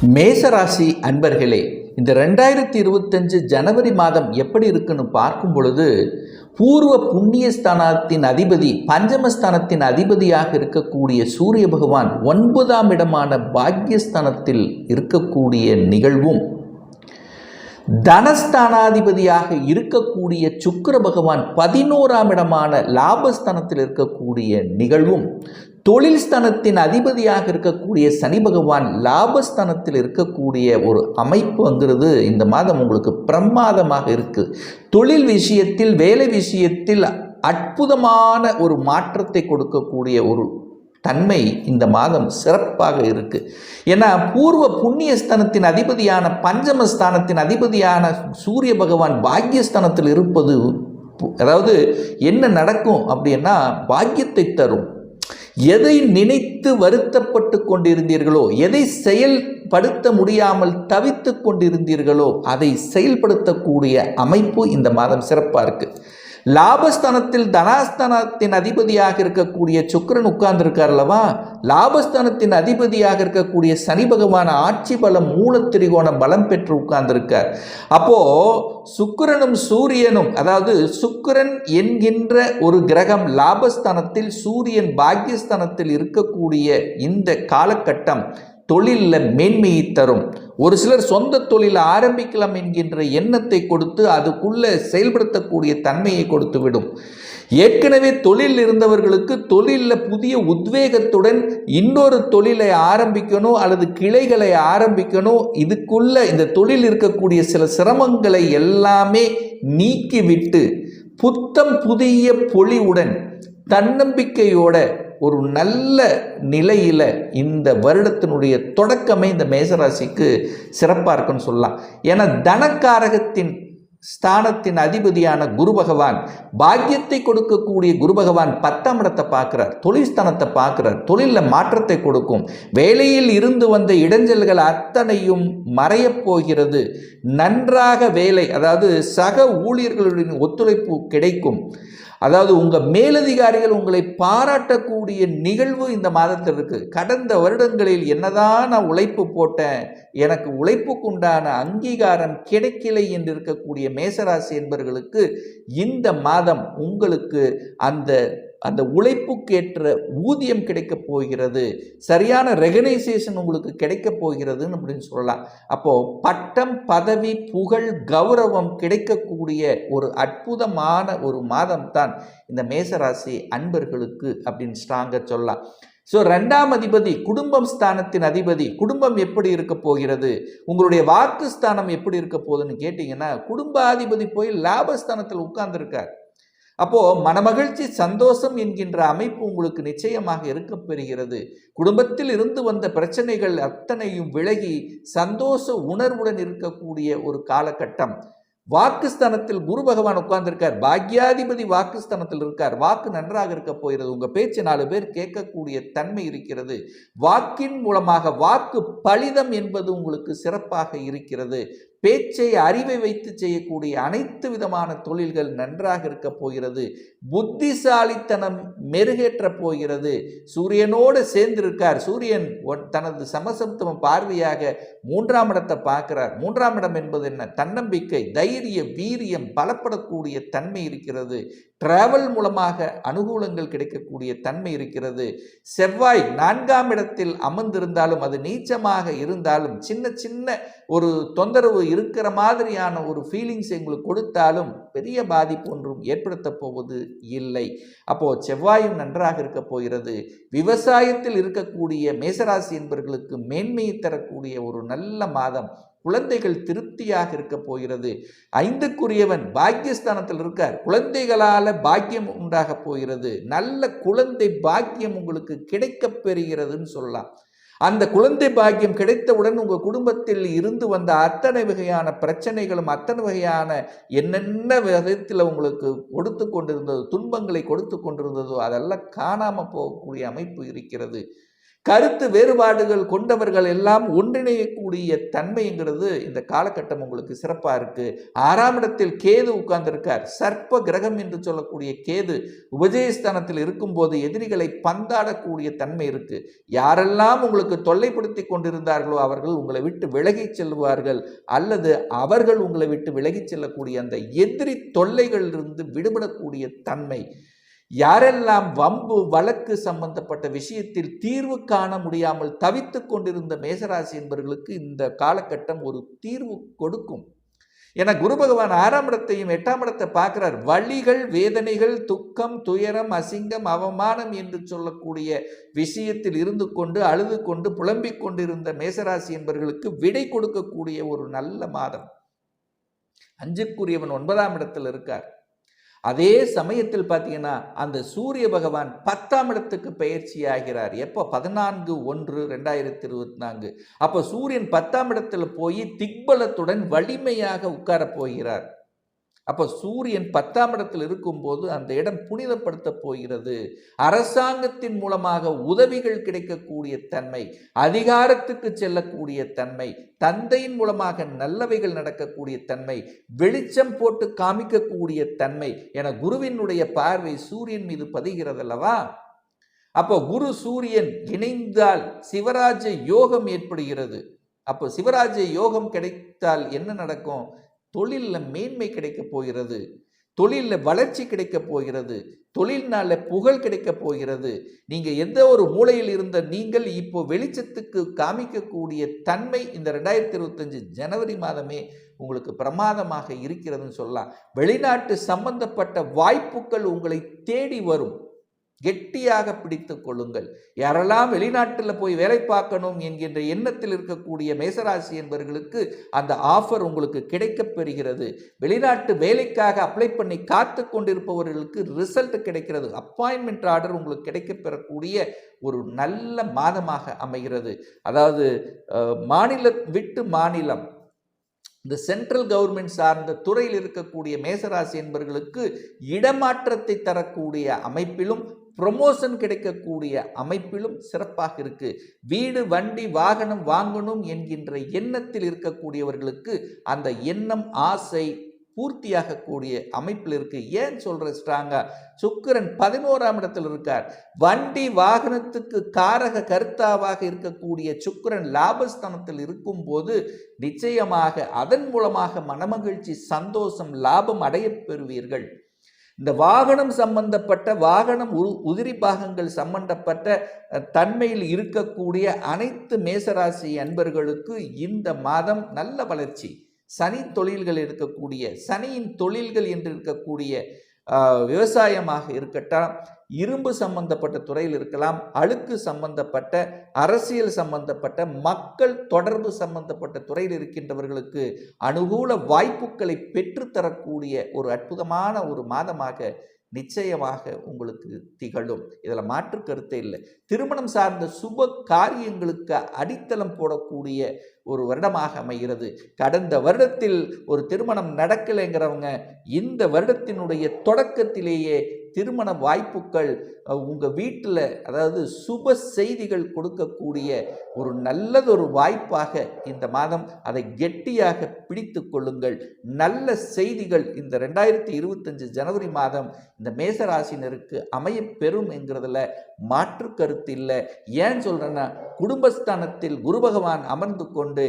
மேசராசி அன்பர்களே, இந்த 2025 ஜனவரி மாதம் எப்படி இருக்குன்னு பார்க்கும் பொழுது, பூர்வ புண்ணியஸ்தானத்தின் அதிபதி பஞ்சமஸ்தானத்தின் அதிபதியாக இருக்கக்கூடிய சூரிய பகவான் 9ஆம் இடமான பாக்யஸ்தானத்தில் இருக்கக்கூடிய நிகழ்வும், தனஸ்தானாதிபதியாக இருக்கக்கூடிய சுக்கிர பகவான் 11ஆம் இடமான லாபஸ்தானத்தில் இருக்கக்கூடிய நிகழ்வும், தொழில் ஸ்தானத்தின் அதிபதியாக இருக்கக்கூடிய சனி பகவான் லாபஸ்தானத்தில் இருக்கக்கூடிய ஒரு அமைப்புங்கிறது இந்த மாதம் உங்களுக்கு பிரமாதமாக இருக்குது. தொழில் விஷயத்தில், வேலை விஷயத்தில் அற்புதமான ஒரு மாற்றத்தை கொடுக்கக்கூடிய ஒரு தன்மை இந்த மாதம் சிறப்பாக இருக்குது. ஏன்னா பூர்வ புண்ணியஸ்தானத்தின் அதிபதியான பஞ்சமஸ்தானத்தின் அதிபதியான சூரிய பகவான் பாக்யஸ்தானத்தில் இருப்பது, அதாவது என்ன நடக்கும் அப்படின்னா, பாக்கியத்தை தரும். எதை நினைத்து வருத்தப்பட்டு கொண்டிருந்தீர்களோ, எதை செயல்படுத்த முடியாமல் தவித்து கொண்டிருந்தீர்களோ அதை செயல்படுத்தக்கூடிய அமைப்பு இந்த மாதம் சிறப்பாக இருக்குது. லாபஸ்தானத்தில் தனாஸ்தானத்தின் அதிபதியாக இருக்கக்கூடிய சுக்கிரன் உட்கார்ந்துருக்கார் அல்லவா, லாபஸ்தானத்தின் அதிபதியாக இருக்கக்கூடிய சனி பகவான் ஆட்சி பலம் மூலத்திரிகோண பலம் பெற்று உட்கார்ந்திருக்கார். அப்போ சுக்கிரனும் சூரியனும், அதாவது சுக்கிரன் என்கின்ற ஒரு கிரகம் லாபஸ்தானத்தில், சூரியன் பாக்யஸ்தானத்தில் இருக்கக்கூடிய இந்த காலகட்டம் தொழிலில் மேன்மையை தரும். ஒரு சிலர் சொந்த தொழிலை ஆரம்பிக்கலாம் என்கின்ற எண்ணத்தை கொடுத்து அதுக்குள்ளே செயல்படுத்தக்கூடிய தன்மையை கொடுத்து விடும். ஏற்கனவே தொழில் இருந்தவர்களுக்கு தொழிலில் புதிய உத்வேகத்துடன் இன்னொரு தொழிலை ஆரம்பிக்கணும் அல்லது கிளைகளை ஆரம்பிக்கணும். இதுக்குள்ள இந்த தொழில் இருக்கக்கூடிய சில சிரமங்களை எல்லாமே நீக்கிவிட்டு புத்தம் புதிய பொலிவுடன் தன்னம்பிக்கையோட ஒரு நல்ல நிலையில் இந்த வருடத்தினுடைய தொடக்கமே இந்த மேசராசிக்கு சிறப்பாக இருக்குன்னு சொல்லலாம். ஏன்னா தனக்காரகத்தின் ஸ்தானத்தின் அதிபதியான குரு பகவான், பாக்கியத்தை கொடுக்கக்கூடிய குரு பகவான் 10ஆம் இடத்தை பார்க்குறார், தொழில் ஸ்தானத்தை பார்க்குறார். தொழிலில் மாற்றத்தை கொடுக்கும். வேலையில் இருந்து வந்த இடைஞ்சல்கள் அத்தனையும் மறையப் போகிறது. நன்றாக வேலை, அதாவது சக ஊழியர்களுடன் ஒத்துழைப்பு கிடைக்கும். அதாவது உங்கள் மேலதிகாரிகள் உங்களை பாராட்டக்கூடிய நிகழ்வு இந்த மாதத்தில் இருக்குது. கடந்த வருடங்களில் என்னதான் நான் உழைப்பு போட்டேன், எனக்கு உழைப்புக்குண்டான அங்கீகாரம் கிடைக்கலை என்று இருக்கக்கூடிய மேசராசி என்பவர்களுக்கு இந்த மாதம் உங்களுக்கு அந்த உழைப்புக்கேற்ற ஊதியம் கிடைக்கப் போகிறது. சரியான ரெகனைசேஷன் உங்களுக்கு கிடைக்கப் போகிறதுன்னு அப்படின்னு சொல்லலாம். அப்போது பட்டம், பதவி, புகழ், கௌரவம் கிடைக்கக்கூடிய ஒரு அற்புதமான ஒரு மாதம் தான் இந்த மேசராசி அன்பர்களுக்கு அப்படின்னு ஸ்ட்ராங்காக சொல்லலாம். ஸோ 2ஆம் அதிபதி குடும்பம் ஸ்தானத்தின் அதிபதி. குடும்பம் எப்படி இருக்க போகிறது, உங்களுடைய வாக்கு ஸ்தானம் எப்படி இருக்க போகுதுன்னு கேட்டிங்கன்னா, குடும்பாதிபதி போய் லாபஸ்தானத்தில் உட்கார்ந்துருக்கார். அப்போது மனமகிழ்ச்சி, சந்தோஷம் என்கின்ற அமைப்பு உங்களுக்கு நிச்சயமாக இருக்க பெறுகிறது. குடும்பத்தில் இருந்து வந்த பிரச்சனைகள் அத்தனையும் விலகி சந்தோஷ உணர்வுடன் இருக்கக்கூடிய ஒரு காலகட்டம். வாக்குஸ்தானத்தில் குரு பகவான் உட்கார்ந்திருக்கார், பாக்யாதிபதி வாக்குஸ்தானத்தில் இருக்கார். வாக்கு நன்றாக இருக்க போகிறது. உங்கள் பேச்சு 4 பேர் கேட்கக்கூடிய தன்மை இருக்கிறது. வாக்கின் மூலமாக வாக்கு பலிதம் என்பது உங்களுக்கு சிறப்பாக இருக்கிறது. பேச்சை, அறிவை வைத்து செய்யக்கூடிய அனைத்து விதமான தொழில்கள் நன்றாக இருக்க போகிறது. புத்திசாலித்தனம் மெருகேற்ற போகிறது. சூரியனோடு சேர்ந்திருக்கார். சூரியன் தனது சமசப்தம பார்வையாக 3ஆம் இடத்தை பார்க்கிறார். 3ஆம் இடம் என்பது என்ன? தன்னம்பிக்கை, தைரியம், வீரியம் பலப்படக்கூடிய தன்மை இருக்கிறது. டிராவல் மூலமாக அனுகூலங்கள் கிடைக்கக்கூடிய தன்மை இருக்கிறது. செவ்வாய் 4ஆம் இடத்தில் அமர்ந்திருந்தாலும், அது நீச்சமாக இருந்தாலும், சின்ன சின்ன ஒரு தொந்தரவு இருக்கிற மாதிரியான ஒரு ஃபீலிங்ஸ் எங்களுக்கு கொடுத்தாலும் பெரிய பாதிப்பு ஒன்றும் ஏற்படுத்த போவது இல்லை. அப்போது செவ்வாயும் நன்றாக இருக்க போகிறது. விவசாயத்தில் இருக்கக்கூடிய மேசராசி என்பவர்களுக்கு மேன்மையை தரக்கூடிய ஒரு நல்ல மாதம். குழந்தைகள் திருப்தியாக இருக்க போகிறது. 5க்குரியவன் பாக்கியஸ்தானத்தில் இருக்கார். குழந்தைகளால் பாக்கியம் உண்டாக போகிறது. நல்ல குழந்தை பாக்கியம் உங்களுக்கு கிடைக்கப் பெறுகிறதுன்னு சொல்லலாம். அந்த குழந்தை பாக்கியம் கிடைத்தவுடன் உங்கள் குடும்பத்தில் இருந்து வந்த அத்தனை வகையான பிரச்சனைகளும், அத்தனை வகையான என்னென்ன விதத்தில் உங்களுக்கு கொடுத்து கொண்டிருந்ததோ, துன்பங்களை கொடுத்து கொண்டிருந்ததோ, அதெல்லாம் காணாமல் போகக்கூடிய அமைப்பு இருக்கிறது. கருத்து வேறுபாடுகள் கொண்டவர்கள் எல்லாம் ஒன்றிணையக்கூடிய தன்மைங்கிறது இந்த காலகட்டம் உங்களுக்கு சிறப்பாக இருக்கு. 6ஆம் இடத்தில் கேது உட்கார்ந்திருக்கார். சர்ப்ப கிரகம் என்று சொல்லக்கூடிய கேது உபஜயஸ்தானத்தில் இருக்கும்போது எதிரிகளை பந்தாடக்கூடிய தன்மை இருக்கு. யாரெல்லாம் உங்களுக்கு தொல்லைப்படுத்தி கொண்டிருந்தார்களோ அவர்கள் உங்களை விட்டு விலகி செல்வார்கள், அல்லது அவர்கள் உங்களை விட்டு விலகி செல்லக்கூடிய அந்த எதிரி தொல்லைகளிலிருந்து விடுபடக்கூடிய தன்மை. யாரெல்லாம் வம்பு வழக்கு சம்பந்தப்பட்ட விஷயத்தில் தீர்வு காண முடியாமல் தவித்துக் கொண்டிருந்த மேசராசி என்பவர்களுக்கு இந்த காலகட்டம் ஒரு தீர்வு கொடுக்கும். என குரு பகவான் 6ஆம் இடத்தையும் 8ஆம் இடத்தை பார்க்கிறார். வலிகள், வேதனைகள், துக்கம், துயரம், அசிங்கம், அவமானம் என்று சொல்லக்கூடிய விஷயத்தில் இருந்து கொண்டு அழுது கொண்டு புலம்பிக் கொண்டிருந்த மேசராசி என்பவர்களுக்கு விடை கொடுக்கக்கூடிய ஒரு நல்ல மாதம். 5க்குரியவன் 9ஆம் இடத்தில் இருக்கார். அதே சமயத்தில் பார்த்தீங்கன்னா அந்த சூரிய பகவான் 10ஆம் இடத்துக்கு பயிற்சி ஆகிறார். எப்போ? 14/1/2024. அப்போ சூரியன் 10ஆம் இடத்துல போய் திக்பலத்துடன் வலிமையாக உட்கார போகிறார். அப்போ சூரியன் 10ஆம் இடத்தில் இருக்கும்போது அந்த இடம் புனிதப்படுத்த போகிறது. அரசாங்கத்தின் மூலமாக உதவிகள் கிடைக்கக்கூடிய தன்மை, அதிகாரத்துக்கு செல்லக்கூடிய தன்மை, தந்தையின் மூலமாக நல்லவைகள் நடக்கக்கூடிய தன்மை, வெளிச்சம் போட்டு காமிக்கக்கூடிய தன்மை என குருவினுடைய பார்வை சூரியன் மீது பதிகிறது அல்லவா? அப்போ குரு சூரியன் இணைந்தால் சிவராஜ யோகம் ஏற்படுகிறது. அப்போ சிவராஜ யோகம் கிடைத்தால் என்ன நடக்கும்? தொழிலில் மேன்மை கிடைக்க போகிறது, தொழிலில் வளர்ச்சி கிடைக்க போகிறது, தொழில்னால புகழ் கிடைக்க போகிறது. நீங்கள் எந்த ஒரு மூலையில் இருந்த நீங்கள் இப்போ வெளிச்சத்துக்கு காமிக்கக்கூடிய தன்மை இந்த 2025 ஜனவரி மாதமே உங்களுக்கு பிரமாதமாக இருக்கிறதுன்னு சொல்லலாம். வெளிநாட்டு சம்பந்தப்பட்ட வாய்ப்புகள் உங்களை தேடி வரும். கெட்டியாக பிடித்து கொள்ளுங்கள். யாரெல்லாம் வெளிநாட்டில் போய் வேலை பார்க்கணும் என்கின்ற எண்ணத்தில் இருக்கக்கூடிய மேசராசி என்பவர்களுக்கு அந்த ஆஃபர் உங்களுக்கு கிடைக்கப் பெறுகிறது. வெளிநாட்டு வேலைக்காக அப்ளை பண்ணி காத்து கொண்டிருப்பவர்களுக்கு ரிசல்ட் கிடைக்கிறது. அப்பாயின்மெண்ட் ஆர்டர் உங்களுக்கு கிடைக்கப் பெறக்கூடிய ஒரு நல்ல மாதமாக அமைகிறது. அதாவது மாநிலம் விட்டு மாநிலம் இந்த சென்ட்ரல் கவர்மெண்ட் சார்ந்த துறையில் இருக்கக்கூடிய மேசராசி என்பவர்களுக்கு இடமாற்றத்தை தரக்கூடிய அமைப்பிலும் ப்ரொமோஷன் கிடைக்கக்கூடிய அமைப்பிலும் சிறப்பாக இருக்கு. வீடு, வண்டி, வாகனம் வாங்கணும் என்கின்ற எண்ணத்தில் இருக்கக்கூடியவர்களுக்கு அந்த எண்ணம், ஆசை பூர்த்தியாகக்கூடிய அமைப்பில் இருக்கு. ஏன் சொல்ற ஸ்ட்ராங்கா? சுக்கிரன் 11ஆம் இடத்தில் இருக்கார். வண்டி வாகனத்துக்கு காரக கர்த்தாவாக இருக்கக்கூடிய சுக்கிரன் லாபஸ்தானத்தில் இருக்கும் போது நிச்சயமாக அதன் மூலமாக மனமகிழ்ச்சி, சந்தோஷம், லாபம் அடைய பெறுவீர்கள். இந்த வாகனம் சம்பந்தப்பட்ட வாகனம் உதிரி பாகங்கள் சம்பந்தப்பட்ட தன்மையில் இருக்கக்கூடிய அனைத்து மேசராசி அன்பர்களுக்கு இந்த மாதம் நல்ல வளர்ச்சி. சனி தொழில்கள் இருக்கக்கூடிய, சனியின் தொழில்கள் என்று இருக்கக்கூடிய விவசாயமாக இருக்கட்டும், இரும்பு சம்பந்தப்பட்ட துறையில் இருக்கலாம், அழுக்கு சம்பந்தப்பட்ட, அரசியல் சம்பந்தப்பட்ட, மக்கள் தொடர்பு சம்பந்தப்பட்ட துறையில் இருக்கின்றவர்களுக்கு அனுகூல வாய்ப்புகளை பெற்றுத்தரக்கூடிய ஒரு அற்புதமான ஒரு மாதமாக நிச்சயமாக உங்களுக்கு திகழும். இதில் மாற்று கருத்தே இல்லை. திருமணம் சார்ந்த சுப காரியங்களுக்கு அடித்தளம் போடக்கூடிய ஒரு வருடமாக அமைகிறது. கடந்த வருடத்தில் ஒரு திருமணம் நடக்கலைங்கிறவங்க இந்த வருடத்தினுடைய தொடக்கத்திலேயே திருமண வாய்ப்புகள் உங்கள் வீட்டில், அதாவது சுப செய்திகள் கொடுக்கக்கூடிய ஒரு நல்லதொரு வாய்ப்பாக இந்த மாதம் அதை கெட்டியாக பிடித்து கொள்ளுங்கள். நல்ல செய்திகள் இந்த 2025 ஜனவரி மாதம் இந்த மேசராசினருக்கு அமைய பெறும் என்கிறதுல மாற்று கருத்து இல்லை. ஏன் சொல்கிறேன்னா, குடும்பஸ்தானத்தில் குரு பகவான் அமர்ந்து கொண்டு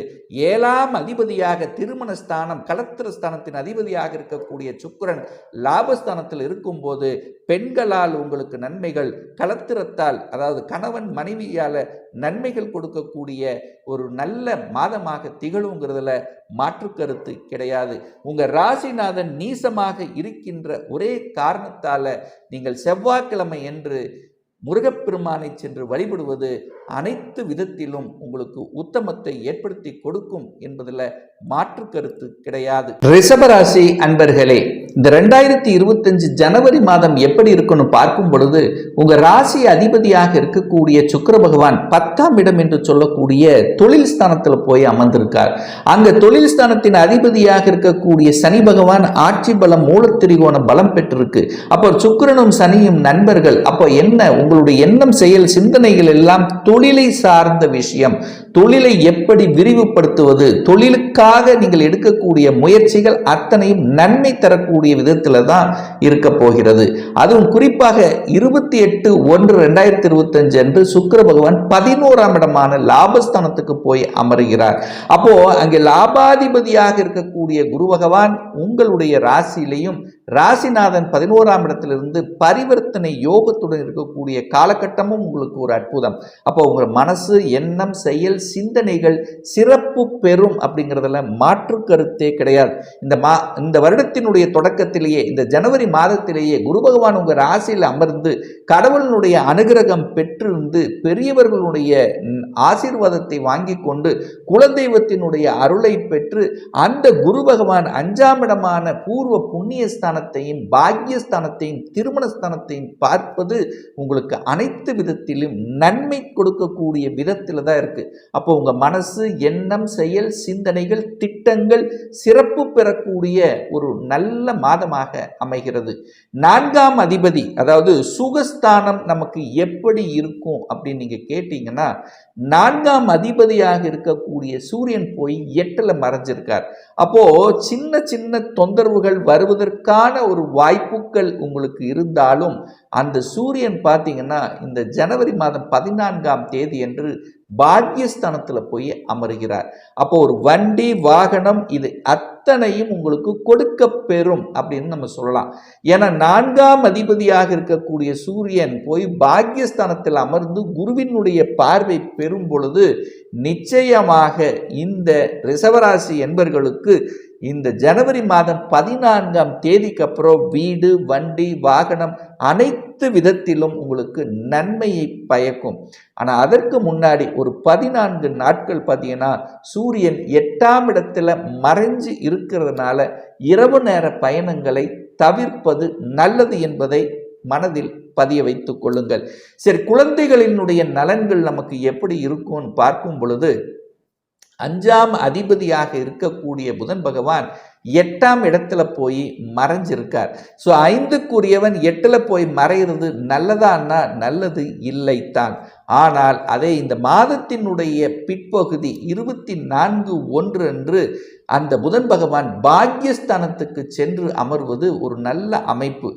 7ஆம் அதிபதியாக திருமணஸ்தானம், கலத்திரஸ்தானத்தின் அதிபதியாக இருக்கக்கூடிய சுக்கிரன் லாபஸ்தானத்தில் இருக்கும்போது பெண்களால் உங்களுக்கு நன்மைகள், கலத்திரத்தால் அதாவது கணவன் மனைவியால் நன்மைகள் கொடுக்கக்கூடிய ஒரு நல்ல மாதமாக திகழுங்கிறதுல மாற்று கருத்து கிடையாது. உங்கள் ராசிநாதன் நீசமாக இருக்கின்ற ஒரே காரணத்தால் நீங்கள் செவ்வாய்க்கிழமை என்று முருகப்பெருமானை சென்று வழிபடுவது அனைத்து விதத்திலும் உங்களுக்கு உத்தமத்தை ஏற்படுத்தி கொடுக்கும் என்பதில் மாற்று கருத்து கிடையாது. ரிஷபராசி அன்பர்களே, இந்த 2025 ஜனவரி மாதம் எப்படி இருக்குன்னு பார்க்கும் பொழுது உங்க ராசி அதிபதியாக இருக்கக்கூடிய சுக்கிர பகவான் 10ஆம் இடம் என்று சொல்லக்கூடிய தொழில் ஸ்தானத்தில் போய் அமர்ந்திருக்கார். அங்க தொழில் ஸ்தானத்தின் அதிபதியாக இருக்கக்கூடிய சனி பகவான் ஆட்சி பலம், மூலத்திரிகோண பலம் பெற்றிருக்கு. அப்போ சுக்கிரனும் சனியும் நண்பர்கள். அப்போ என்ன, உங்களுடைய எண்ணம், செயல், சிந்தனைகள் எல்லாம் தொழிலை சார்ந்த விஷயம். தொழிலை எப்படி விரிவுபடுத்துவது, தொழிலுக்காக நீங்கள் எடுக்கக்கூடிய முயற்சிகள் அத்தனையும் நன்மை தரக்கூடிய விதத்தில் தான் இருக்க போகிறது. அதுவும் குறிப்பாக 28/1/2025 அன்று சுக்கிர பகவான் 11ஆம் இடமான லாபஸ்தானத்துக்கு போய் அமருகிறார். அப்போ அங்கே லாபாதிபதியாக இருக்கக்கூடிய குரு பகவான் உங்களுடைய ராசியிலையும், ராசிநாதன் 11ஆம் இடத்திலிருந்து பரிவர்த்தனை யோகத்துடன் இருக்கக்கூடிய காலகட்டமும் உங்களுக்கு ஒரு அற்புதம். அப்போ உங்க மனசு, எண்ணம், செயல், சிந்தனைகள் சிறப்பு பெறும் அப்படிங்கிறதுல மாற்று கருத்தே கிடையாது. இந்த வருடத்தினுடைய தொடக்கத்திலேயே, இந்த ஜனவரி மாதத்திலேயே குரு பகவான் உங்க ராசியில் அமர்ந்து கடவுளினுடைய அனுகிரகம் பெற்றிருந்து பெரியவர்களுடைய ஆசீர்வாதத்தை வாங்கி கொண்டு குலதெய்வத்தினுடைய அருளை பெற்று அந்த குரு பகவான் 5ஆம் இடமான பூர்வ புண்ணிய ஸ்தானத்தையும் பாக்கியஸ்தானத்தையும் திருமண ஸ்தானத்தையும் பார்ப்பது உங்களுக்கு அனைத்து விதத்திலும் நன்மை கொடுக்கக்கூடிய விதத்தில் தான் இருக்கு. அப்போ உங்க மனசு, எண்ணம், செயல், சிந்தனைகள், திட்டங்கள் சிறப்பு பெறக்கூடிய ஒரு நல்ல மாதமாக அமைகிறது. 4ஆம் அதிபதி, அதாவது சுகஸ்தானம் நமக்கு எப்படி இருக்கும் அப்படின்னு நீங்க கேட்டீங்கன்னா, 4ஆம் அதிபதியாக இருக்கக்கூடிய சூரியன் போய் 8ல மறைஞ்சிருக்கார். அப்போ சின்ன சின்ன தொந்தரவுகள் வருவதற்கான ஒரு வாய்ப்புகள் உங்களுக்கு இருந்தாலும் அந்த சூரியன் பார்த்தீங்கன்னா இந்த ஜனவரி மாதம் 14ஆம் தேதி அன்று பாக்கியஸ்தானத்தில் போய் அமருகிறார். அப்போ ஒரு வண்டி, வாகனம் இது அத்தனையும் உங்களுக்கு கொடுக்க பெறும் அப்படின்னு நம்ம சொல்லலாம். ஏன்னா 4ஆம் அதிபதியாக இருக்கக்கூடிய சூரியன் போய் பாக்கியஸ்தானத்தில் அமர்ந்து குருவினுடைய பார்வை பெறும் பொழுது நிச்சயமாக இந்த ரிஷபராசி என்பர்களுக்கு இந்த ஜனவரி மாதம் 14ஆம் தேதிக்கு அப்புறம் வீடு, வண்டி, வாகனம் அனைத்து விதத்திலும் உங்களுக்கு நன்மையை பயக்கும். ஆனால் அதற்கு முன்னாடி ஒரு 14 நாட்கள் பார்த்தீங்கன்னா சூரியன் 8ஆம் இடத்துல மறைஞ்சு இருக்கிறதுனால இரவு நேர பயணங்களை தவிர்ப்பது நல்லது என்பதை மனதில் பதிய வைத்துக் கொள்ளுங்கள். சரி, குழந்தைகளினுடைய நலன்கள் நமக்கு எப்படி இருக்கும்னு பார்க்கும் பொழுது 5ஆம் அதிபதியாக இருக்கக்கூடிய புதன் பகவான் 8ஆம் இடத்துல போய் மறைஞ்சிருக்கார். ஸோ 5க்குரியவன் 8ல போய் மறைகிறது நல்லதான்னா நல்லது இல்லைத்தான். ஆனால் அதே இந்த மாதத்தினுடைய பிற்பகுதி 24/1 அன்று அந்த புதன் பகவான் பாக்கியஸ்தானத்துக்கு சென்று அமர்வது ஒரு நல்ல அமைப்பு.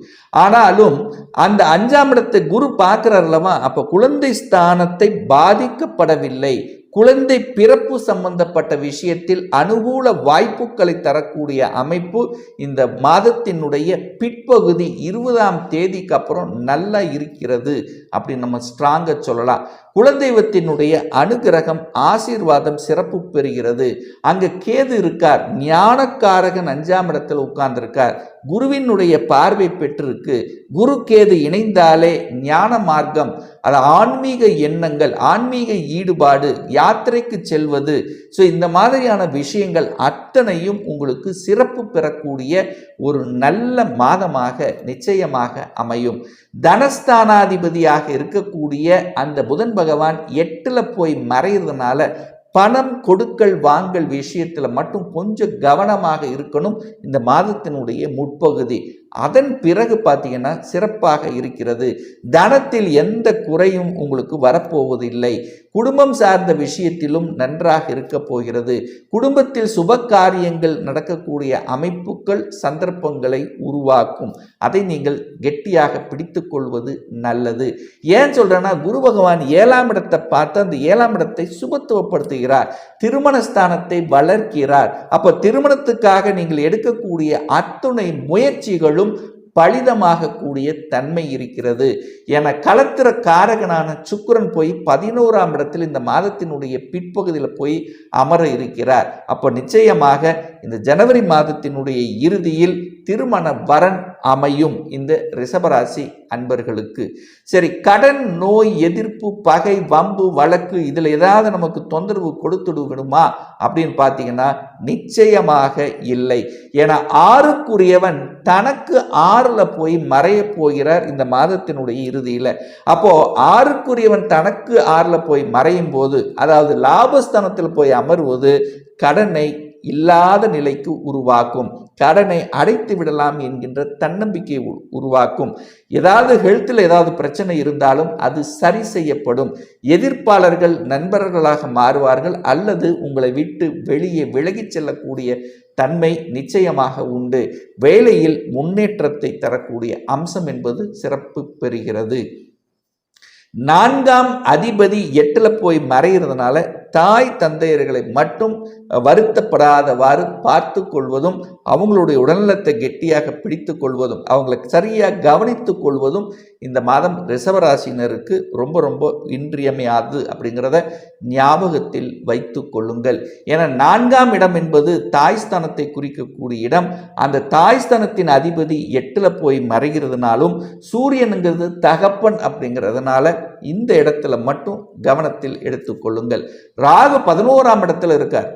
ஆனாலும் அந்த 5ஆம் இடத்தை குரு பார்க்கிறார்லவா, அப்போ குழந்தை ஸ்தானத்தை பாதிக்கப்படவில்லை. குழந்தை பிறப்பு சம்பந்தப்பட்ட விஷயத்தில் அனுகூல வாய்ப்புகளை தரக்கூடிய அமைப்பு இந்த மாதத்தினுடைய பிற்பகுதி 20ஆம் தேதிக்கு அப்புறம் நல்லா இருக்கிறது அப்படின்னு நம்ம ஸ்ட்ராங்கா சொல்லலாம். குலதெய்வத்தினுடைய அனுகிரகம், ஆசீர்வாதம் சிறப்பு பெறுகிறது. அங்க கேது இருக்கார், ஞானக்காரகன் 5ஆம் இடத்துல உட்கார்ந்திருக்கார், குருவினுடைய பார்வை பெற்றிருக்கு. குரு கேது இணைந்தாலே ஞான மார்க்கம், அது ஆன்மீக எண்ணங்கள், ஆன்மீக ஈடுபாடு, யாத்திரைக்கு செல்வது, ஸோ இந்த மாதிரியான விஷயங்கள் அத்தனையும் உங்களுக்கு சிறப்பு பெறக்கூடிய ஒரு நல்ல மாதமாக நிச்சயமாக அமையும். தனஸ்தானாதிபதியாக இருக்கக்கூடிய அந்த புதன் பகவான் 8ல போய் மறைகிறதுனால பணம் கொடுக்கல் வாங்கல் விஷயத்துல மட்டும் கொஞ்சம் கவனமாக இருக்கணும் இந்த மாதத்தினுடைய முற்பகுதி. அதன் பிறகு பார்த்தீங்கன்னா சிறப்பாக இருக்கிறது. தனத்தில் எந்த குறையும் உங்களுக்கு வரப்போவதில்லை. குடும்பம் சார்ந்த விஷயத்திலும் நன்றாக இருக்க போகிறது. குடும்பத்தில் சுப காரியங்கள் நடக்கக்கூடிய அமைப்புகள், சந்தர்ப்பங்களை உருவாக்கும். அதை நீங்கள் கெட்டியாக பிடித்து கொள்வது நல்லது. ஏன் சொல்றேன்னா, குரு பகவான் 7ஆம் இடத்தை பார்த்து அந்த 7ஆம் இடத்தை சுபத்துவப்படுத்துகிறார், திருமணஸ்தானத்தை வளர்க்கிறார். அப்ப திருமணத்துக்காக நீங்கள் எடுக்கக்கூடிய அத்துணை முயற்சிகளும் பலிதமாக கூடிய தன்மை இருக்கிறது. என களத்திர காரகனான சுக்கிரன் போய் 11ஆம் இடத்தில் இந்த மாதத்தினுடைய பிற்பகுதியில் போய் அமர இருக்கிறார். அப்போ நிச்சயமாக இந்த ஜனவரி மாதத்தினுடைய இறுதியில் திருமண வரன் அமையும் இந்த ரிஷபராசி அன்பர்களுக்கு. சரி, கடன், நோய், எதிர்ப்பு, பகை, வம்பு, வழக்கு இதில் ஏதாவது நமக்கு தொந்தரவு கொடுத்துடுவிடுமா அப்படின்னு பார்த்தீங்கன்னா நிச்சயமாக இல்லை. ஏன்னா 6க்குரியவன் தனக்கு 6ல போய் மறைய போகிறார் இந்த மாதத்தினுடைய இறுதியில். அப்போ 6க்குரியவன் தனக்கு 6ல போய் மறையும் போது, அதாவது லாபஸ்தானத்தில் போய் அமர்வது கடனை, இல்லாத நிலைக்கு உருவாக்கும். கடனை அடைத்து விடலாம் என்கின்ற தன்னம்பிக்கை உருவாக்கும். ஏதாவது ஹெல்த்தில் ஏதாவது பிரச்சனை இருந்தாலும் அது சரி செய்யப்படும். எதிர்ப்பாளர்கள் நண்பர்களாக மாறுவார்கள் அல்லது உங்களை விட்டு வெளியே விலகிச் செல்லக்கூடிய தன்மை நிச்சயமாக உண்டு. வேலையில் முன்னேற்றத்தை தரக்கூடிய அம்சம் என்பது சிறப்பு பெறுகிறது. 4ஆம் அதிபதி 8ல் போய் மறைகிறதுனால தாய் தந்தையர்களை மட்டும் வருத்தப்படாதவாறு பார்த்து கொள்வதும், அவங்களுடைய உடல்நலத்தை கெட்டியாக பிடித்து கொள்வதும், அவங்களை சரியாக கவனித்து கொள்வதும் இந்த மாதம் ரிஷபராசினருக்கு ரொம்ப ரொம்ப இன்றியமையாது அப்படிங்கிறத ஞாபகத்தில் வைத்து கொள்ளுங்கள். ஏன்னா 4ஆம் இடம் என்பது தாய்ஸ்தானத்தை குறிக்கக்கூடிய இடம். அந்த தாய்ஸ்தானத்தின் அதிபதி 8ல் போய் மறைகிறதுனாலும் சூரியனுங்கிறது தகப்பன் அப்படிங்கிறதுனால இந்த இடத்துல மட்டும் கவனத்தில் எடுத்துக்கொள்ளுங்கள். ராகு 11ஆம் இடத்துல இருக்கார்.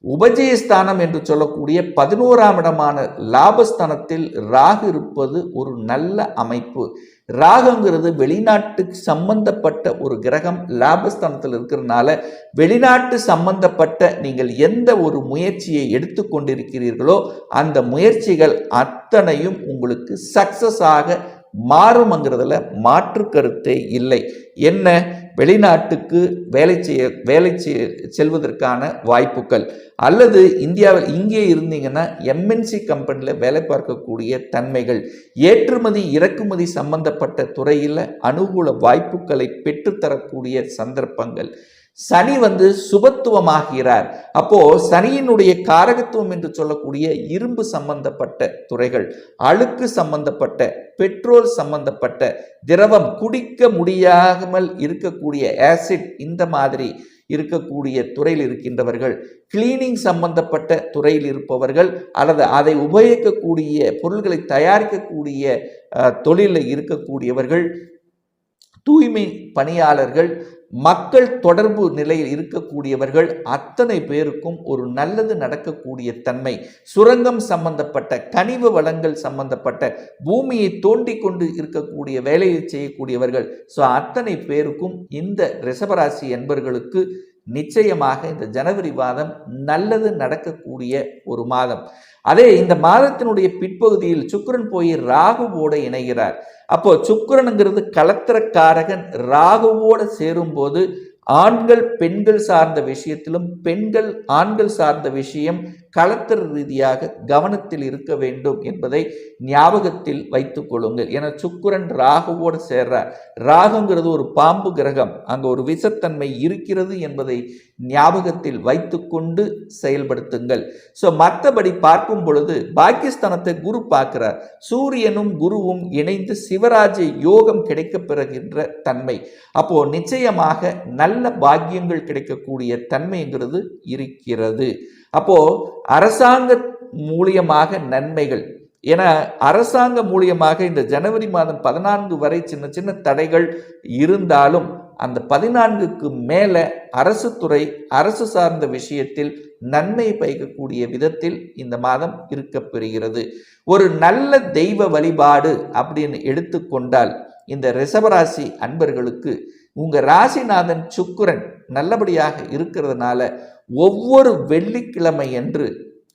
உபஜயஸ்தானம் என்று சொல்லக்கூடிய 11ஆம் இடமான லாபஸ்தானத்தில் ராகு இருப்பது ஒரு நல்ல அமைப்பு. ராகுங்கிறது வெளிநாட்டுக்கு சம்பந்தப்பட்ட ஒரு கிரகம் லாபஸ்தானத்தில் இருக்கிறதுனால வெளிநாட்டு சம்பந்தப்பட்ட நீங்கள் எந்த ஒரு முயற்சியை எடுத்துக்கொண்டிருக்கிறீர்களோ அந்த முயற்சிகள் அத்தனையும் உங்களுக்கு சக்சஸ் ஆக மாறும்ங்கிறதுல மாற்று கருத்தே இல்லை. என்ன, வெளிநாட்டுக்கு வேலை செல்வதற்கான வாய்ப்புகள், அல்லது இந்தியாவில் இங்கே இருந்தீங்கன்னா எம்என்சி கம்பெனியில் வேலை பார்க்கக்கூடிய தன்மைகள், ஏற்றுமதி இறக்குமதி சம்பந்தப்பட்ட துறையில் அனுகூல வாய்ப்புகளை பெற்றுத்தரக்கூடிய சந்தர்ப்பங்கள். சனி சுபத்துவமாகிறார். அப்போ சனியினுடைய காரகத்துவம் என்று சொல்லக்கூடிய இரும்பு சம்பந்தப்பட்ட துறைகள், அழுக்கு சம்பந்தப்பட்ட, பெட்ரோல் சம்பந்தப்பட்ட, திரவம் குடிக்க முடியாமல் இருக்கக்கூடிய ஆசிட், இந்த மாதிரி இருக்கக்கூடிய துறையில் இருக்கின்றவர்கள், கிளீனிங் சம்பந்தப்பட்ட துறையில் இருப்பவர்கள், அல்லது அதை உபயோகிக்கக்கூடிய பொருள்களை தயாரிக்கக்கூடிய தொழிலில் இருக்கக்கூடியவர்கள், தூய்மை பணியாளர்கள், மக்கள் தொடர்பு நிலையில் இருக்கக்கூடியவர்கள் அத்தனை பேருக்கும் ஒரு நல்லது நடக்கக்கூடிய தன்மை. சுரங்கம் சம்பந்தப்பட்ட, கனிம வளங்கள் சம்பந்தப்பட்ட, பூமியை தோண்டி கொண்டு இருக்கக்கூடிய வேலையை செய்யக்கூடியவர்கள், அத்தனை பேருக்கும் இந்த ரிஷபராசி என்பர்களுக்கு நிச்சயமாக இந்த ஜனவரி மாதம் நல்லது நடக்கக்கூடிய ஒரு மாதம். அதே இந்த மாதத்தினுடைய பிற்பகுதியில் சுக்கிரன் போய் ராகுவோடு இணைகிறார். அப்போ சுக்கிரனுங்கிறது கலத்திரக்காரகன் ராகுவோடு சேரும்போது ஆண்கள் பெண்கள் சார்ந்த விஷயத்திலும், பெண்கள் ஆண்கள் சார்ந்த விஷயம் களத்திர ரீதியாக கவனத்தில் இருக்க வேண்டும் என்பதை ஞாபகத்தில் வைத்துக் கொள்ளுங்கள். என சுக்கிரன் ராகுவோடு சேர்றார். ராகுங்கிறது ஒரு பாம்பு கிரகம், அங்கே ஒரு விஷத்தன்மை இருக்கிறது என்பதை ஞாபகத்தில் வைத்துக்கொண்டு செயல்படுத்துங்கள். மற்றபடி பார்க்கும் பொழுது பாக்கியஸ்தானத்தை குரு பார்க்கிறார். சூரியனும் குருவும் இணைந்து சிவராஜ யோகம் கிடைக்க பெறுகின்ற தன்மை. அப்போ நிச்சயமாக நல்ல பாக்கியங்கள் கிடைக்கக்கூடிய தன்மைங்கிறது இருக்கிறது. அப்போ அரசாங்க மூலியமாக நன்மைகள், என அரசாங்க மூலியமாக இந்த ஜனவரி மாதம் 14 வரை சின்ன சின்ன தடைகள் இருந்தாலும் அந்த 14க்கு மேல அரசு துறை, அரசு சார்ந்த விஷயத்தில் நன்மை பயக்கக்கூடிய விதத்தில் இந்த மாதம் இருக்கப்பெறுகிறது. ஒரு நல்ல தெய்வ வழிபாடு அப்படின்னு எடுத்துக்கொண்டால் இந்த ரிஷபராசி அன்பர்களுக்கு உங்க ராசிநாதன் சுக்கிரன் நல்லபடியாக இருக்கிறதுனால ஒவ்வொரு வெள்ளிக்கிழமை என்று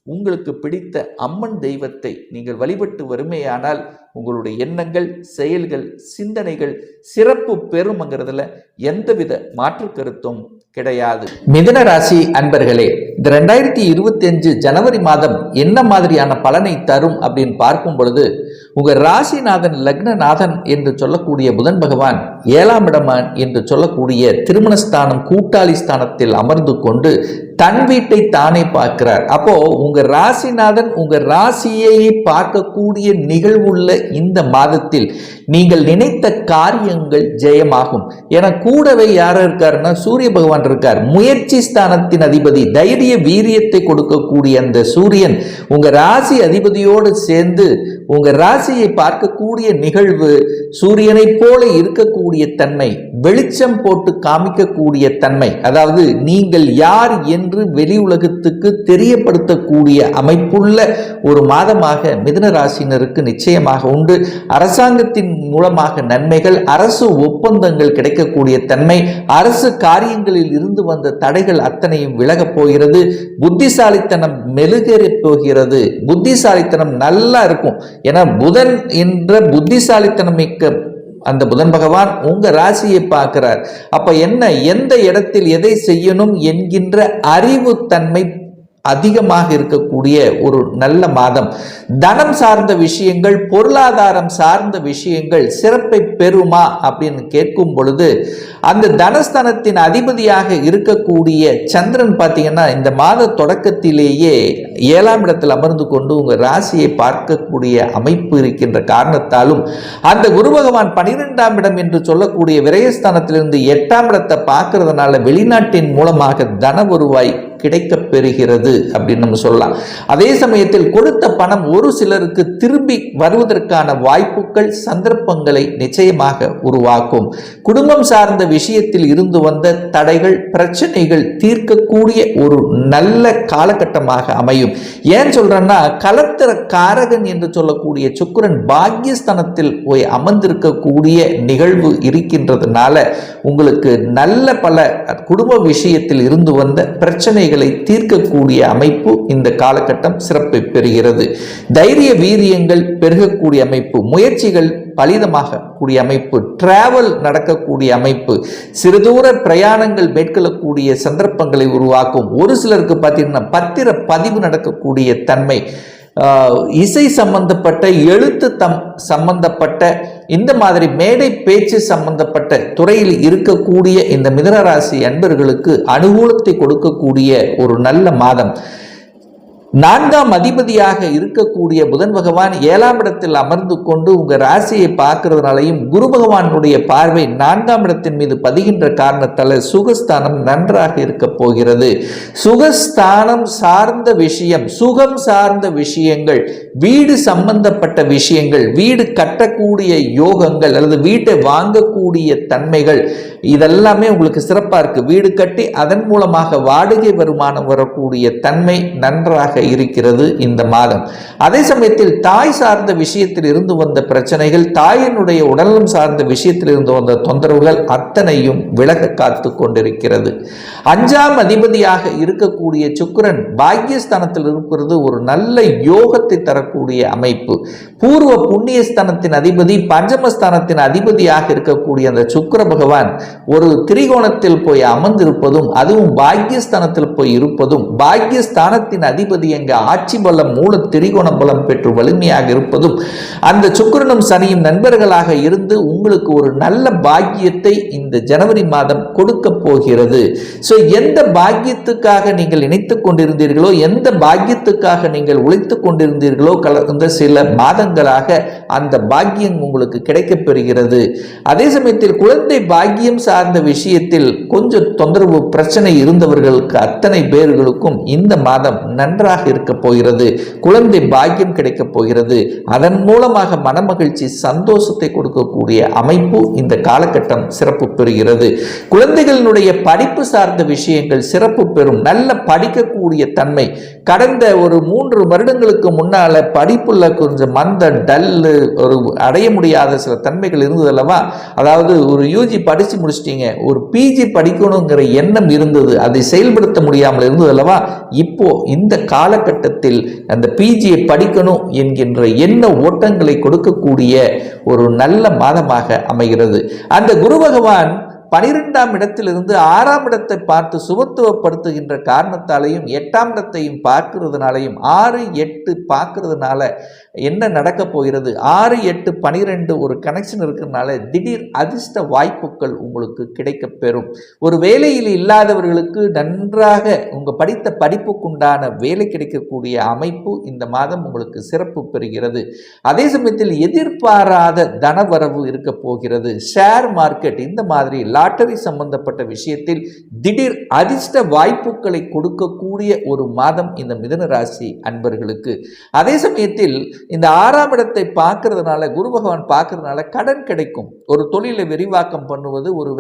உங்களுக்கு பிடித்த அம்மன் தெய்வத்தை நீங்கள் வழிபட்டு வருமையானால் உங்களுடைய எண்ணங்கள், செயல்கள், சிந்தனைகள் சிறப்பு பெறும்ங்கிறதுல எந்தவித மாற்று கருத்தும் கிடையாது. மிதுன ராசி அன்பர்களே, இந்த 2025 ஜனவரி மாதம் என்ன மாதிரியான பலனை தரும் அப்படின்னு பார்க்கும் பொழுது, உங்க ராசிநாதன் லக்னநாதன் என்று சொல்லக்கூடிய புதன் பகவான் 7ஆம் இடமான் என்று சொல்லக்கூடிய திருமணஸ்தானம், கூட்டாளி ஸ்தானத்தில் அமர்ந்து கொண்டு தன் வீட்டை தானே பார்க்கிறார். அப்போ உங்க ராசிநாதன் உங்க ராசியை பார்க்கக்கூடிய நிகழ்வுள்ள இந்த மாதத்தில் நீங்கள் நினைத்த காரியங்கள் ஜெயமாகும். என கூடவே யார் இருக்காருன்னா சூரிய பகவான் இருக்கார். முயற்சி ஸ்தானத்தின் அதிபதி, தைரிய வீரியத்தை கொடுக்கக்கூடிய அந்த சூரியன் உங்க ராசி அதிபதியோடு சேர்ந்து உங்க ராசியை பார்க்கக்கூடிய நிகழ்வு சூரியனை போல இருக்கக்கூடிய தன்மை, வெளிச்சம் போட்டு காமிக்கக்கூடிய தன்மை, அதாவது நீங்கள் யார் என்று வெளி உலகத்துக்கு தெரியப்படுத்தக்கூடிய அமைப்புள்ள ஒரு மாதமாக மிதுன ராசினருக்கு நிச்சயமாக உண்டு. அரசாங்கத்தின் மூலமாக நன்மைகள், அரசு ஒப்பந்தங்கள் கிடைக்கக்கூடிய தன்மை, அரசு காரியங்களில் இருந்து வந்த தடைகள் அத்தனையும் விலகப் போகிறது. போகிறது. புத்திசாலித்தனம் மெழுகேறி போகிறது. புத்திசாலித்தனம் நல்லா இருக்கும். ஏன்னா புதன் என்ற புத்திசாலித்தனம் மிக்க அந்த புதன் பகவான் உங்க ராசியை பார்க்கிறார். அப்ப என்ன, எந்த இடத்தில் எதை செய்யணும் என்கின்ற அறிவு தன்மை அதிகமாக இருக்கக்கூடிய ஒரு நல்ல மாதம். தனம் சார்ந்த விஷயங்கள், பொருளாதாரம் சார்ந்த விஷயங்கள் சிறப்பை பெறுமா அப்படின்னு கேட்கும் பொழுது, அந்த தனஸ்தானத்தின் அதிபதியாக இருக்கக்கூடிய சந்திரன் பார்த்தீங்கன்னா இந்த மாத தொடக்கத்திலேயே 7ஆம் இடத்தில் அமர்ந்து கொண்டு உங்க ராசியை பார்க்கக்கூடிய அமைப்பு இருக்கின்ற காரணத்தாலும், அந்த குரு பகவான் 12ஆம் இடம் என்று சொல்லக்கூடிய விரயஸ்தானத்திலிருந்து 8ஆம் இடத்தை பார்க்கறதுனால வெளிநாட்டின் மூலமாக தன வருவாய் கிடைக்க பெறுகிறது அப்படின்னு நம்ம சொல்லலாம். அதே சமயத்தில் கொடுத்த பணம் ஒரு சிலருக்கு திரும்பி வருவதற்கான வாய்ப்புகள், சந்தர்ப்பங்களை நிச்சயமாக உருவாக்கும். குடும்பம் சார்ந்த விஷயத்தில் இருந்து வந்த தடைகள், பிரச்சனைகள் தீர்க்கக்கூடிய ஒரு நல்ல காலகட்டமாக அமையும். ஏன் சொல்றேன்னா, கலத்திர காரகன் என்று சொல்லக்கூடிய சுக்கிரன் பாக்கியஸ்தானத்தில் போய் அமர்ந்திருக்கக்கூடிய நிகழ்வு இருக்கின்றதுனால உங்களுக்கு நல்ல பல குடும்ப விஷயத்தில் இருந்து வந்த பிரச்சனை தீர்க்கக்கூடிய அமைப்பு இந்த காலகட்டம் சிறப்பை பெறுகிறது. தைரிய வீரியங்கள் பெருகக்கூடிய அமைப்பு, முயற்சிகள் பலிதமாக கூடிய அமைப்பு, டிராவல் நடக்கக்கூடிய அமைப்பு, சிறுதூர பிரயாணங்கள் மேற்கொள்ளக்கூடிய சந்தர்ப்பங்களை உருவாக்கும். ஒரு சிலருக்கு பார்த்தீங்கன்னா பத்திர பதிவு நடக்கக்கூடிய தன்மை, இசை சம்பந்தப்பட்ட, எழுத்து சம்பந்தப்பட்ட, இந்த மாதிரி மேடை பேச்சு சம்பந்தப்பட்ட துறையில் இருக்கக்கூடிய இந்த மிதுன ராசி அன்பர்களுக்கு அனுகூலத்தை கொடுக்கக்கூடிய ஒரு நல்ல மாதம். 4ஆம் அதிபதியாக இருக்கக்கூடிய புதன் பகவான் 7ஆம் இடத்தில் அமர்ந்து கொண்டு உங்க ராசியை பார்க்கிறதுனாலையும், குரு பகவானுடைய பார்வை 4ஆம் இடத்தின் மீது பதிகின்ற காரணத்தால் சுகஸ்தானம் நன்றாக இருக்க போகிறது. சுகஸ்தானம் சார்ந்த விஷயம், சுகம் சார்ந்த விஷயங்கள், வீடு சம்பந்தப்பட்ட விஷயங்கள், வீடு கட்டக்கூடிய யோகங்கள் அல்லது வீட்டை வாங்கக்கூடிய தன்மைகள், இதெல்லாமே உங்களுக்கு சிறப்பாக இருக்கு. வீடு கட்டி அதன் மூலமாக வாடகை வருமானம் வரக்கூடிய தன்மை நன்றாக இருக்கிறது இந்த மாதம். அதே சமயத்தில் தாய் சார்ந்த விஷயத்தில் இருந்து வந்த பிரச்சனைகள், தாயினுடைய உடல்நலம் சார்ந்த விஷயத்தில் இருந்து வந்த தொந்தரவுகள் அத்தனையும் விலக காத்து கொண்டிருக்கிறது. 5ஆம் அதிபதியாக இருக்கக்கூடிய சுக்கிரன் பாக்கியஸ்தானத்தில் இருக்கிறது ஒரு நல்ல யோகத்தை தரக்கூடிய அமைப்பு. பூர்வ புண்ணியஸ்தானத்தின் அதிபதி, பஞ்சமஸ்தானத்தின் அதிபதியாக இருக்கக்கூடிய அந்த சுக்கிர பகவான் ஒரு திரிகோணத்தில் போய் அமர்ந்திருப்பதும், அதுவும் பாக்கியஸ்தானத்தில் போய் இருப்பதும், பாக்கியஸ்தானத்தின் அதிபதி எங்க ஆட்சி பலம், மூல திரிகோண பலம் பெற்று வலிமையாக இருப்பதும், அந்த சுக்கிரனும் சனியும் நண்பர்களாக இருந்து உங்களுக்கு ஒரு நல்ல பாக்கியத்தை இந்த ஜனவரி மாதம் கொடுக்க போகிறது. சோ எந்த பாக்கியத்துக்காக நீங்கள் நினைத்துக் கொண்டிருந்தீர்களோ, எந்த பாக்கியத்துக்காக நீங்கள் உழைத்துக் கொண்டிருந்தீர்களோ, கலந்த சில மாதங்களாக அந்த பாக்கியம் உங்களுக்கு கிடைக்கப் பெறுகிறது. அதே சமயத்தில் குழந்தை பாக்கியம் சார்ந்த விஷயத்தில் கொஞ்சம் தொந்தரவு பிரச்சனை இருந்தவர்களுக்கு அத்தனை பேர்களுக்கும் இந்த மாதம் நன்றாக இருக்க போகிறது. குழந்தை பாக்கியம் கிடைக்க போகிறது. அதன் மூலமாக மனமகிழ்ச்சி, சந்தோஷத்தை கொடுக்கக்கூடிய அமைப்பு இந்த காலகட்டம் சிறப்பு பெறுகிறது. குழந்தைகளுடைய படிப்பு சார்ந்த விஷயங்கள் சிறப்பு பெறும். நல்ல படிக்கக்கூடிய தன்மை. கடந்த ஒரு 3 வருடங்களுக்கு முன்னால படிப்புள்ள கொஞ்சம் மந்த, டல்லு, ஒரு அடைய முடியாத சில தன்மைகள் இருந்தது அல்லவா. அதாவது ஒரு யூஜி படிச்சு முடிச்சிட்டீங்க, ஒரு பிஜி படிக்கணுங்கிற எண்ணம் இருந்தது, அதை செயல்படுத்த முடியாமல் இருந்தது அல்லவா. இப்போ இந்த காலகட்டத்தில் அந்த பிஜியை படிக்கணும் என்கின்ற எண்ண ஓட்டங்களை கொடுக்கக்கூடிய ஒரு நல்ல மாதமாக அமைகிறது. அந்த குரு பகவான் 12ஆம் இடத்திலிருந்து 6ஆம் இடத்தை பார்த்து சுபத்துவப்படுத்துகின்ற காரணத்தாலையும், 8ஆம் இடத்தையும் பார்க்கிறதுனாலையும், 6, 8 பார்க்கிறதுனால என்ன நடக்க போகிறது, 6, 8, 12 ஒரு கனெக்ஷன் இருக்கிறதுனால திடீர் அதிர்ஷ்ட வாய்ப்புகள் உங்களுக்கு கிடைக்க பெறும். ஒரு வேலையில் இல்லாதவர்களுக்கு நன்றாக உங்க படித்த படிப்புக்குண்டான வேலை கிடைக்கக்கூடிய அமைப்பு இந்த மாதம் உங்களுக்கு சிறப்பு பெறுகிறது. அதே சமயத்தில் எதிர்பாராத தனவரவு இருக்க போகிறது. ஷேர் மார்க்கெட், இந்த மாதிரி லாட்டரி சம்பந்தப்பட்ட விஷயத்தில் திடீர் அதிர்ஷ்ட வாய்ப்புகளை கொடுக்கக்கூடிய ஒரு மாதம் இந்த மிதுன ராசி அன்பர்களுக்கு. அதே சமயத்தில் இந்த 6ஆம் இடத்தை பார்க்கறதுனால, குரு பகவான் பார்க்கறதுனால கடன் கிடைக்கும். ஒரு தொழிலை விரிவாக்கம் பண்ணுவது, ஒரு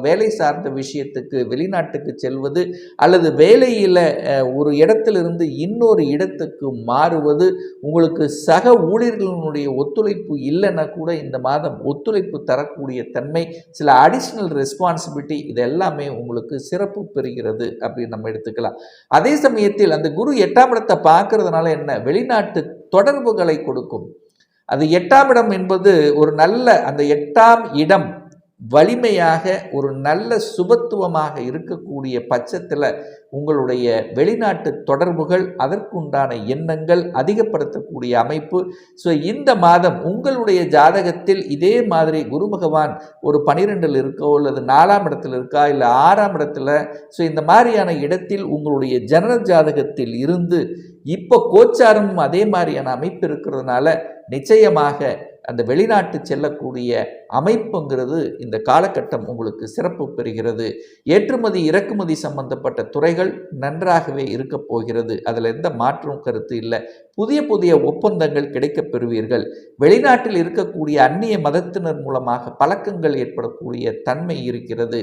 வேலை சார்ந்த விஷயத்துக்கு வெளிநாட்டுக்கு செல்வது, அல்லது வேலையில் ஒரு இடத்திலிருந்து இன்னொரு இடத்துக்கு மாறுவது, உங்களுக்கு சக ஊழியர்களுடைய ஒத்துழைப்பு இல்லைன்னா கூட இந்த மாதம் ஒத்துழைப்பு தரக்கூடிய தன்மை, சில அடிஷ்னல் ரெஸ்பான்சிபிலிட்டி இது எல்லாமே உங்களுக்கு சிறப்பு பெறுகிறது அப்படின்னு நம்ம எடுத்துக்கலாம். அதே சமயத்தில் அந்த குரு 8ஆம் இடத்தை பார்க்கறதுனால என்ன, வெளிநாட்டு தொடர்புகளை கொடுக்கும். அது 8ஆம் இடம் என்பது ஒரு நல்ல, அந்த 8ஆம் இடம் வலிமையாக ஒரு நல்ல சுபத்துவமாக இருக்கக்கூடிய பட்சத்தில் உங்களுடைய வெளிநாட்டு தொடர்புகள், அதற்குண்டான எண்ணங்கள் அதிகப்படுத்தக்கூடிய அமைப்பு. ஸோ இந்த மாதம் உங்களுடைய ஜாதகத்தில் இதே மாதிரி குரு பகவான் ஒரு 12ல் இருக்கோ அல்லது 4ஆம் இடத்துல இருக்கா இல்லை 6ஆம் இடத்துல, ஸோ இந்த மாதிரியான இடத்தில் உங்களுடைய ஜனன ஜாதகத்தில் இருந்து இப்போ கோச்சாரம் அதே மாதிரியான அமைப்பு இருக்கிறதுனால நிச்சயமாக அந்த வெளிநாட்டு செல்லக்கூடிய அமைப்புங்கிறது இந்த காலகட்டம் உங்களுக்கு சிறப்பு பெறுகிறது. ஏற்றுமதி இறக்குமதி சம்பந்தப்பட்ட துறைகள் நன்றாகவே இருக்க போகிறது. அதில் எந்த மாற்றும் கருத்து இல்லை. புதிய புதிய ஒப்பந்தங்கள் கிடைக்கப் பெறுவீர்கள். வெளிநாட்டில் இருக்கக்கூடிய அந்நிய மதத்தினர் மூலமாக பழக்கங்கள் ஏற்படக்கூடிய தன்மை இருக்கிறது.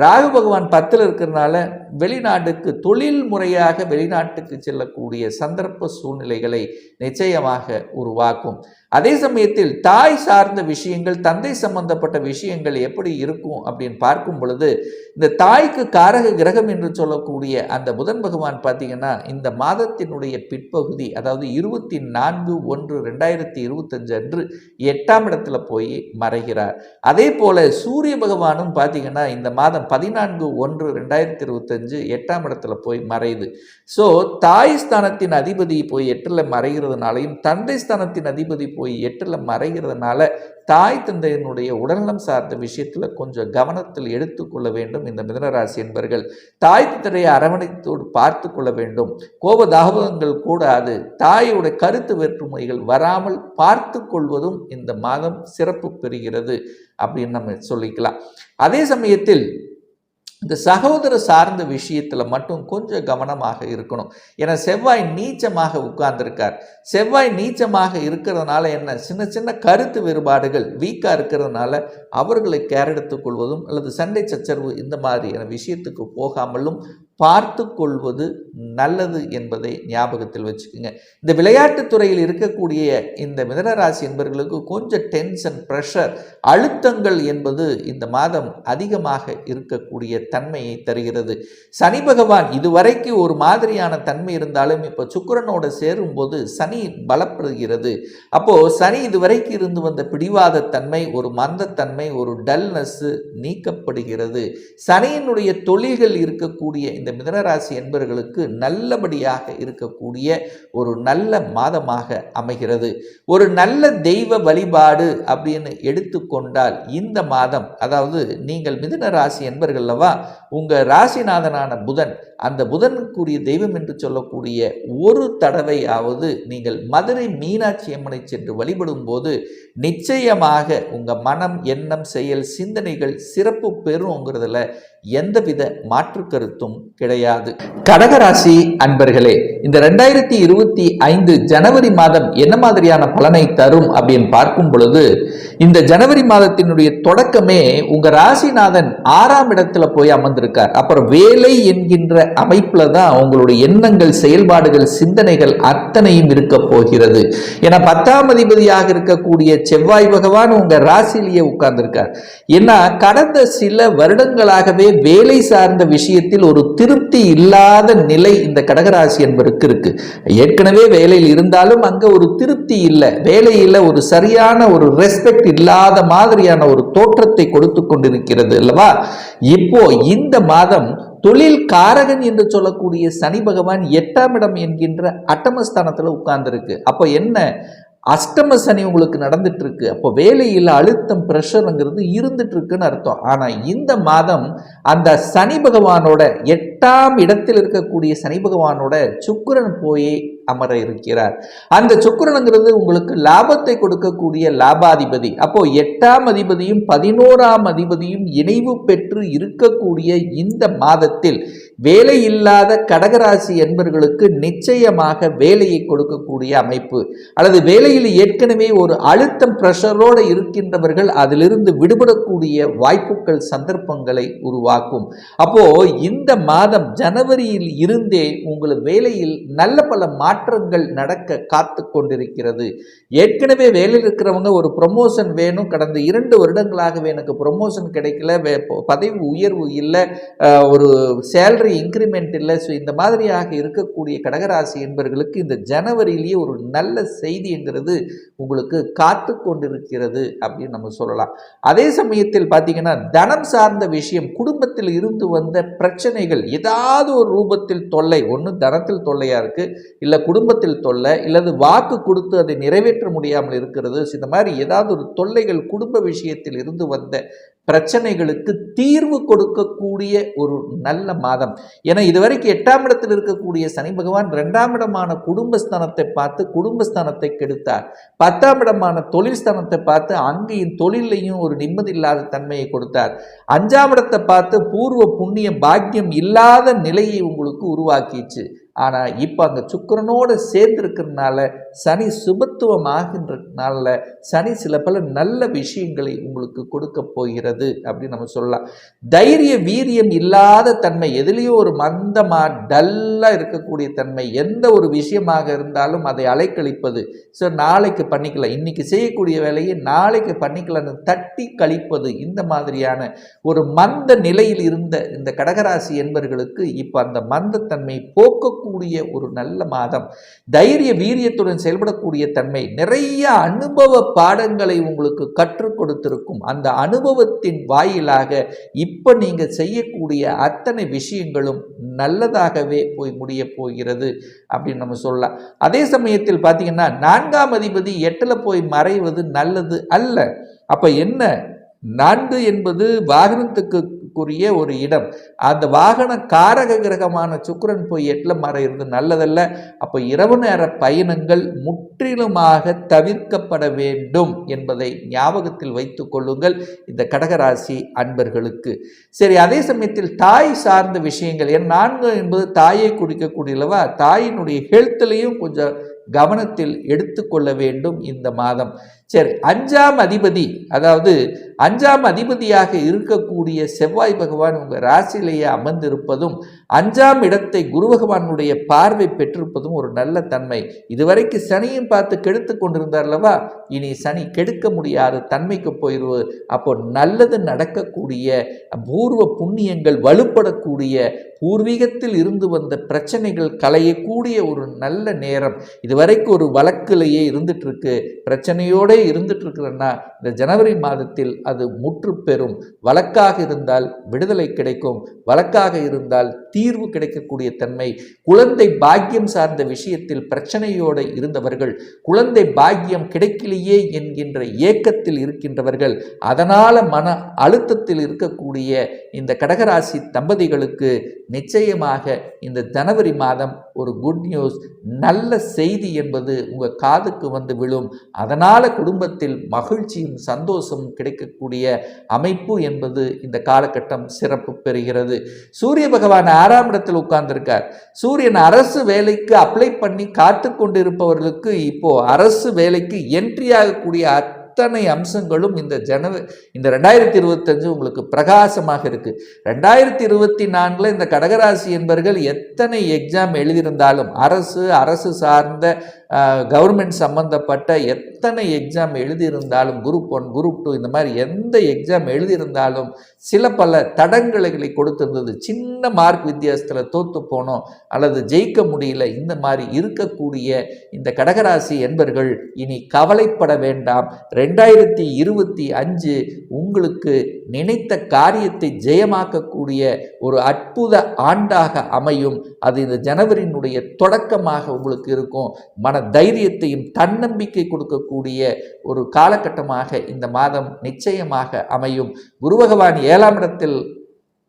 ராகு பகவான் 10ல் இருக்கிறதுனால வெளிநாட்டுக்கு தொழில் முறையாக வெளிநாட்டுக்கு செல்லக்கூடிய சந்தர்ப்ப சூழ்நிலைகளை நிச்சயமாக உருவாக்கும். அதே சமயத்தில் தாய் சார்ந்த விஷயங்கள், தந்தை சம்பந்தப்பட்ட விஷயங்கள் எப்படி இருக்கும் அப்படின்னு பார்க்கும் பொழுது, இந்த தாய்க்கு காரக கிரகம் என்று சொல்லக்கூடிய அந்த புதன் பகவான் பார்த்தீங்கன்னா இந்த மாதத்தினுடைய பிற்பகுதி, அதாவது 24/1/2025 அன்று 8ஆம் இடத்துல போய் மறைகிறார். அதே போல சூரிய பகவானும் பார்த்தீங்கன்னா இந்த மாதம் 14/1/2025 8ஆம் இடத்துல போய் மறையுது. ஸோ தாய் ஸ்தானத்தின் அதிபதி போய் 8ல் மறைகிறதுனாலையும் தந்தை ஸ்தானத்தின் அதிபதி போய் 8ல் மறைகிறதுனால தாய் தந்தையினுடைய உடல்நலம் சார்ந்த விஷயத்தில் கொஞ்சம் கவனத்தில் எடுத்துக்கொள்ள வேண்டும். இந்த மிதுனராசி என்பர்கள் தாய் தந்தையை அரவணைத்தோடு பார்த்து கொள்ள வேண்டும். கோபதாபங்கள் கூடாது. தாயோட கருத்து வேற்றுமைகள் வராமல் பார்த்து கொள்வதும் இந்த மாதம் சிறப்பு பெறுகிறது அப்படின்னு நம்ம சொல்லிக்கலாம். அதே சமயத்தில் இந்த சகோதர சார்ந்த விஷயத்தில் மட்டும் கொஞ்சம் கவனமாக இருக்கணும். ஏன்னா செவ்வாய் நீச்சமாக உட்கார்ந்துருக்கார். செவ்வாய் நீச்சமாக இருக்கிறதுனால என்ன, சின்ன சின்ன கருத்து வேறுபாடுகள் வீக்காக இருக்கிறதுனால அவர்களை கேர் எடுத்துக்கொள்வதும் அல்லது சண்டை சச்சரவு இந்த மாதிரியான விஷயத்துக்கு போகாமலும் பார்த்து கொள்வது நல்லது என்பதை ஞாபகத்தில் வச்சுக்கோங்க. இந்த விளையாட்டுத் துறையில் இருக்கக்கூடிய இந்த மிதுனராசி என்பவர்களுக்கு கொஞ்சம் டென்ஷன், ப்ரெஷர், அழுத்தங்கள் என்பது இந்த மாதம் அதிகமாக இருக்கக்கூடிய தன்மையை தருகிறது. சனி பகவான் இதுவரைக்கு ஒரு மாதிரியான தன்மை இருந்தாலும் இப்போ சுக்கிரனோட சேரும்போது சனி பலப்படுகிறது. அப்போ சனி இதுவரைக்கு இருந்து வந்த பிடிவாத தன்மை, ஒரு மந்தத்தன்மை, ஒரு டல்னஸ் நீக்கப்படுகிறது. சனியினுடைய தொழில்கள் இருக்கக்கூடிய இந்த மிதுனராசி என்பவர்களுக்கு நல்லபடியாக இருக்கக்கூடிய ஒரு நல்ல மாதமாக அமைகிறது. ஒரு நல்ல தெய்வ வழிபாடு அப்படின்னு எடுத்துக்கொண்டால் இந்த மாதம், அதாவது நீங்கள் மிதுனராசி என்பவர்கள்லவா, உங்க ராசிநாதனான புதன், அந்த புதனுக்குரிய தெய்வம் என்று சொல்லக்கூடிய ஒரு தடவையாவது நீங்கள் மதுரை மீனாட்சி அம்மனை சென்று வழிபடும் போது நிச்சயமாக உங்க மனம், எண்ணம், செயல், சிந்தனைகள் சிறப்பு பெறுங்கிறதுல எந்தவித மாற்று கருத்தும் கிடையாது. கடகராசி அன்பர்களே, இந்த 2025 ஜனவரி மாதம் என்ன மாதிரியான பலனை தரும் அப்படின்னு பார்க்கும் பொழுது, இந்த ஜனவரி மாதத்தினுடைய தொடக்கமே உங்க ராசிநாதன் 6ஆம் இடத்துல போய் அமர்ந்திருக்கார். அப்புறம் வேலை என்கின்ற அமைப்புல தான் உங்களுடைய எண்ணங்கள், செயல்பாடுகள், சிந்தனைகள் அத்தனையும் இருக்க போகிறது. ஏன்னா 10ஆம் அதிபதியாக இருக்கக்கூடிய செவ்வாய் பகவான் உங்க ராசியிலேயே உட்கார்ந்திருக்கார். ஏன்னா கடந்த சில வருடங்களாகவே வேலை சார்ந்த விஷயத்தில் ஒரு திருப்தி இல்லாத நிலை இந்த கடகராசி என்பதற்கு இருக்கு. ஏற்கனவே வேலையில் இருந்தாலும் அங்க ஒரு திருப்தி இல்லை, வேலையில் ஒரு சரியான ஒரு ரெஸ்பெக்ட் இல்லாத மாதிரியான ஒரு தோற்றத்தை கொடுத்து கொண்டிருக்கிறது அல்லவா. இப்போ இந்த மாதம் தொழில் காரகன் என்று சொல்லக்கூடிய சனி பகவான் 8ஆம் இடம் என்கின்ற அட்டமஸ்தானத்தில் உட்கார்ந்துருக்கு. அப்போ என்ன, அஷ்டம சனி உங்களுக்கு நடந்துட்டு இருக்கு. அப்போ வேலையில் அழுத்தம், பிரஷருங்கிறது இருந்துட்டு இருக்குன்னு அர்த்தம். ஆனா இந்த மாதம் அந்த சனி பகவானோட 8ஆம் இடத்தில் இருக்கக்கூடிய சனி பகவானோட சுக்கிரன் போய் அமர இருக்கிறார். அந்த சுக்கிரனுங்கிறது உங்களுக்கு லாபத்தை கொடுக்கக்கூடிய லாபாதிபதி. அப்போ 8ஆம் அதிபதியும் 11ஆம் அதிபதியும் இணைவு பெற்று இருக்கக்கூடிய இந்த மாதத்தில் வேலை இல்லாத கடகராசி என்பவர்களுக்கு நிச்சயமாக வேலையை கொடுக்கக்கூடிய அமைப்பு, அல்லது வேலையில் ஏற்கனவே ஒரு அழுத்தம், பிரஷரோடு இருக்கின்றவர்கள் அதிலிருந்து விடுபடக்கூடிய வாய்ப்புகள், சந்தர்ப்பங்களை உருவாக்கும். அப்போ இந்த மாதம் ஜனவரியில் இருந்தே உங்கள் வேலையில் நல்ல பல மாற்றங்கள் நடக்க காத்து கொண்டிருக்கிறது. ஏற்கனவே வேலையில் இருக்கிறவங்க ஒரு ப்ரொமோஷன் வேணும், கடந்த 2 வருடங்களாகவே எனக்கு ப்ரொமோஷன் கிடைக்கல, பதவி உயர்வு இல்லை, ஒரு சேலரி இன்க்ரிமெண்ட் இல்லை. ஸோ இந்த மாதிரியாக இருக்கக்கூடிய கடகராசி என்பவர்களுக்கு இந்த ஜனவரியிலேயே ஒரு நல்ல செய்திங்கிறது உங்களுக்கு காத்து கொண்டிருக்கிறது அப்படின்னு நம்ம சொல்லலாம். அதே சமயத்தில் பார்த்தீங்கன்னா தனம் சார்ந்த விஷயம், குடும்பத்தில் இருந்து வந்த பிரச்சனைகள் ஏதாவது ஒரு ரூபத்தில் தொல்லை, ஒன்று தனத்தில் தொல்லையாக இருக்குது, இல்லை குடும்பத்தில் தொல்லை, இல்லது வாக்கு கொடுத்து அதை நிறைவேற்ற முடியாமல் இருக்கிறது. இந்த மாதிரி ஏதாவது ஒரு தொல்லைகள் குடும்ப விஷயத்தில் இருந்து வந்த பிரச்சனைகளுக்கு தீர்வு கொடுக்கக்கூடிய ஒரு நல்ல மாதம். ஏன்னா இதுவரைக்கும் 8ஆம் இடத்தில் இருக்கக்கூடிய சனி பகவான் 2ஆம் இடமான குடும்பஸ்தானத்தை பார்த்து குடும்பஸ்தானத்தை கெடுத்தார். 10ஆம் இடமான தொழில் ஸ்தானத்தை பார்த்து அங்கேயும் தொழிலையும் ஒரு நிம்மதி இல்லாத தன்மையை கொடுத்தார். 5ஆம் இடத்தை பார்த்து பூர்வ புண்ணிய பாக்கியம் இல்லாத நிலையை உங்களுக்கு உருவாக்கிச்சு. ஆனால் இப்போ அங்கே சுக்கிரனோடு சேர்ந்திருக்கிறதுனால, சனி சுபத்துவம் ஆகின்றதுனால சனி சில பல நல்ல விஷயங்களை உங்களுக்கு கொடுக்க போகிறது அப்படின்னு நம்ம சொல்லலாம். தைரிய வீரியம் இல்லாத தன்மை, எதுலேயும் ஒரு மந்தமாக டல்லாக இருக்கக்கூடிய தன்மை, எந்த ஒரு விஷயமாக இருந்தாலும் அதை அலைக்கழிப்பது, ஸோ நாளைக்கு பண்ணிக்கலாம், இன்னைக்கு செய்யக்கூடிய வேலையை நாளைக்கு பண்ணிக்கலாம்னு தட்டி கழிப்பது, இந்த மாதிரியான ஒரு மந்த நிலையில் இருந்த இந்த கடகராசி என்பவர்களுக்கு இப்போ அந்த மந்தத்தன்மை போக்க ஒரு நல்ல மாதம். தைரிய வீரியத்துடன் செயல்படக்கூடிய தன்மை, நிறைய அனுபவ பாடங்களை உங்களுக்கு கற்றுக் கொடுத்திருக்கும். அந்த அனுபவத்தின் வாயிலாக இப்ப நீங்க செய்யக்கூடிய அத்தனை விஷயங்களும் நல்லதாகவே போய் முடிய போகிறது அப்படின்னு நம்ம சொல்லலாம். அதே சமயத்தில் பார்த்தீங்கன்னா 4ஆம் அதிபதி 8ல் போய் மறைவது நல்லது அல்ல. அப்ப என்ன, 4 என்பது வாகனத்துக்குரிய ஒரு இடம், அந்த வாகன காரக கிரகமான சுக்கிரன் போய் 8ல் மறைகிறது நல்லதல்ல. அப்போ இரவு நேர பயணங்கள் முற்றிலுமாக தவிர்க்கப்பட வேண்டும் என்பதை ஞாபகத்தில் வைத்துக் கொள்ளுங்கள் இந்த கடகராசி அன்பர்களுக்கு. சரி, அதே சமயத்தில் தாய் சார்ந்த விஷயங்கள், 4 என்பது தாயை குறிக்கக்கூடியவா, தாயினுடைய ஹெல்த்லையும் கொஞ்சம் கவனத்தில் எடுத்துக்கொள்ள வேண்டும் இந்த மாதம். சரி, 5ஆம் அதிபதி, அதாவது 5ஆம் அதிபதியாக இருக்கக்கூடிய செவ்வாய் பகவான் உங்கள் ராசியிலேயே அமர்ந்திருப்பதும் 5ஆம் இடத்தை குரு பகவானுடைய பார்வை பெற்றிருப்பதும் ஒரு நல்ல தன்மை. இதுவரைக்கும் சனியும் பார்த்து கெடுத்து கொண்டிருந்தார்லவா, இனி சனி கெடுக்க முடியாத தன்மைக்கு போயிடுவது. அப்போ நல்லது நடக்கக்கூடிய, பூர்வ புண்ணியங்கள் வலுப்படக்கூடிய, பூர்வீகத்தில் இருந்து வந்த பிரச்சனைகள் களையக்கூடிய ஒரு நல்ல நேரம். இதுவரைக்கும் ஒரு வழக்கிலேயே இருந்துட்டு இருக்கு, பிரச்சனையோட இருந்துட்டு இருக்கிறன்னா இந்த ஜனவரி மாதத்தில் அது முற்று பெறும். வழக்காக இருந்தால் விடுதலை கிடைக்கும், வழக்காக இருந்தால் தீர்வு கிடைக்கக்கூடிய தன்மை. குழந்தை பாக்கியம் சார்ந்த விஷயத்தில் பிரச்சனையோடு இருந்தவர்கள், குழந்தை பாக்கியம் கிடைக்கலையே என்கின்ற ஏக்கத்தில் இருக்கின்றவர்கள், அதனால மன அழுத்தத்தில் இருக்கக்கூடிய இந்த கடகராசி தம்பதிகளுக்கு நிச்சயமாக இந்த ஜனவரி மாதம் ஒரு குட் நியூஸ், நல்ல செய்தி என்பது உங்கள் காதுக்கு வந்து விழும். அதனால் குடும்பத்தில் மகிழ்ச்சியும் சந்தோஷமும் கிடைக்கக்கூடிய அமைப்பு என்பது இந்த காலகட்டம் சிறப்பு பெறுகிறது. சூரிய பகவான் 6ஆம் இடத்தில் உட்கார்ந்திருக்கார். சூரியன் அரசு வேலைக்கு அப்ளை பண்ணி காத்து கொண்டிருப்பவர்களுக்கு இப்போ அரசு வேலைக்கு என்ட்ரி ஆகக்கூடிய அத்தனை அம்சங்களும் இந்த 2025 உங்களுக்கு பிரகாசமாக இருக்கு. 2024 இந்த கடகராசி என்பவர்கள் எத்தனை எக்ஸாம் எழுதியிருந்தாலும், அரசு சார்ந்த கவர்மெண்ட் சம்பந்தப்பட்ட எத்தனை எக்ஸாம் எழுதியிருந்தாலும், குரூப் 1 குரூப் 2 இந்த மாதிரி எந்த எக்ஸாம் எழுதியிருந்தாலும் சில பல தடங்களை கொடுத்திருந்தது. சின்ன மார்க் வித்தியாசத்தில் தோத்து போனோம் அல்லது ஜெயிக்க முடியல, இந்த மாதிரி இருக்கக்கூடிய இந்த கடகராசி என்பர்கள் இனி கவலைப்பட வேண்டாம். 2025 உங்களுக்கு நினைத்த காரியத்தை ஜெயமாக்கக்கூடிய ஒரு அற்புத ஆண்டாக அமையும். அது இந்த ஜனவரியினுடைய தொடக்கமாக உங்களுக்கு இருக்கும். மன தைரியத்தையும் தன்னம்பிக்கை கொடுக்கக்கூடிய ஒரு காலகட்டமாக இந்த மாதம் நிச்சயமாக அமையும். குரு பகவான் 7ஆம் இடத்தில்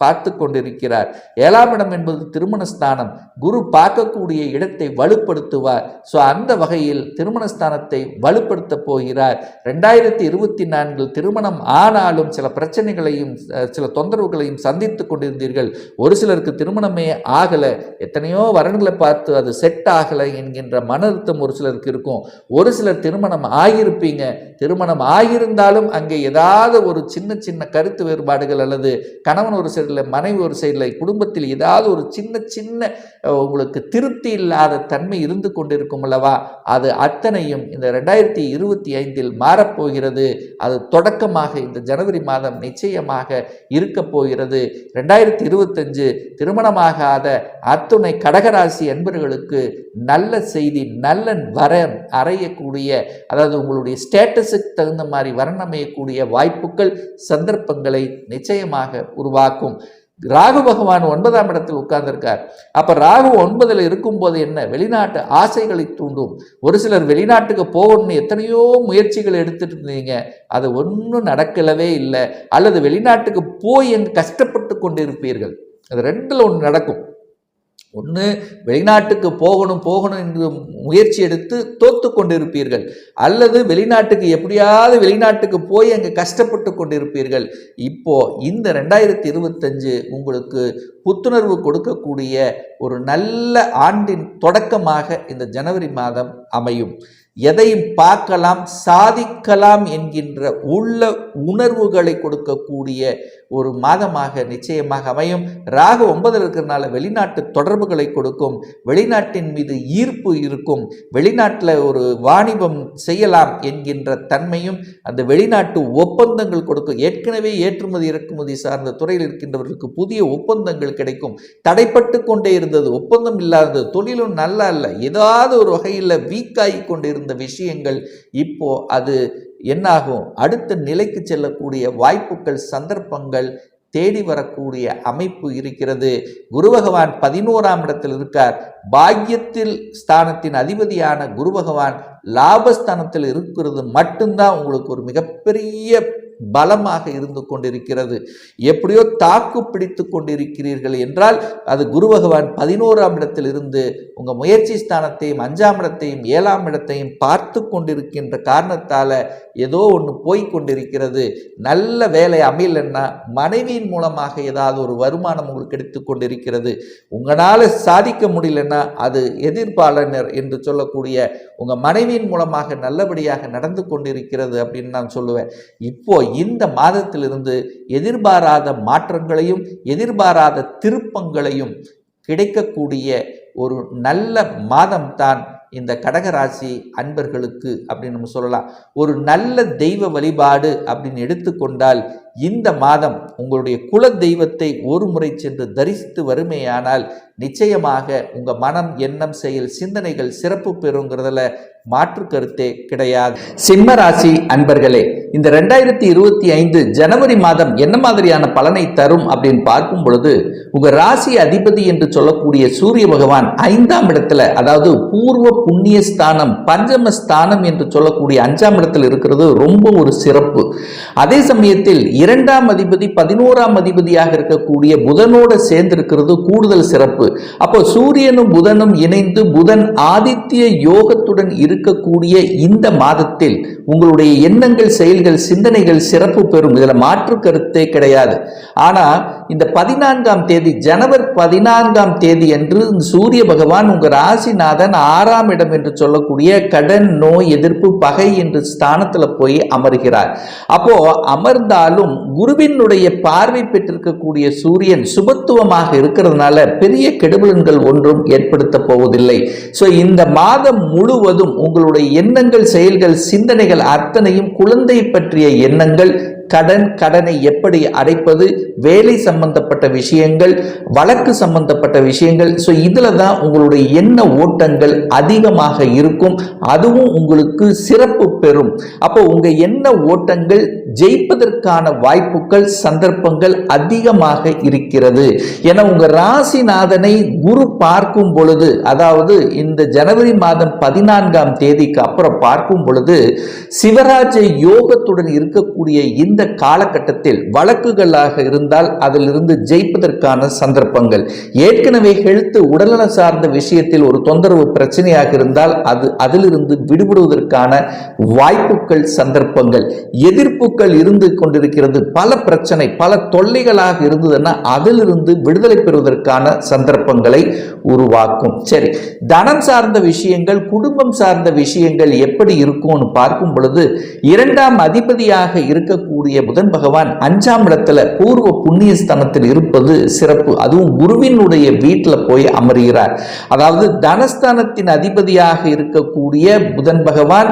பார்த்து கொண்டிருக்கிறார். 7ஆம் இடம் என்பது திருமணஸ்தானம். குரு பார்க்கக்கூடிய இடத்தை வலுப்படுத்துவார். ஸோ அந்த வகையில் திருமணஸ்தானத்தை வலுப்படுத்த போகிறார். 2024 திருமணம் ஆனாலும் சில பிரச்சனைகளையும் சில தொந்தரவுகளையும் சந்தித்து கொண்டிருந்தீர்கள். ஒரு சிலருக்கு திருமணமே ஆகலை, எத்தனையோ வரன்களை பார்த்து அது செட் ஆகலை என்கின்ற மன அழுத்தம் ஒரு சிலருக்கு இருக்கும். ஒரு சிலர் திருமணம் ஆகியிருப்பீங்க, திருமணம் ஆகியிருந்தாலும் அங்கே ஏதாவது ஒரு சின்ன சின்ன கருத்து வேறுபாடுகள் அல்லது கணவன் ஒரு சில சைடில் மனைவி ஒரு சைடில் குடும்பத்தில் ஏதாவது ஒரு சின்ன சின்ன உங்களுக்கு திருப்தி இல்லாத தன்மை இருந்து கொண்டிருக்கும் அல்லவா, அது அத்தனையும் இந்த 2025 மாறப்போகிறது. அது தொடக்கமாக இந்த ஜனவரி மாதம் நிச்சயமாக இருக்க போகிறது. 2025 திருமணமாகாத அத்துணை கடகராசி அன்பர்களுக்கு நல்ல செய்தி, நல்ல வரன் அறையக்கூடிய, அதாவது உங்களுடைய ஸ்டேட்டஸுக்கு தகுந்த மாதிரி வரன் அமையக்கூடிய வாய்ப்புகள் சந்தர்ப்பங்களை நிச்சயமாக உருவாக்கும். ராகு பகவான் 9ஆம் இடத்தில் உட்கார்ந்திருக்கார். அப்ப ராகு 9ல் இருக்கும்போது என்ன, வெளிநாட்டு ஆசைகளை தூண்டும். ஒரு சிலர் வெளிநாட்டுக்கு போகணும்னு எத்தனையோ முயற்சிகள் எடுத்துட்டு இருந்தீங்க, அது ஒன்றும் நடக்கலவே இல்லை. அல்லது வெளிநாட்டுக்கு போய் எங்க கஷ்டப்பட்டு கொண்டிருப்பீர்கள். அது ரெண்டுல ஒன்று நடக்கும். ஒன்று வெளிநாட்டுக்கு போகணும் என்று முயற்சி எடுத்து தோத்து கொண்டிருப்பீர்கள், அல்லது வெளிநாட்டுக்கு எப்படியாவது வெளிநாட்டுக்கு போய் அங்கே கஷ்டப்பட்டு கொண்டிருப்பீர்கள். இப்போ இந்த 2025 உங்களுக்கு புத்துணர்வு கொடுக்கக்கூடிய ஒரு நல்ல ஆண்டின் தொடக்கமாக இந்த ஜனவரி மாதம் அமையும். எதையும் பார்க்கலாம், சாதிக்கலாம் என்கின்ற உள்ள உணர்வுகளை கொடுக்கக்கூடிய ஒரு மாதமாக நிச்சயமாக அமையும். ராகு 9ல் இருக்கிறதுனால வெளிநாட்டு தொடர்புகளை கொடுக்கும், வெளிநாட்டின் மீது ஈர்ப்பு இருக்கும், வெளிநாட்டில் ஒரு வாணிபம் செய்யலாம் என்கின்ற தன்மையும் அந்த வெளிநாட்டு ஒப்பந்தங்கள் கொடுக்கும். ஏற்கனவே ஏற்றுமதி இறக்குமதி சார்ந்த துறையில் இருக்கின்றவர்களுக்கு புதிய ஒப்பந்தங்கள் கிடைக்கும். தடைப்பட்டு கொண்டே இருந்தது, ஒப்பந்தம் இல்லாதது, தொழிலும் நல்லா இல்லை, ஏதாவது ஒரு வகையில் வீக்காகி கொண்டிருந்த விஷயங்கள் இப்போ அது என்னாகும், அடுத்த நிலைக்கு செல்லக்கூடிய வாய்ப்புகள் சந்தர்ப்பங்கள் தேடி வரக்கூடிய அமைப்பு இருக்கிறது. குரு பகவான் 11ஆம் இடத்தில் இருக்கார். பாக்கியத்தில் ஸ்தானத்தின் அதிபதியான குரு பகவான் லாபஸ்தானத்தில் இருக்கிறது மட்டும்தான் உங்களுக்கு ஒரு மிகப்பெரிய பலமாக இருந்து கொண்டிருக்கிறது. எப்படியோ தாக்கு பிடித்து கொண்டிருக்கிறீர்கள் என்றால் அது குரு பகவான் 11ஆம் இடத்தில் இருந்து உங்க முயற்சி ஸ்தானத்தையும் 5ஆம் இடத்தையும் 7ஆம் இடத்தையும் பார்த்து கொண்டிருக்கின்ற காரணத்தால ஏதோ ஒன்று போய்கொண்டிருக்கிறது. நல்ல வேலை அமையலன்னா மனைவியின் மூலமாக ஏதாவது ஒரு வருமானம் உங்களுக்கு கிடைத்து கொண்டிருக்கிறது. உங்களால் சாதிக்க முடியலன்னா அது எதிர்பாலனர் என்று சொல்லக்கூடிய உங்க மனைவியின் மூலமாக நல்லபடியாக நடந்து கொண்டிருக்கிறது அப்படின்னு நான் சொல்லுவேன். இப்போ இந்த மாதத்திலிருந்து எதிர்பாராத மாற்றங்களையும் எதிர்பாராத திருப்பங்களையும் கிடைக்கக்கூடிய ஒரு நல்ல மாதம்தான் இந்த கடகராசி அன்பர்களுக்கு அப்படின்னு நம்ம சொல்லலாம். ஒரு நல்ல தெய்வ வழிபாடு அப்படின்னு எடுத்துக்கொண்டால் இந்த மாதம் உங்களுடைய குல தெய்வத்தை ஒரு முறை சென்று தரிசித்து வருமேயானால் நிச்சயமாக உங்க மனம், எண்ணம், செயல், சிந்தனைகள் சிறப்பு பெறுங்கிறதுல மாற்று கருத்தே கிடையாது. சிம்ம ராசி அன்பர்களே, இந்த 2025 ஜனவரி மாதம் என்ன மாதிரியான பலனை தரும் அப்படின்னு பார்க்கும் பொழுது, உங்க ராசி அதிபதி என்று சொல்லக்கூடிய சூரிய பகவான் 5ஆம் இடத்துல, அதாவது பூர்வ புண்ணிய ஸ்தானம், பஞ்சம ஸ்தானம் என்று சொல்லக்கூடிய 5ஆம் இடத்தில் இருக்கிறது ரொம்ப ஒரு சிறப்பு. அதே சமயத்தில் 2ஆம் அதிபதி 11ஆம் அதிபதியாக இருக்கக்கூடிய புதனோடு சேர்ந்து இருக்கிறது கூடுதல் சிறப்பு. அப்போ சூரியனும் புதனும் இணைந்து புதன் ஆதித்ய யோகத்துடன் இருக்கக்கூடிய இந்த மாதத்தில் உங்களுடைய எண்ணங்கள், செயல்கள், சிந்தனைகள் சிறப்பு பெறும். இதுல மாற்று கருத்தே கிடையாது. ஆனா இந்த 14ஆம் தேதி, ஜனவரி 14ஆம் தேதி அன்று சூரிய பகவான் உங்க ராசிநாதன் 6ஆம் இடம் என்று சொல்லக்கூடிய கடன், நோய் எதிர்ப்பு, பகை என்று ஸ்தானத்துல போய் அமர்கிறார். அப்போ அமர்ந்தாலும் குருவினுடைய பார்வை பெற்றிருக்கக்கூடிய சூரியன் சுபத்துவமாக இருக்கிறதுனால பெரிய கெடுபலன்கள் ஒன்றும் ஏற்படுத்த போவதில்லை. சோ இந்த மாதம் முழுவதும் உங்களுடைய எண்ணங்கள், செயல்கள், சிந்தனைகள் அத்தனையும் குழந்தை பற்றிய எண்ணங்கள், கடனை எப்படி அடைப்பது, வேலை சம்பந்தப்பட்ட விஷயங்கள், வழக்கு சம்பந்தப்பட்ட விஷயங்கள். ஸோ இதில் தான் உங்களுடைய எண்ண ஓட்டங்கள் அதிகமாக இருக்கும். அதுவும் உங்களுக்கு சிறப்பு பெறும். அப்போ உங்க எண்ண ஓட்டங்கள் ஜெயிப்பதற்கான வாய்ப்புகள், சந்தர்ப்பங்கள் அதிகமாக இருக்கிறது. ஏன்னா உங்க ராசிநாதனை குரு பார்க்கும் பொழுது, அதாவது இந்த ஜனவரி மாதம் 14ஆம் தேதிக்கு அப்புறம் பார்க்கும் பொழுது சிவராஜ யோகத்துடன் இருக்கக்கூடிய இந்த காலகட்டத்தில் வழக்குகளாக இருந்தால் அதிலிருந்து ஜெயிப்பதற்கான சந்தர்ப்பங்கள், ஏற்கனவே ஹெல்த், உடல்நல சார்ந்த விஷயத்தில் ஒரு தொந்தரவு பிரச்சனையாக இருந்தால் அதிலிருந்து விடுபடுவதற்கான வாய்ப்புகள், சந்தர்ப்பங்கள், எதிர்ப்புகள் இருந்து கொண்டிருக்கிறது, பல பிரச்சனை, பல தொல்லைகளாக இருந்ததுன்னா அதிலிருந்து விடுதலை பெறுவதற்கான சந்தர்ப்பங்களை உருவாக்கும். சரி, தனம் சார்ந்த விஷயங்கள், குடும்பம் சார்ந்த விஷயங்கள் எப்படி இருக்கும்னு பார்க்கும் பொழுது 2ஆம் அதிபதியாக இருக்கக்கூடிய இருக்கக்கூடிய புதன் பகவான் 5ஆம் இடத்துல பூர்வ புண்ணிய ஸ்தானத்தில் இருப்பது சிறப்பு. அதுவும் குருவினுடைய வீட்டில் போய் அமர்கிறார். அதாவது தனஸ்தானத்தின் அதிபதியாக இருக்கக்கூடிய புதன் பகவான்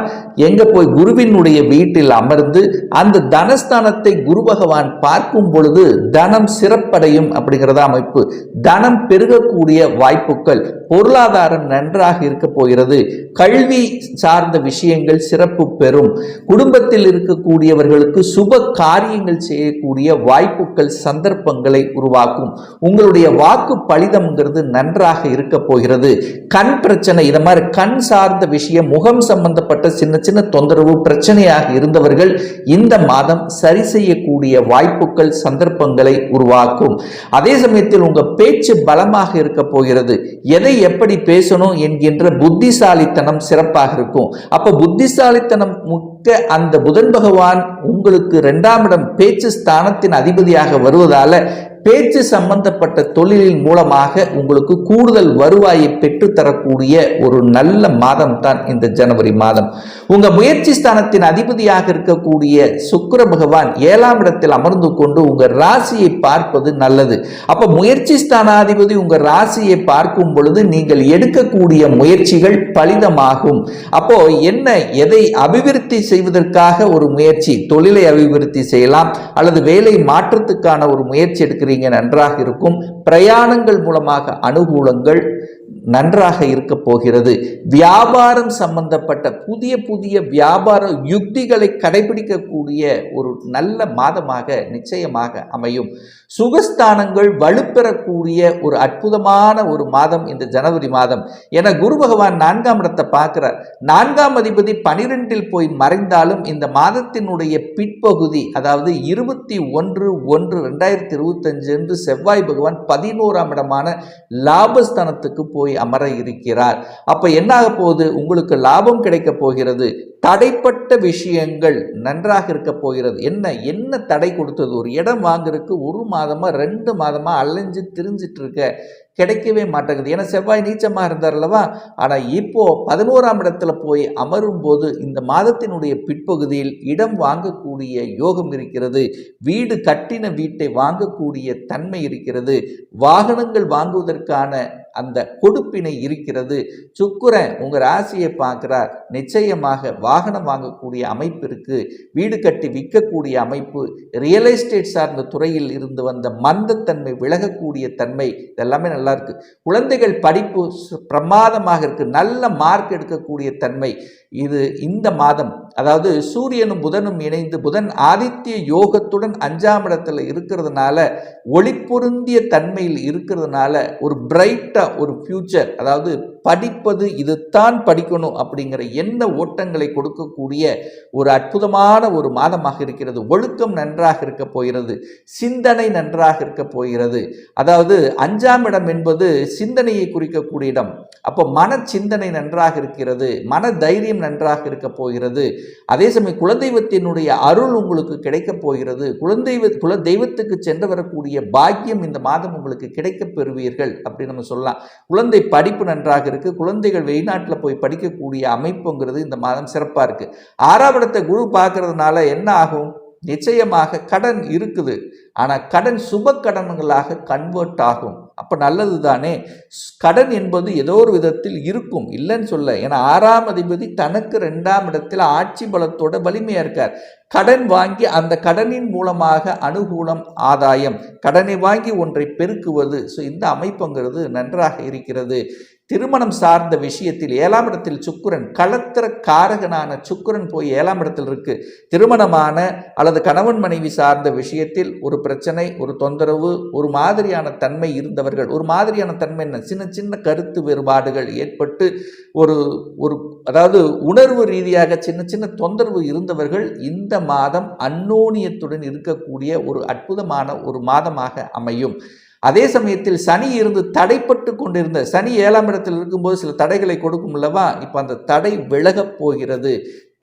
எங்க போய் குருவினுடைய வீட்டில் அமர்ந்து அந்த தனஸ்தானத்தை குரு பகவான் பார்க்கும் பொழுது தனம் சிறப்படையும் அப்படிங்கிறத அமைப்பு. தனம் பெருகக்கூடிய வாய்ப்புகள், பொருளாதாரம் நன்றாக இருக்க போகிறது. கல்வி சார்ந்த விஷயங்கள் சிறப்பு பெறும். குடும்பத்தில் இருக்கக்கூடியவர்களுக்கு சுப காரியங்கள் செய்யக்கூடிய வாய்ப்புகள், சந்தர்ப்பங்களை உருவாக்கும். உங்களுடைய வாக்கு பலிதம்ங்கிறது நன்றாக இருக்க போகிறது. கண் பிரச்சனை, இத மாதிரி கண் சார்ந்த விஷயம், முகம் சம்பந்தப்பட்ட சின்ன சின்ன தொந்தரவு பிரச்சனையாக இருந்தவர்கள் இந்த மாதம் சரி செய்யக்கூடிய வாய்ப்புகள், சந்தர்ப்பங்களை உருவாக்கும். அதே சமயத்தில் உங்க பேச்சு பலமாக இருக்க போகிறது. எதை எப்படி பேசணும் என்கின்ற புத்திசாலித்தனம் சிறப்பாக இருக்கும். அப்ப புத்திசாலித்தனம் முக்க அந்த புதன் பகவான் உங்களுக்கு 2ஆம் இடம் பேச்சு ஸ்தானத்தின் அதிபதியாக வருவதால பேச்சு சம்பந்தப்பட்ட தொழிலின் மூலமாக உங்களுக்கு கூடுதல் வருவாயை பெற்றுத்தரக்கூடிய ஒரு நல்ல மாதம் தான் இந்த ஜனவரி மாதம். உங்க முயற்சி ஸ்தானத்தின் அதிபதியாக இருக்கக்கூடிய சுக்கிர பகவான் 7ஆம் இடத்தில் அமர்ந்து கொண்டு உங்க ராசியை பார்ப்பது நல்லது. அப்ப முயற்சி ஸ்தானாதிபதி உங்க ராசியை பார்க்கும் பொழுது நீங்கள் எடுக்கக்கூடிய முயற்சிகள் பலிதமாகும். அப்போ என்ன, எதை அபிவிருத்தி செய்வதற்காக ஒரு முயற்சி, தொழிலை அபிவிருத்தி செய்யலாம் அல்லது வேலை மாற்றத்துக்கான ஒரு முயற்சி எடுக்கிறீங்க, நன்றாக இருக்கும். பிரயாணங்கள் மூலமாக அனுகூலங்கள் நன்றாக இருக்க போகிறது. வியாபாரம் சம்பந்தப்பட்ட புதிய புதிய வியாபார யுக்திகளை கடைபிடிக்கக்கூடிய ஒரு நல்ல மாதமாக நிச்சயமாக அமையும். சுகஸ்தானங்கள் வலுப்பெறக்கூடிய ஒரு அற்புதமான ஒரு மாதம் இந்த ஜனவரி மாதம். என குரு பகவான் 4ஆம் இடத்தை பார்க்கிறார். 4ஆம் அதிபதி 12இல் போய் மறைந்தாலும் இந்த மாதத்தினுடைய பிற்பகுதி, அதாவது 21/1/2025 என்று செவ்வாய் பகவான் 11ஆம் இடமான லாபஸ்தானத்துக்கு போய் அமர இருக்கிறார். அப்ப என்ன ஆக போகுது, உங்களுக்கு லாபம் கிடைக்க போகிறது. தடைப்பட்ட விஷயங்கள் நன்றாக இருக்க போகிறது. என்ன தடை கொடுத்தது, ஒரு இடம் வாங்குறதுக்கு 1 மாதமா 2 மாதமா அலைஞ்சு திரிஞ்சிட்டு இருக்க, கிடைக்கவே மாட்டேங்குது. ஏன்னா செவ்வாய் நீச்சமா இருந்தார் அல்லவா. ஆனா இப்போ 11ஆம் இடத்துல போய் அமரும் போது இந்த மாதத்தினுடைய பிற்பகுதியில் இடம் வாங்கக்கூடிய யோகம் இருக்கிறது. வீடு கட்டின வீட்டை வாங்கக்கூடிய தன்மை இருக்கிறது. வாகனங்கள் வாங்குவதற்கான அந்த கொடுப்பினை இருக்கிறது. சுக்கிரன் உங்க ராசியை பார்க்கிறார். நிச்சயமாக வாகனம் வாங்கக்கூடிய அமைப்பு இருக்கு. வீடு கட்டி விற்கக்கூடிய அமைப்பு, ரியல் எஸ்டேட் சார்ந்த துறையில் இருந்து வந்த மந்தத்தன்மை விலகக்கூடிய தன்மை, இதெல்லாமே நல்லா இருக்கு. குழந்தைகள் படிப்பு பிரமாதமாக இருக்கு. நல்ல மார்க் எடுக்கக்கூடிய தன்மை இது இந்த மாதம். அதாவது சூரியனும் புதனும் இணைந்து புதன் ஆதித்ய யோகத்துடன் 5ஆம் இடத்துல இருக்கிறதுனால, ஒளிப்பொருந்திய தன்மையில் இருக்கிறதுனால ஒரு பிரைட்டா ஒரு ஃபியூச்சர், அதாவது படிப்பது இதுதான் படிக்கணும் அப்படிங்கிற எண்ண ஓட்டங்களை கொடுக்கக்கூடிய ஒரு அற்புதமான ஒரு மாதமாக இருக்கிறது. ஒழுக்கம் நன்றாக இருக்க போகிறது. சிந்தனை நன்றாக இருக்க போகிறது. அதாவது 5ஆம் இடம் என்பது சிந்தனையை குறிக்கக்கூடிய இடம். அப்போ மன சிந்தனை நன்றாக இருக்கிறது. மன தைரியம் நன்றாக இருக்க போகிறது. அதே சமயம் குலதெய்வத்தினுடைய அருள் உங்களுக்கு கிடைக்க போகிறது. குலதெய்வத்துக்கு சென்று வரக்கூடிய பாக்கியம் இந்த மாதம் உங்களுக்கு கிடைக்க பெறுவீர்கள் அப்படி நம்ம சொல்லலாம். குழந்தை படிப்பு நன்றாக இருக்கு. குழந்தைகள் வெளிநாட்டில் போய் படிக்கக்கூடிய அமைப்புங்கிறது இந்த மாதம் சிறப்பாக இருக்கு. 6ஆம் இடத்தை குரு பார்க்கறதுனால என்ன ஆகும், நிச்சயமாக கடன் இருக்குது. ஆனால் கடன் சுப கடன்களாக கன்வெர்ட் ஆகும். அப்போ நல்லது தானே. கடன் என்பது ஏதோ ஒரு விதத்தில் இருக்கும், இல்லைன்னு சொல்ல. ஏன்னா 6ஆம் அதிபதி தனக்கு 2ஆம் இடத்தில் ஆட்சி பலத்தோட வலிமையாக இருக்கார். கடன் வாங்கி அந்த கடனின் மூலமாக அனுகூலம், ஆதாயம், கடனை வாங்கி ஒன்றை பெருக்குவது. ஸோ இந்த அமைப்புங்கிறது நன்றாக இருக்கிறது. திருமணம் சார்ந்த விஷயத்தில் 7ஆம் இடத்தில் சுக்கிரன், களத்திர காரகனான சுக்கிரன் போய் 7ஆம் இடத்தில் இருக்கு. திருமணமான அல்லது கணவன் மனைவி சார்ந்த விஷயத்தில் ஒரு பிரச்சனை, ஒரு தொந்தரவு, ஒரு மாதிரியான தன்மை இருந்தவர்கள், ஒரு மாதிரியான தன்மை என்ன, சின்ன சின்ன கருத்து வேறுபாடுகள் ஏற்பட்டு ஒரு அதாவது உணர்வு ரீதியாக சின்ன சின்ன தொந்தரவு இருந்தவர்கள் இந்த மாதம் அந்யோன்யத்துடன் இருக்கக்கூடிய ஒரு அற்புதமான ஒரு மாதமாக அமையும். அதே சமயத்தில் சனி இருந்து தடைப்பட்டு கொண்டிருந்த சனி 7ஆம் இடத்தில் இருக்கும்போது சில தடைகளை கொடுக்கும் அல்லவா. இப்போ அந்த தடை விலகப் போகிறது,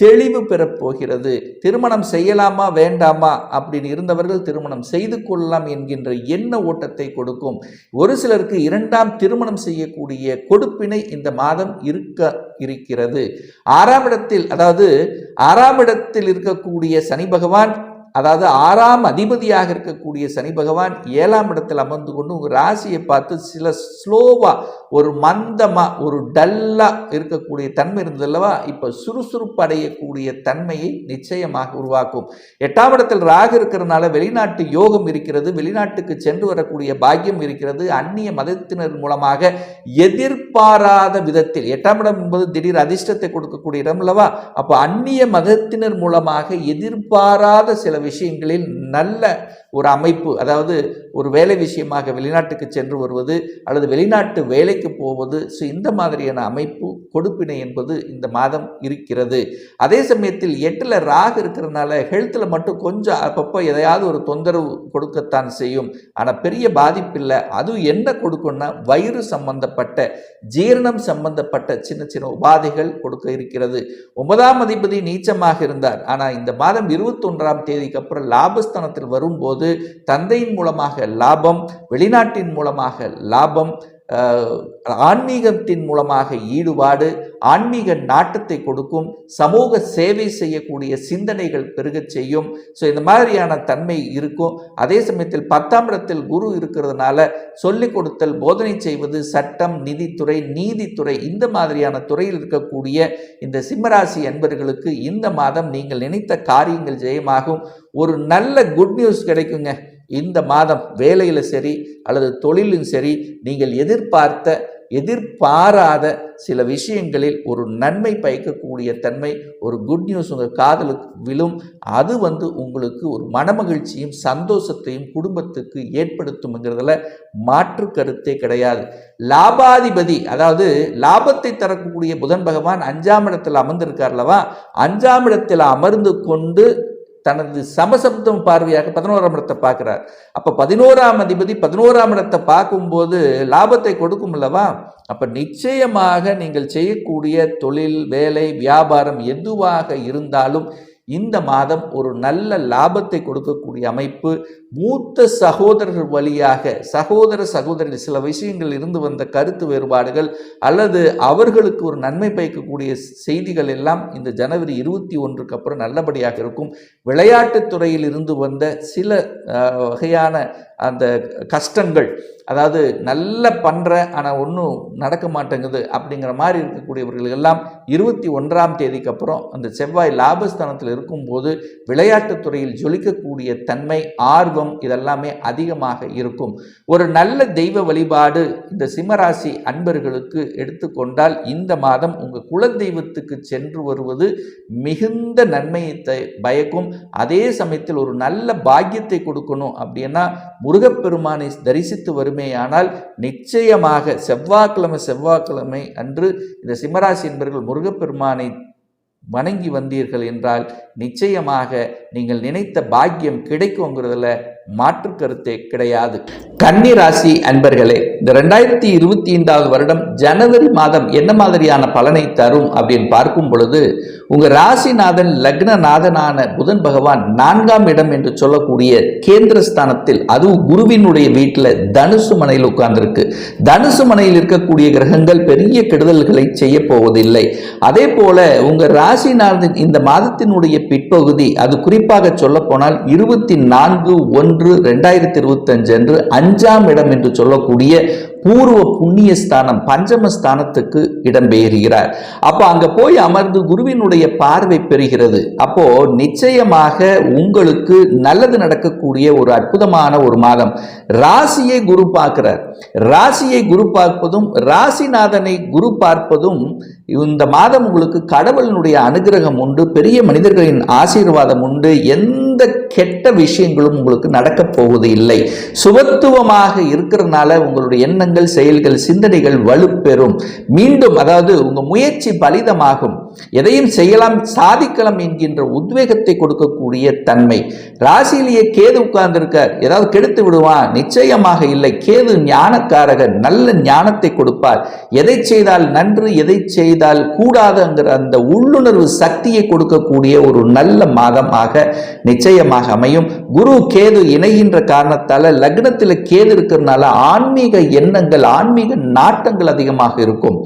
தெளிவு பெறப்போகிறது. திருமணம் செய்யலாமா வேண்டாமா அப்படின்னு இருந்தவர்கள் திருமணம் செய்து கொள்ளலாம் என்கின்ற எண்ண ஓட்டத்தை கொடுக்கும். ஒரு சிலருக்கு 2ஆம் திருமணம் செய்யக்கூடிய கொடுப்பினை இந்த மாதம் இருக்கிறது. 6ஆம் இடத்தில், அதாவது 6ஆம் இடத்தில் இருக்கக்கூடிய சனி பகவான் அதாவது 6ஆம் அதிபதியாக இருக்கக்கூடிய சனி பகவான் 7ஆம் இடத்தில் அமர்ந்து கொண்டு உங்கள் ராசியை பார்த்து சில ஸ்லோவாக ஒரு மந்தமாக ஒரு டல்லாக இருக்கக்கூடிய தன்மை இருந்ததல்லவா, இப்போ சுறுசுறுப்பு அடையக்கூடிய தன்மையை நிச்சயமாக உருவாக்கும். 8ஆம் இடத்தில் ராகு இருக்கிறதுனால வெளிநாட்டு யோகம் இருக்கிறது, வெளிநாட்டுக்கு சென்று வரக்கூடிய பாக்கியம் இருக்கிறது. அந்நிய மதத்தினர் மூலமாக எதிர்பாராத விதத்தில் 8ஆம் இடம் என்பது திடீர் அதிர்ஷ்டத்தை கொடுக்கக்கூடிய இடம் அல்லவா, அப்போ அந்நிய மதத்தினர் மூலமாக எதிர்பாராத சில விஷயங்களில் நல்ல ஒரு அமைப்பு, அதாவது ஒரு வேலை விஷயமாக வெளிநாட்டுக்கு சென்று வருவது அல்லது வெளிநாட்டு வேலைக்கு போவது, ஸோ இந்த மாதிரியான அமைப்பு கொடுப்பினை என்பது இந்த மாதம் இருக்கிறது. அதே சமயத்தில் 8ல் ராகு இருக்கிறதுனால ஹெல்த்தில் மட்டும் கொஞ்சம் அப்பப்போ எதையாவது ஒரு தொந்தரவு கொடுக்கத்தான் செய்யும், ஆனால் பெரிய பாதிப்பில்லை. அதுவும் என்ன கொடுக்கும்னா வயிறு சம்பந்தப்பட்ட ஜீரணம் சம்பந்தப்பட்ட சின்ன சின்ன உபாதைகள் கொடுக்க இருக்கிறது. 9ஆம் அதிபதி நீச்சமாக இருந்தார், ஆனால் இந்த மாதம் 21ஆம் தேதிக்கு அப்புறம் லாபஸ்தானத்தில் வரும்போது தந்தையின் மூலமாக லாபம், வெளிநாட்டின் மூலமாக லாபம், ஆன்மீகத்தின் மூலமாக ஈடுபாடு, ஆன்மீக நாட்டத்தை கொடுக்கும், சமூக சேவை செய்யக்கூடிய சிந்தனைகள் பெருகச் செய்யும். ஸோ இந்த மாதிரியான தன்மை இருக்கும். அதே சமயத்தில் 10ஆம் இடத்தில் குரு இருக்கிறதுனால சொல்லிக் கொடுத்தல், போதனை செய்வது, சட்டம், நிதித்துறை, நீதித்துறை, இந்த மாதிரியான துறையில் இருக்கக்கூடிய இந்த சிம்மராசி அன்பர்களுக்கு இந்த மாதம் நீங்கள் நினைத்த காரியங்கள் ஜெயமாகும். ஒரு நல்ல குட் நியூஸ் கிடைக்குங்க. இந்த மாதம் வேலையில் சரி அல்லது தொழிலும் சரி, நீங்கள் எதிர்பாராத சில விஷயங்களில் ஒரு நன்மை பயக்கக்கூடிய தன்மை, ஒரு குட் நியூஸ் உங்கள் காதலுக்கு விழும். அது உங்களுக்கு ஒரு மனமகிழ்ச்சியும் சந்தோஷத்தையும் குடும்பத்துக்கு ஏற்படுத்தும்ங்கிறதுல மாற்று கருத்தே கிடையாது. லாபாதிபதி, அதாவது லாபத்தை தரக்கூடிய புதன் பகவான் 5ஆம் இடத்தில் அமர்ந்திருக்கார்லவா, 5ஆம் இடத்தில் அமர்ந்து கொண்டு தனது சமசப்தம் பார்வையாக 11ஆம் இடத்தை பார்க்கிறார். அப்போ 11ஆம் அதிபதி 11ஆம் இடத்தை பார்க்கும்போது லாபத்தை கொடுக்கும் அல்லவா, அப்போ நிச்சயமாக நீங்கள் செய்யக்கூடிய தொழில், வேலை, வியாபாரம் எதுவாக இருந்தாலும் இந்த மாதம் ஒரு நல்ல லாபத்தை கொடுக்கக்கூடிய அமைப்பு. மூத்த சகோதரர்கள் வழியாக சகோதரி சில விஷயங்கள் இருந்து வந்த கருத்து வேறுபாடுகள் அல்லது அவர்களுக்கு ஒரு நன்மை பயக்கக்கூடிய செய்திகள் எல்லாம் இந்த ஜனவரி 21க்கு அப்புறம் நல்லபடியாக இருக்கும். விளையாட்டுத் துறையில் இருந்து வந்த சில வகையான அந்த கஷ்டங்கள், அதாவது நல்ல பண்ணுற ஆனால் ஒன்றும் நடக்க மாட்டேங்குது அப்படிங்கிற மாதிரி இருக்கக்கூடியவர்கள் எல்லாம் 21ஆம் தேதிக்கு அப்புறம் அந்த செவ்வாய் லாபஸ்தானத்தில் இருக்கும்போது விளையாட்டுத் துறையில் ஜொலிக்கக்கூடிய தன்மை, ஆர்வம், இதெல்லாமே அதிகமாக இருக்கும். ஒரு நல்ல தெய்வ வழிபாடு இந்த சிம்மராசி அன்பர்களுக்கு எடுத்துக்கொண்டால் இந்த மாதம் உங்கள் குலதெய்வத்துக்கு சென்று வருவது மிகுந்த நன்மையை பயக்கும். அதே சமயத்தில் ஒரு நல்ல பாக்கியத்தை கொடுக்கணும் அப்படின்னா முருகப்பெருமானை தரிசித்து வருமேயானால் நிச்சயமாக செவ்வாய்க்கிழமை அன்று இந்த சிம்மராசி என்பவர்கள் முருகப்பெருமானை வணங்கி வந்தீர்கள் என்றால் நிச்சயமாக நீங்கள் நினைத்த பாக்கியம் கிடைக்குங்கிறதுல மாற்று கருத்தே கிடையாது. கன்னி ராசி அன்பர்களே, இந்த 2025வது வருடம் ஜனவரி மாதம் என்ன மாதிரியான பலனை தரும் அப்படின்னு பார்க்கும் பொழுது, உங்க ராசிநாதன் லக்னநாதனான புதன் பகவான் 4ஆம் இடம் என்று சொல்லக்கூடிய கேந்திரஸ்தானத்தில், அதுவும் குருவினுடைய வீட்டில் தனுசு மனையில் உட்கார்ந்திருக்கு. தனுசு மனையில் இருக்கக்கூடிய கிரகங்கள் பெரிய கெடுதல்களை செய்ய போவதில்லை. அதே போல உங்க ராசிநாதன் இந்த மாதத்தினுடைய பிற்பகுதி, அது குறிப்பாக சொல்ல போனால் 24/1/2025 அன்று 5ஆம் இடம் என்று சொல்லக்கூடிய பூர்வ புண்ணிய ஸ்தானம் பஞ்சமஸ்தானத்துக்கு இடம்பெயர்கிறார். அப்போ அங்க போய் அமர்ந்து குருவினுடைய பார்வை பெறுகிறது. அப்போ நிச்சயமாக உங்களுக்கு நல்லது நடக்கக்கூடிய ஒரு அற்புதமான ஒரு மாதம். ராசியை குரு பார்க்கிறார். ராசியை குரு பார்ப்பதும் ராசிநாதனை குரு பார்ப்பதும் இந்த மாதம் உங்களுக்கு கடவுளினுடைய அனுகிரகம் உண்டு, பெரிய மனிதர்களின் ஆசீர்வாதம் உண்டு. எந்த கெட்ட விஷயங்களும் உங்களுக்கு நடக்க போவது இல்லை. சுபத்துவமாக இருக்கிறதுனால உங்களுடைய எண்ணங்கள், செயல்கள், சிந்தனைகள் வலுப்பெறும். மீண்டும் அதாவது உங்க முயற்சி பலிதமாகும். எதையும் செய்யலாம், சாதிக்கலாம் என்கின்ற உத்வேகத்தை கொடுக்கக்கூடிய தன்மை. ராசியிலேயே கேது உட்கார்ந்திருக்கார், ஏதாவது கெடுத்து விடுவான், நிச்சயமாக இல்லை. கேது ஞானக்காரகன், நல்ல ஞானத்தை கொடுப்பார். எதை செய்தால் நன்று, எதை செய்தால் கூடாதுங்கிற அந்த உள்ளுணர்வு சக்தியை கொடுக்கக்கூடிய ஒரு நல்ல மாதமாக நிச்சயமாக அமையும். குரு கேது இணைகின்ற காரணத்தால லக்னத்தில் கேது இருக்கிறதுனால ஆன்மீக எண்ணங்கள், ஆன்மீக நாட்டங்கள் அதிகமாக இருக்கும்.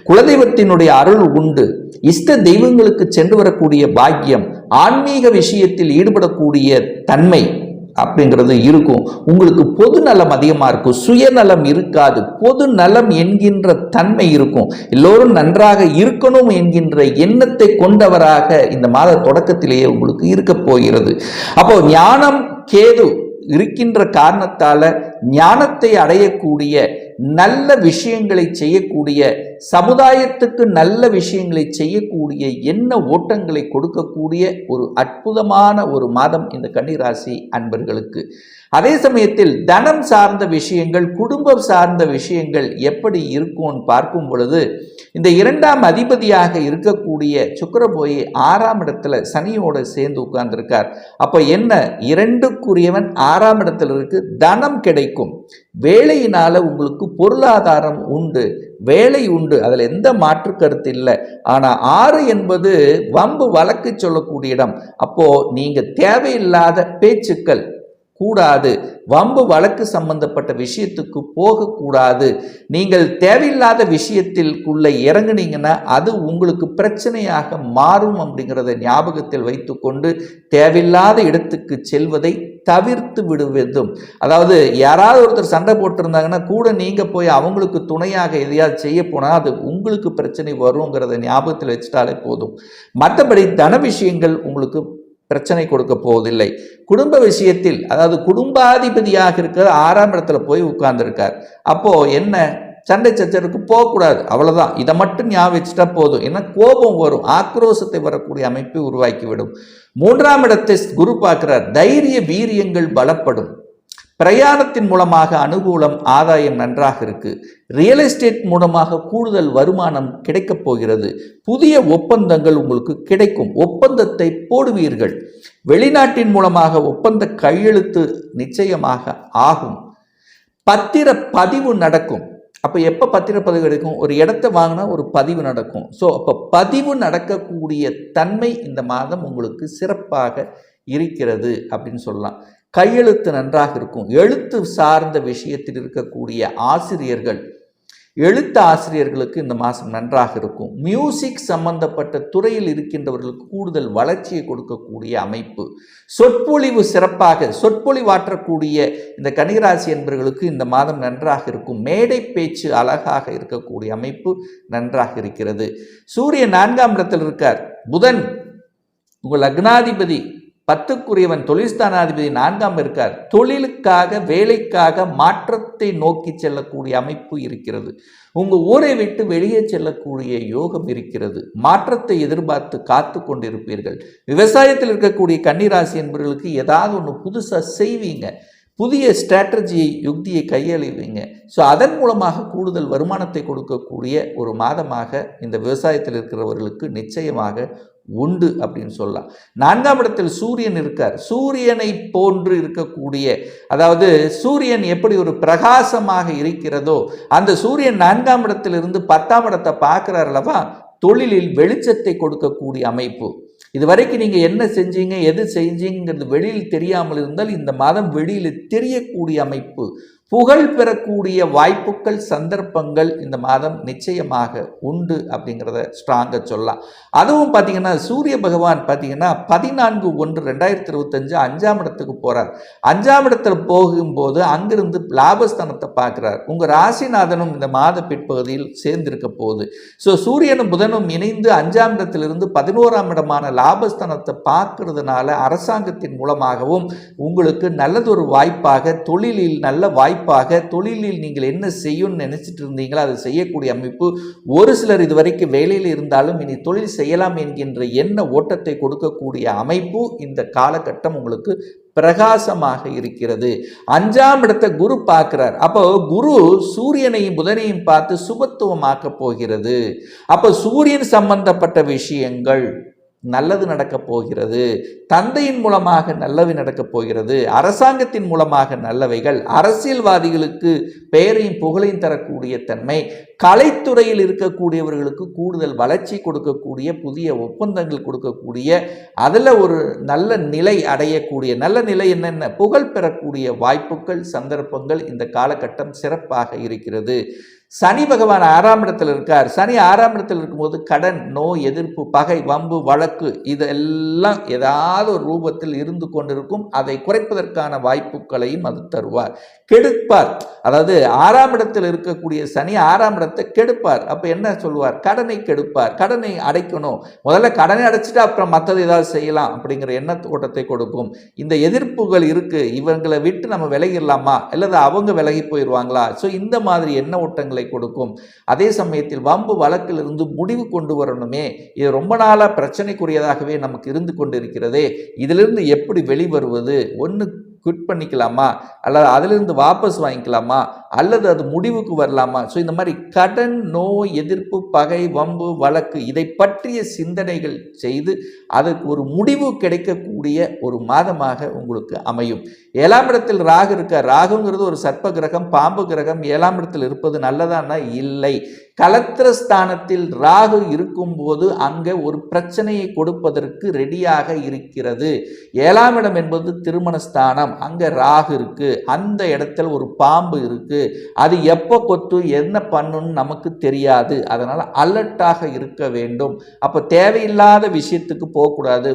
குலதெய்வத்தினுடைய அருள் உண்டு. இஷ்ட தெய்வங்களுக்கு சென்று வரக்கூடிய பாக்கியம், ஆன்மீக விஷயத்தில் ஈடுபடக்கூடிய தன்மை அப்படிங்கிறது இருக்கும். உங்களுக்கு பொது நலம் அதிகமாக இருக்கும், சுயநலம் இருக்காது. பொது நலம் என்கின்ற தன்மை இருக்கும். எல்லோரும் நன்றாக இருக்கணும் என்கின்ற எண்ணத்தை கொண்டவராக இந்த மாத தொடக்கத்திலேயே உங்களுக்கு இருக்க போகிறது. அப்போ ஞானம் கேது இருக்கின்ற காரணத்தால ஞானத்தை அடையக்கூடிய, நல்ல விஷயங்களை செய்யக்கூடிய, சமுதாயத்துக்கு நல்ல விஷயங்களை செய்யக்கூடிய எண்ண ஓட்டங்களை கொடுக்கக்கூடிய ஒரு அற்புதமான ஒரு மாதம் இந்த கன்னிராசி அன்பர்களுக்கு. அதே சமயத்தில் தனம் சார்ந்த விஷயங்கள், குடும்பம் சார்ந்த விஷயங்கள் எப்படி இருக்கும்னு பார்க்கும் பொழுது, இந்த 2ஆம் அதிபதியாக இருக்கக்கூடிய சுக்கிர போய் 6ஆம் இடத்துல சனியோட சேர்ந்து உட்கார்ந்துருக்கார். அப்போ என்ன, 2க்குரியவன் 6ஆம் இடத்துல இருக்கு. தனம் கிடைக்கும், வேலையினால உங்களுக்கு பொருளாதாரம் உண்டு, வேலை உண்டு, அதில் எந்த மாற்று கருத்து இல்லை. ஆனால் 6 என்பது வம்பு வழக்கு சொல்லக்கூடிய இடம். அப்போ நீங்க தேவையில்லாத பேச்சுக்கள் கூடாது, வம்பு வழக்கு சம்பந்தப்பட்ட விஷயத்துக்கு போகக்கூடாது. நீங்கள் தேவையில்லாத விஷயத்திற்குள்ள இறங்குனீங்கன்னா அது உங்களுக்கு பிரச்சனையாக மாறும் அப்படிங்கிறத ஞாபகத்தில் வைத்துக்கொண்டு தேவையில்லாத இடத்துக்கு செல்வதை தவிர்த்து விடுவதும். அதாவது யாராவது ஒருத்தர் சண்டை போட்டிருந்தாங்கன்னா கூட நீங்க போய் அவங்களுக்கு துணையாக எதையாவது செய்ய போனால் அது உங்களுக்கு பிரச்சனை வருங்கிறத ஞாபகத்தில் வச்சுட்டாலே போதும். மற்றபடி தன விஷயங்கள் உங்களுக்கு பிரச்சனை கொடுக்க போவதில்லை. குடும்ப விஷயத்தில், அதாவது குடும்பாதிபதியாக இருக்கிற 6ஆம் இடத்துல போய் உட்கார்ந்துருக்கார். அப்போ என்ன, சண்டை சச்சரவுக்கு போகக்கூடாது, அவ்வளவுதான். இதை மட்டும் ஞாபகம் வச்சுட்டா போதும். ஏன்னா கோபம் வரும், ஆக்ரோஷத்தை வரக்கூடிய அமைப்பை உருவாக்கிவிடும். 3ஆம் இடத்தை குரு பார்க்கிறார். தைரிய வீரியங்கள் பலப்படும். பிரயாணத்தின் மூலமாக அனுகூலம், ஆதாயம் நன்றாக இருக்கு. ரியல் எஸ்டேட் மூலமாக கூடுதல் வருமானம் கிடைக்கப் போகிறது. புதிய ஒப்பந்தங்கள் உங்களுக்கு கிடைக்கும், ஒப்பந்தத்தை போடுவீர்கள். வெளிநாட்டின் மூலமாக ஒப்பந்த கையெழுத்து நிச்சயமாக ஆகும். பத்திர பதிவு நடக்கும். அப்போ எப்போ பத்திரப்பதிவு கிடைக்கும், ஒரு இடத்தை வாங்கினா ஒரு பதிவு நடக்கும். ஸோ அப்போ பதிவு நடக்கக்கூடிய தன்மை இந்த மாதம் உங்களுக்கு சிறப்பாக இருக்கிறது அப்படின்னு சொல்லலாம். கையெழுத்து நன்றாக இருக்கும். எழுத்து சார்ந்த விஷயத்தில் இருக்கக்கூடிய ஆசிரியர்கள், எழுத்து ஆசிரியர்களுக்கு இந்த மாதம் நன்றாக இருக்கும். மியூசிக் சம்பந்தப்பட்ட துறையில் இருக்கின்றவர்களுக்கு கூடுதல் வளர்ச்சியை கொடுக்கக்கூடிய அமைப்பு. சொற்பொழிவு சிறப்பாக சொற்பொழிவாற்றக்கூடிய இந்த கன்னிராசி என்பவர்களுக்கு இந்த மாதம் நன்றாக இருக்கும். மேடை பேச்சு அழகாக இருக்கக்கூடிய அமைப்பு நன்றாக இருக்கிறது. சூரியன் 4ஆம் இடத்தில் இருக்கார். புதன் உங்கள் லக்னாதிபதி, 10க்குரியவன், தொழில்ஸ்தானாதிபதி 4ஆம் இருக்கார். தொழிலுக்காக, வேலைக்காக மாற்றத்தை நோக்கி செல்லக்கூடிய அமைப்பு இருக்கிறது. உங்க ஊரை விட்டு வெளியே செல்லக்கூடிய யோகம் இருக்கிறது. மாற்றத்தை எதிர்பார்த்து காத்து கொண்டிருப்பீர்கள். விவசாயத்தில் இருக்கக்கூடிய கன்னிராசி என்பவர்களுக்கு ஏதாவது ஒன்று புதுசாக செய்வீங்க, புதிய ஸ்ட்ராட்டஜியை, யுக்தியை கையாளுவீங்க. ஸோ அதன் மூலமாக கூடுதல் வருமானத்தை கொடுக்கக்கூடிய ஒரு மாதமாக இந்த விவசாயத்தில் இருக்கிறவர்களுக்கு நிச்சயமாக உண்டு அப்படின்னு சொல்லலாம். 4ஆம் இடத்தில் சூரியன் இருக்கார். சூரியனை போன்று இருக்கக்கூடிய, அதாவது சூரியன் எப்படி ஒரு பிரகாசமாக இருக்கிறதோ அந்த சூரியன் 4ஆம் இடத்திலிருந்து 10ஆம் இடத்தை பார்க்கிறார் அல்லவா, தொழிலில் வெளிச்சத்தை கொடுக்கக்கூடிய அமைப்பு. இது வரைக்கும் நீங்கள் என்ன செஞ்சீங்க, எது செஞ்சீங்கிறது வெளியில் தெரியாமல் இருந்தால் இந்த மாதம் வெளியில் தெரியக்கூடிய அமைப்பு. புகழ் பெறக்கூடிய வாய்ப்புகள், சந்தர்ப்பங்கள் இந்த மாதம் நிச்சயமாக உண்டு அப்படிங்கிறத ஸ்ட்ராங்காக சொல்லலாம். அதுவும் பார்த்தீங்கன்னா சூரிய பகவான் பார்த்தீங்கன்னா 14/1/2025 5ஆம் இடத்துக்கு போகிறார். 5ஆம் இடத்துல போகும்போது அங்கிருந்து லாபஸ்தானத்தை பார்க்குறார். உங்கள் ராசிநாதனும் இந்த மாத பிற்பகுதியில் சேர்ந்திருக்க போகுது. ஸோ சூரியனும் புதனும் இணைந்து 5ஆம் இடத்திலிருந்து 11ஆம் இடமான லாபஸ்தானத்தை பார்க்கறதுனால அரசாங்கத்தின் மூலமாகவும் உங்களுக்கு நல்லதொரு வாய்ப்பாக, தொழிலில் நல்ல வாய்ப்பாக, தொழிலில் நீங்கள் என்ன செய்யணும்னு நினைச்சிட்டு இருந்தீங்களோ அதை செய்யக்கூடிய அமைப்பு. ஒரு சிலர் இதுவரைக்கும் வேலையில் இருந்தாலும் இனி தொழில் செய்யலாம் என்கின்ற எண்ண ஓட்டத்தை கொடுக்கக்கூடிய அமைப்பு இந்த காலகட்டம் உங்களுக்கு பிரகாசமாக இருக்கிறது. 5ஆம் இடத்தை குரு பார்க்கிறார். அப்போ குரு சூரியனையும் புதனையும் பார்த்து சுபத்துவமாக்க போகிறது. அப்போ சூரியன் சம்பந்தப்பட்ட விஷயங்கள் நல்லது நடக்கப் போகிறது. தந்தையின் மூலமாக நல்லவை நடக்கப் போகிறது. அரசாங்கத்தின் மூலமாக நல்லவைகள், அரசியல்வாதிகளுக்கு பெயரையும் புகழையும் தரக்கூடிய தன்மை, கலைத்துறையில் இருக்கக்கூடியவர்களுக்கு கூடுதல் வளர்ச்சி கொடுக்கக்கூடிய, புதிய ஒப்பந்தங்கள் கொடுக்கக்கூடிய, அதில் ஒரு நல்ல நிலை அடையக்கூடிய, நல்ல நிலை என்னென்ன, புகழ் பெறக்கூடிய வாய்ப்புகள், சந்தர்ப்பங்கள் இந்த காலகட்டம் சிறப்பாக இருக்கிறது. சனி பகவான் 6ஆம் இடத்தில் இருக்கார். சனி 6ஆம் இடத்தில் இருக்கும்போது கடன், நோய், எதிர்ப்பு, பகை, வம்பு, வழக்கு இதெல்லாம் ஏதாவது ஒரு ரூபத்தில் இருந்து கொண்டிருக்கும். அதை குறைப்பதற்கான வாய்ப்புகளையும் அது தருவார். கெடுப்பார். அதாவது 6ஆம் இடத்தில் இருக்கக்கூடிய சனி 6ஆம் இடத்தை கெடுப்பார். அப்போ என்ன சொல்லுவார்? கடனை கெடுப்பார். கடனை அடைக்கணும், முதல்ல கடனை அடைச்சிட்டு அப்புறம் மற்றது ஏதாவது செய்யலாம் அப்படிங்கிற எண்ண ஓட்டத்தை கொடுக்கும். இந்த எதிர்ப்புகள் இருக்கு, இவங்களை விட்டு நம்ம விலகிடலாமா அல்லது அவங்க விலகி போயிடுவாங்களா? ஸோ இந்த மாதிரி எண்ண ஓட்டங்களை கொடுக்கும். அதே சமயத்தில் வம்பு வழக்கிலிருந்து முடிவு கொண்டு வரணுமே, இது ரொம்ப நாளாக பிரச்சனைக்குரியதாகவே நமக்கு இருந்து கொண்டிருக்கிறதே, இதிலிருந்து எப்படி வெளிவருவது? ஒன்று குவிட் பண்ணிக்கலாமா, அல்லது அதிலிருந்து வாபஸ் வாங்கிக்கலாமா, அல்லது அது முடிவுக்கு வரலாமா? ஸோ இந்த மாதிரி கடன், நோய், எதிர்ப்பு, பகை, வம்பு, வழக்கு இதை பற்றிய சிந்தனைகள் செய்து அதற்கு ஒரு முடிவு கிடைக்கக்கூடிய ஒரு மாதமாக உங்களுக்கு அமையும். 7ஆம் இடத்தில் ராகு இருக்க. ராகுங்கிறது ஒரு சர்ப்ப கிரகம், பாம்பு கிரகம். 7ஆம் இடத்தில் இருப்பது நல்லதானா? இல்லை. கலத்திரஸ்தானத்தில் ராகு இருக்கும்போது அங்கே ஒரு பிரச்சனையை கொடுப்பதற்கு ரெடியாக இருக்கிறது. 7ஆம் இடம் என்பது திருமணஸ்தானம், அங்கே ராகு இருக்கு. அந்த இடத்துல ஒரு பாம்பு இருக்கு. அது எப்போ கொத்து என்ன பண்ணுன்னு நமக்கு தெரியாது. அதனால அலர்ட்டாக இருக்க வேண்டும். அப்போ தேவையில்லாத விஷயத்துக்கு போகக்கூடாது.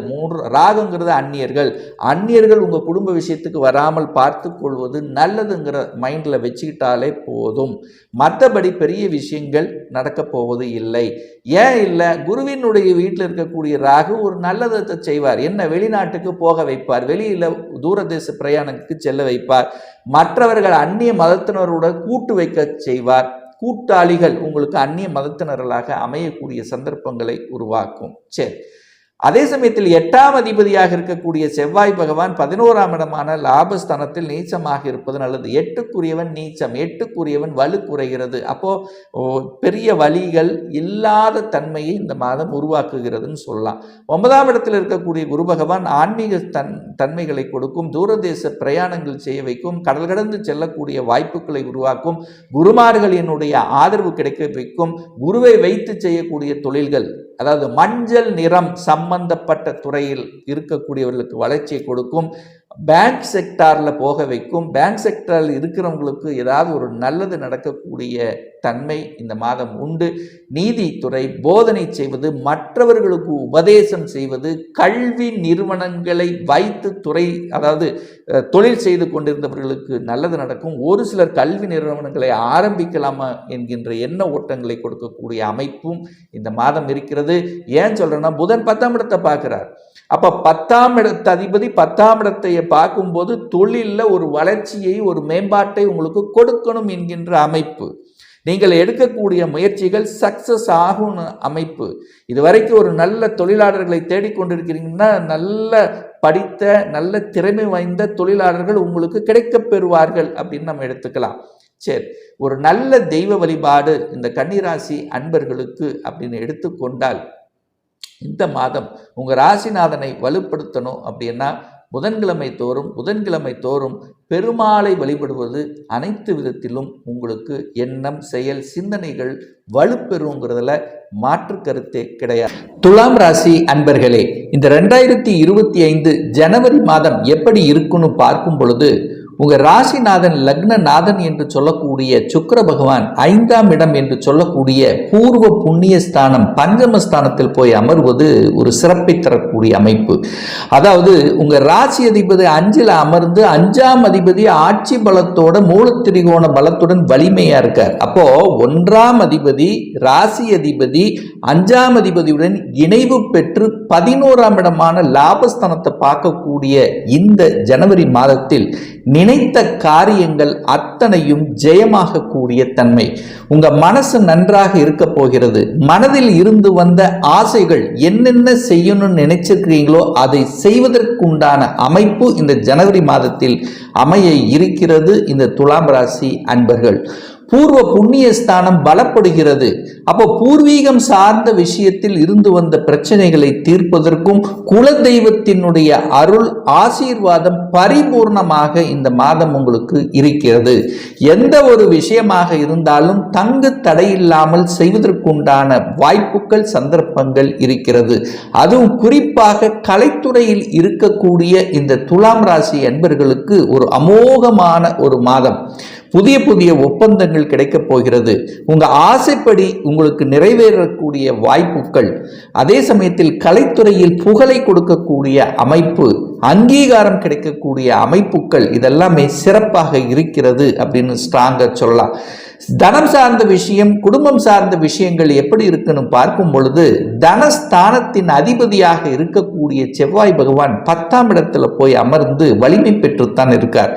ராகுங்கிறது அந்நியர்கள். அந்நியர்கள் உங்க குடும்ப விஷயத்துக்கு வராமல் பார்த்து கொள்வது நல்லதுங்கிற மைண்டில் வச்சுக்கிட்டாலே போதும். மற்றபடி பெரிய விஷயங்கள் நடக்க போவது இல்லை. ஏன் இல்லை? குருவினுடைய வீட்டில் இருக்கக்கூடிய ராகு ஒரு நல்லதை செய்வார். என்ன? வெளிநாட்டுக்கு போக வைப்பார், வெளியில் தூரதேச பிரயாணத்துக்கு செல்ல வைப்பார், மற்றவர்கள் அந்நிய மதத்தினரோட கூட்டு வைக்க செய்வார். கூட்டாளிகள் உங்களுக்கு அந்நிய மதத்தினர்களாக அமையக்கூடிய சந்தர்ப்பங்களை உருவாக்கும். சரி, அதே சமயத்தில் 8ஆம் அதிபதியாக இருக்கக்கூடிய செவ்வாய் பகவான் 11ஆம் இடமான லாபஸ்தானத்தில் நீச்சமாக இருப்பது நல்லது. 8க்குரியவன் நீச்சம், 8க்குரியவன் வலு குறைகிறது. அப்போ பெரிய வலிகள் இல்லாத தன்மையை இந்த மாதம் உருவாக்குகிறதுன்னு சொல்லலாம். 9ஆம் இடத்தில் இருக்கக்கூடிய குரு பகவான் ஆன்மீக தன்மைகளை கொடுக்கும், தூரதேச பிரயாணங்கள் செய்ய வைக்கும், கடல் கடந்து செல்லக்கூடிய வாய்ப்புகளை உருவாக்கும், குருமார்களினுடைய ஆதரவு கிடைக்க வைக்கும், குருவை வைத்து செய்யக்கூடிய தொழில்கள், அதாவது மஞ்சள் நிறம் சம்பந்தப்பட்ட துறையில் இருக்கக்கூடியவர்களுக்கு வளர்ச்சியை கொடுக்கும், பேங்க் செக்டாரில் போக வைக்கும். பேங்க் செக்டாரில் இருக்கிறவங்களுக்கு ஏதாவது ஒரு நல்லது நடக்கக்கூடிய தன்மை இந்த மாதம் உண்டு. நீதித்துறை, போதனை செய்வது, மற்றவர்களுக்கு உபதேசம் செய்வது, கல்வி நிறுவனங்களை வைத்து அதாவது தொழில் செய்து கொண்டிருந்தவர்களுக்கு நல்லது நடக்கும். ஒரு சிலர் கல்வி நிறுவனங்களை ஆரம்பிக்கலாமா என்கின்ற எண்ண ஓட்டங்களை கொடுக்கக்கூடிய அமைப்பும் இந்த மாதம் இருக்கிறது. ஏன் சொல்றேன்னா, புதன் 10ஆம் இடத்தை பார்க்கிறார். அப்ப 10ஆம் இடத்து அதிபதி 10ஆம் இடத்தை பார்க்கும்போது தொழிலில் ஒரு வளர்ச்சியை, ஒரு மேம்பாட்டை உங்களுக்கு கொடுக்கணும் என்கின்ற அமைப்பு. நீங்கள் எடுக்கக்கூடிய முயற்சிகள் சக்சஸ் ஆகும் அமைப்பு. இதுவரைக்கும் ஒரு நல்ல தொழிலாளர்களை தேடிக்கொண்டிருக்கிறீங்கன்னா, நல்ல படித்த நல்ல திறமை வாய்ந்த தொழிலாளர்கள் உங்களுக்கு கிடைக்கப் பெறுவார்கள் அப்படின்னு நம்ம எடுத்துக்கலாம். சரி, ஒரு நல்ல தெய்வ வழிபாடு இந்த கன்னிராசி அன்பர்களுக்கு அப்படின்னு எடுத்துக்கொண்டால், இந்த மாதம் உங்கள் ராசிநாதனை வலுப்படுத்தணும் அப்படின்னா புதன்கிழமை தோறும் பெருமாளை வழிபடுவது அனைத்து விதத்திலும் உங்களுக்கு எண்ணம், செயல், சிந்தனைகள் வலுப்பெறுங்கிறதுல மாற்று கருத்தே கிடையாது. துலாம் ராசி அன்பர்களே, இந்த 2025 ஜனவரி மாதம் எப்படி இருக்குன்னு பார்க்கும் பொழுது, உங்க ராசிநாதன் லக்னநாதன் என்று சொல்லக்கூடிய சுக்கிர பகவான் 5ஆம் இடம் என்று சொல்லக்கூடிய பூர்வ புண்ணிய ஸ்தானம் பஞ்சமஸ்தானத்தில் போய் அமர்வது ஒரு சிறப்பை தரக்கூடிய அமைப்பு. அதாவது உங்க ராசி அதிபதி 5ல் அமர்ந்து 5ஆம் அதிபதி ஆட்சி பலத்தோட மூலத்திரிகோண பலத்துடன் வலிமையா இருக்கார். அப்போ 1ஆம் அதிபதி ராசி அதிபதி 5ஆம் அதிபதியுடன் இணைவு பெற்று 11ஆம் இடமான லாபஸ்தானத்தை பார்க்கக்கூடிய இந்த ஜனவரி மாதத்தில் நினைத்த காரியங்கள் அத்தனையும் ஜெயமாக கூடிய தன்மை. உங்க மனசு நன்றாக இருக்க போகிறது. மனதில் இருந்து வந்த ஆசைகள் என்னென்ன செய்யணும்னு நினைச்சிருக்கிறீங்களோ அதை செய்வதற்குண்டான அமைப்பு இந்த ஜனவரி மாதத்தில் அமைய இருக்கிறது. இந்த துலாம் ராசி அன்பர்கள், பூர்வ புண்ணிய ஸ்தானம் பலப்படுகிறது. அப்போ பூர்வீகம் சார்ந்த விஷயத்தில் இருந்து வந்த பிரச்சனைகளை தீர்ப்பதற்கும் குல தெய்வத்தினுடைய அருள் ஆசீர்வாதம் பரிபூர்ணமாக இந்த மாதம் உங்களுக்கு இருக்கிறது. எந்த ஒரு விஷயமாக இருந்தாலும் தங்கு தடையில்லாமல் செய்வதற்குண்டான வாய்ப்புகள், சந்தர்ப்பங்கள் இருக்கிறது. அதுவும் குறிப்பாக கலைத்துறையில் இருக்கக்கூடிய இந்த துலாம் ராசி அன்பர்களுக்கு ஒரு அமோகமான ஒரு மாதம். புதிய புதிய ஒப்பந்தங்கள் கிடைக்கப் போகிறது. உங்க ஆசைப்படி உங்களுக்கு நிறைவேறக்கூடிய வாய்ப்புகள், அதே சமயத்தில் கலைத்துறையில் புகழை கொடுக்கக்கூடிய அமைப்பு, அங்கீகாரம் கிடைக்கக்கூடிய அமைப்புகள் இதெல்லாமே சிறப்பாக இருக்கிறது அப்படின்னு ஸ்ட்ராங்கா சொல்லலாம். தனம் சார்ந்த விஷயம், குடும்பம் சார்ந்த விஷயங்கள் எப்படி இருக்குன்னு பார்க்கும் பொழுது, தனஸ்தானத்தின் அதிபதியாக இருக்கக்கூடிய செவ்வாய் பகவான் 10ஆம் இடத்துல போய் அமர்ந்து வலிமை பெற்றுத்தான் இருக்கார்.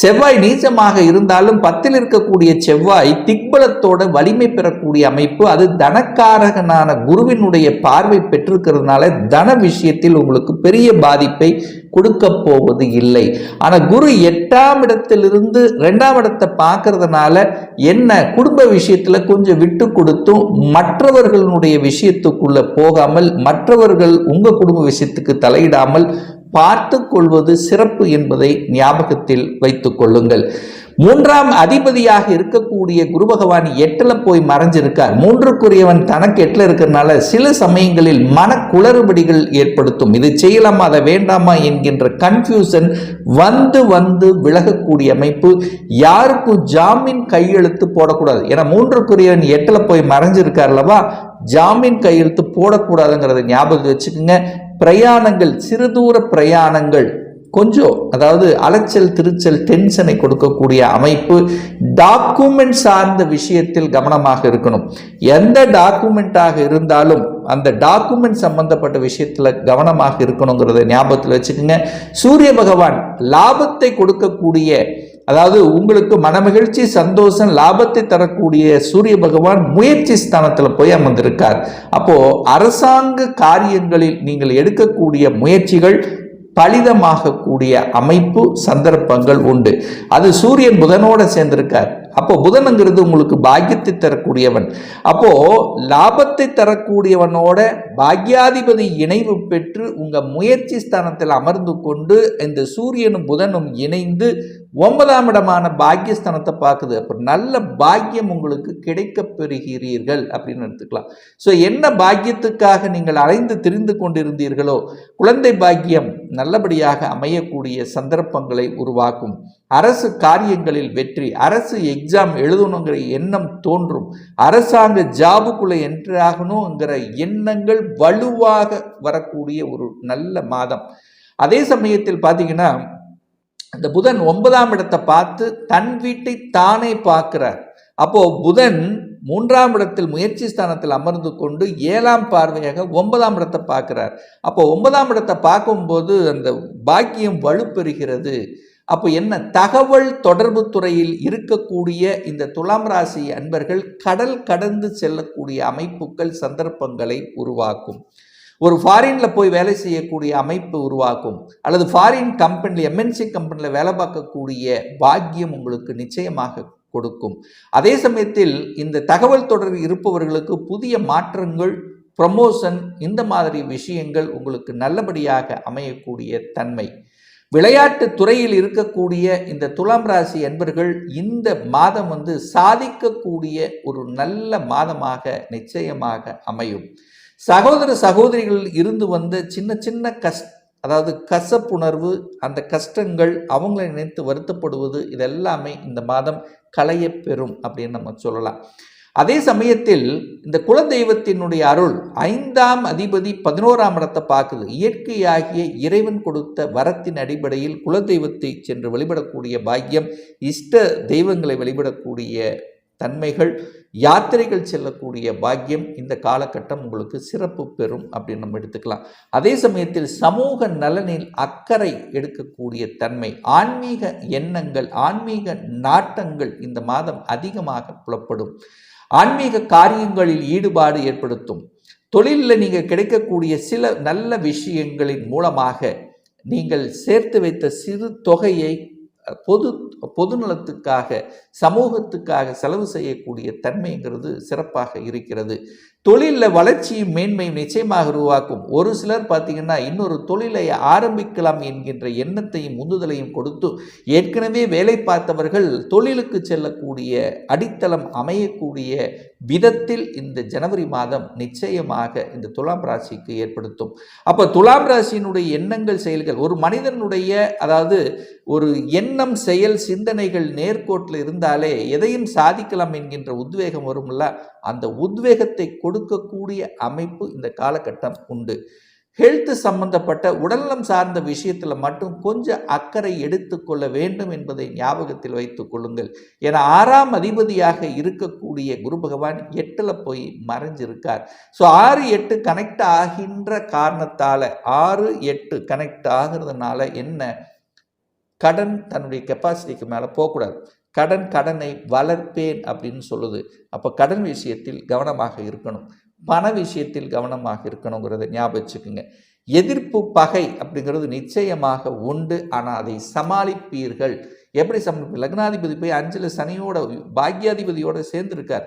செவ்வாய் நீச்சமாக இருந்தாலும் 10ல் இருக்கக்கூடிய செவ்வாய் திக்பலத்தோட வலிமை பெறக்கூடிய அமைப்பு. அது தனக்காரகனான குருவினுடைய பார்வை பெற்றிருக்கிறதுனால தன விஷயத்தில் உங்களுக்கு பெரிய பாதிப்பை கொடுக்க போவது இல்லை. ஆனா குரு 8ஆம் இடத்திலிருந்து 2ஆம் இடத்தை பார்க்கறதுனால என்ன, குடும்ப விஷயத்துல கொஞ்சம் விட்டு கொடுத்தும் மற்றவர்களுடைய விஷயத்துக்குள்ள போகாமல், மற்றவர்கள் உங்க குடும்ப விஷயத்துக்கு தலையிடாமல் பார்த்து கொள்வது சிறப்பு என்பதை ஞாபகத்தில் வைத்துக் கொள்ளுங்கள். 3ஆம் அதிபதியாக இருக்கக்கூடிய குரு பகவான் 8ல் போய் மறைஞ்சிருக்கார். 3க்குரியவன் தனக்கு 8ல் இருக்கிறதுனால சில சமயங்களில் மன குளறுபடிகள் ஏற்படுத்தும். இது செய்யலாமா அதை வேண்டாமா என்கின்ற கன்ஃபியூசன் வந்து வந்து விலகக்கூடிய அமைப்பு. யாருக்கும் ஜாமீன் கையெழுத்து போடக்கூடாது. ஏன்னா 3க்குரியவன் 8ல் போய் மறைஞ்சிருக்கார் அல்லவா, ஜாமீன் கையெழுத்து போடக்கூடாதுங்கிறத ஞாபகம் வச்சுக்கோங்க. பிரயாணங்கள், சிறுதூர பிரயாணங்கள் கொஞ்சம், அதாவது அலைச்சல் திருச்சல் டென்ஷனை கொடுக்கக்கூடிய அமைப்பு. டாக்குமெண்ட் சார்ந்த விஷயத்தில் கவனமாக இருக்கணும். எந்த டாக்குமெண்ட்டாக இருந்தாலும் அந்த டாக்குமெண்ட் சம்பந்தப்பட்ட விஷயத்துல கவனமாக இருக்கணுங்கிறத ஞாபகத்தில் வச்சுக்கோங்க. சூரிய பகவான் லாபத்தை கொடுக்கக்கூடிய, அதாவது உங்களுக்கு மனமகிழ்ச்சி, சந்தோஷம், லாபத்தை தரக்கூடிய சூரிய பகவான் முயற்சி ஸ்தானத்தில் போய் அமர்ந்திருக்கார். அப்போ அரசாங்க காரியங்களில் நீங்கள் எடுக்கக்கூடிய முயற்சிகள் பலிதமாகக்கூடிய அமைப்பு, சந்தர்ப்பங்கள் உண்டு. அது சூரியன் புதனோட சேர்ந்திருக்கார். அப்போ புதனுங்கிறது உங்களுக்கு பாக்கியத்தை தரக்கூடியவன். அப்போ லாபத்தை தரக்கூடியவனோட பாக்யாதிபதி இணைவு பெற்று உங்க முயற்சி ஸ்தானத்தில் அமர்ந்து கொண்டு இந்த சூரியனும் புதனும் இணைந்து 9ஆம் இடமான பாக்கியஸ்தானத்தை பார்க்குது. அப்போ நல்ல பாக்கியம் உங்களுக்கு கிடைக்க பெறுகிறீர்கள் அப்படின்னு எடுத்துக்கலாம். ஸோ என்ன பாக்கியத்துக்காக நீங்கள் அலைந்து திரிந்து கொண்டிருந்தீர்களோ, குழந்தை பாக்கியம் நல்லபடியாக அமையக்கூடிய சந்தர்ப்பங்களை உருவாக்கும். அரசு காரியங்களில் வெற்றி, அரசு எக்ஸாம் எழுதணுங்கிற எண்ணம் தோன்றும். அரசாங்க ஜாபுக்குள்ள என்ட்ரி ஆகணுங்கிற எண்ணங்கள் வலுவாக வரக்கூடிய ஒரு நல்ல மாதம். அதே சமயத்தில் பார்த்தீங்கன்னா, இந்த புதன் 9ஆம் இடத்தை பார்த்து தன் வீட்டை தானே பார்க்கிறார். அப்போ புதன் 3ஆம் இடத்தில் முயற்சி ஸ்தானத்தில் அமர்ந்து கொண்டு 7ஆம் பார்வையாக 9ஆம் இடத்தை பார்க்கிறார். அப்போ 9ஆம் இடத்தை பார்க்கும்போது அந்த பாக்கியம் வலுப்பெறுகிறது. அப்போ என்ன, தகவல் தொடர்பு துறையில் இருக்கக்கூடிய இந்த துலாம் ராசி அன்பர்கள் கடல் கடந்து செல்லக்கூடிய அமைப்புகள், சந்தர்ப்பங்களை உருவாக்கும். ஒரு ஃபாரினில் போய் வேலை செய்யக்கூடிய அமைப்பு உருவாக்கும். அல்லது ஃபாரின் கம்பெனியில், எம்என்சி கம்பெனியில் வேலை பார்க்கக்கூடிய பாக்கியம் உங்களுக்கு நிச்சயமாக கொடுக்கும். அதே சமயத்தில் இந்த தகவல் தொடர்பு இருப்பவர்களுக்கு புதிய மாற்றங்கள், ப்ரமோஷன், இந்த மாதிரி விஷயங்கள் உங்களுக்கு நல்லபடியாக அமையக்கூடிய தன்மை. விளையாட்டு துறையில் இருக்கக்கூடிய இந்த துலாம் ராசி என்பர்கள் இந்த மாதம் சாதிக்கக்கூடிய ஒரு நல்ல மாதமாக நிச்சயமாக அமையும். சகோதர சகோதரிகள் இருந்து வந்த சின்ன சின்ன அதாவது கசப்புணர்வு, அந்த கஷ்டங்கள், அவங்களை நினைத்து வருத்தப்படுவது, இதெல்லாமே இந்த மாதம் களையப்பெறும் அப்படின்னு நம்ம சொல்லலாம். அதே சமயத்தில் இந்த குலதெய்வத்தினுடைய அருள், 5ஆம் அதிபதி 11ஆம் இடத்தை பார்க்குது. இயற்கையாகிய இறைவன் கொடுத்த வரத்தின் அடிப்படையில் குலதெய்வத்தை சென்று வழிபடக்கூடிய பாக்கியம், இஷ்ட தெய்வங்களை வழிபடக்கூடிய தன்மைகள், யாத்திரைகள் செல்லக்கூடிய பாக்கியம் இந்த காலகட்டம் உங்களுக்கு சிறப்பு பெறும் அப்படின்னு நம்ம எடுத்துக்கலாம். அதே சமயத்தில் சமூக நலனில் அக்கறை எடுக்கக்கூடிய தன்மை, ஆன்மீக எண்ணங்கள், ஆன்மீக நாட்டங்கள் இந்த மாதம் அதிகமாக புலப்படும். ஆன்மீக காரியங்களில் ஈடுபாடு ஏற்படுத்தும். தொழிலில் நீங்கள் கிடைக்கக்கூடிய சில நல்ல விஷயங்களின் மூலமாக நீங்கள் சேர்த்து வைத்த சிறு தொகையை பொது நலத்துக்காக, சமூகத்துக்காக செலவு செய்யக்கூடிய தன்மைங்கிறது சிறப்பாக இருக்கிறது. தொழிலில் வளர்ச்சியும் மேன்மையும் நிச்சயமாக உருவாக்கும். ஒரு சிலர் பார்த்தீங்கன்னா இன்னொரு தொழிலை ஆரம்பிக்கலாம் என்கின்ற எண்ணத்தையும் உந்துதலையும் கொடுத்து ஏற்கனவே வேலை பார்த்தவர்கள் தொழிலுக்கு செல்லக்கூடிய அடித்தளம் அமையக்கூடிய விதத்தில் இந்த ஜனவரி மாதம் நிச்சயமாக இந்த துலாம் ராசிக்கு ஏற்படுத்தும். அப்போ துலாம் ராசியினுடைய எண்ணங்கள் செயல்கள் ஒரு மனிதனுடைய அதாவது ஒரு எண்ணம் செயல் சிந்தனைகள் நேர்கோட்டில் இருந்தாலே எதையும் சாதிக்கலாம் என்கின்ற உத்வேகம் வரும்ல, அந்த உத்வேகத்தை கொடுக்கக்கூடிய அமைப்பு இந்த காலகட்டம் உண்டு. ஹெல்த் சம்பந்தப்பட்ட உடல்நலம் சார்ந்த விஷயத்தில் மட்டும் கொஞ்சம் அக்கறை எடுத்துக்கொள்ள வேண்டும் என்பதை ஞாபகத்தில் வைத்துக் கொள்ளுங்கள். ஏன்னா 6ஆம் அதிபதியாக இருக்கக்கூடிய குரு பகவான் 8ல் போய் மறைஞ்சிருக்கார். ஸோ 6-8 கனெக்ட் ஆகின்ற காரணத்தால் 6-8 கனெக்ட் ஆகிறதுனால என்ன, கடன் தன்னுடைய கெப்பாசிட்டிக்கு மேலே போகக்கூடாது. கடனை வளர்ப்பேன் அப்படின்னு சொல்லுது. அப்போ கடன் விஷயத்தில் கவனமாக இருக்கணும், பண விஷயத்தில் கவனமாக இருக்கணுங்கிறத ஞாபகம் வச்சுக்கோங்க. எதிர்ப்பு பகை அப்படிங்கிறது நிச்சயமாக உண்டு, ஆனால் அதை சமாளிப்பீர்கள். எப்படி சமாளிப்பீர்கள்? லக்னாதிபதி போய் 5ல் சனியோட பாக்யாதிபதியோடு சேர்ந்துருக்கார்.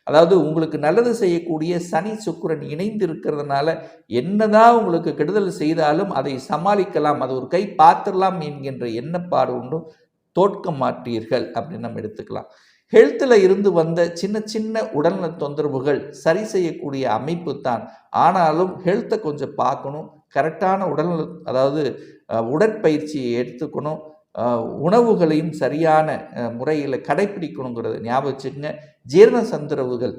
அதாவது உங்களுக்கு நல்லது செய்யக்கூடிய சனி சுக்கிரன் இணைந்து இருக்கிறதுனால என்னதான் உங்களுக்கு கெடுதல் செய்தாலும் அதை சமாளிக்கலாம், அது ஒரு கை பார்த்துடலாம் என்கின்ற எண்ணப்பாடு உண்டு, தோற்க மாட்டீர்கள் அப்படின்னு நம்ம எடுத்துக்கலாம். ஹெல்த்தில் இருந்து வந்த சின்ன சின்ன உடல்நல தொந்தரவுகள் சரி செய்யக்கூடிய அமைப்பு தான். ஆனாலும் ஹெல்த்தை கொஞ்சம் பார்க்கணும், கரெக்டான உடல்நல அதாவது உடற்பயிற்சியை எடுத்துக்கணும், உணவுகளையும் சரியான முறையில் கடைப்பிடிக்கணுங்கிறத ஞாபகம் வச்சுக்கோங்க. ஜீரண சந்திரவுகள்,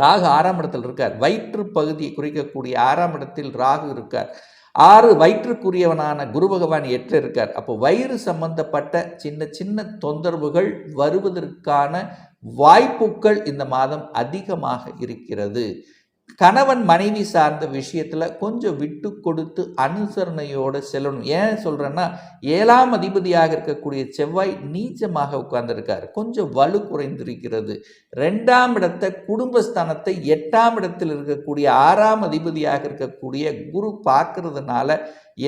ராகு 6ஆம் இடத்தில் இருக்கார், வயிற்று பகுதியை குறிக்கக்கூடிய 6ஆம் இடத்தில் ராகு இருக்கார். 6 வயிற்றுக்குரியவனான குரு பகவான் 8ல் இருக்கார். அப்போ வயிறு சம்பந்தப்பட்ட சின்ன சின்ன தொந்தரவுகள் வருவதற்கான வாய்ப்புகள் இந்த மாதம் அதிகமாக இருக்கிறது. கணவன் மனைவி சார்ந்த விஷயத்தில் கொஞ்சம் விட்டு கொடுத்து அனுசரணையோடு செல்லணும். ஏன் சொல்கிறேன்னா 7ஆம் அதிபதியாக இருக்கக்கூடிய செவ்வாய் நீச்சமாக உட்கார்ந்துருக்கார், கொஞ்சம் வலு குறைந்திருக்கிறது. 2ஆம் இடத்தை குடும்பஸ்தானத்தை 8ஆம் இடத்தில் இருக்கக்கூடிய 6ஆம் அதிபதியாக இருக்கக்கூடிய குரு பார்க்கறதுனால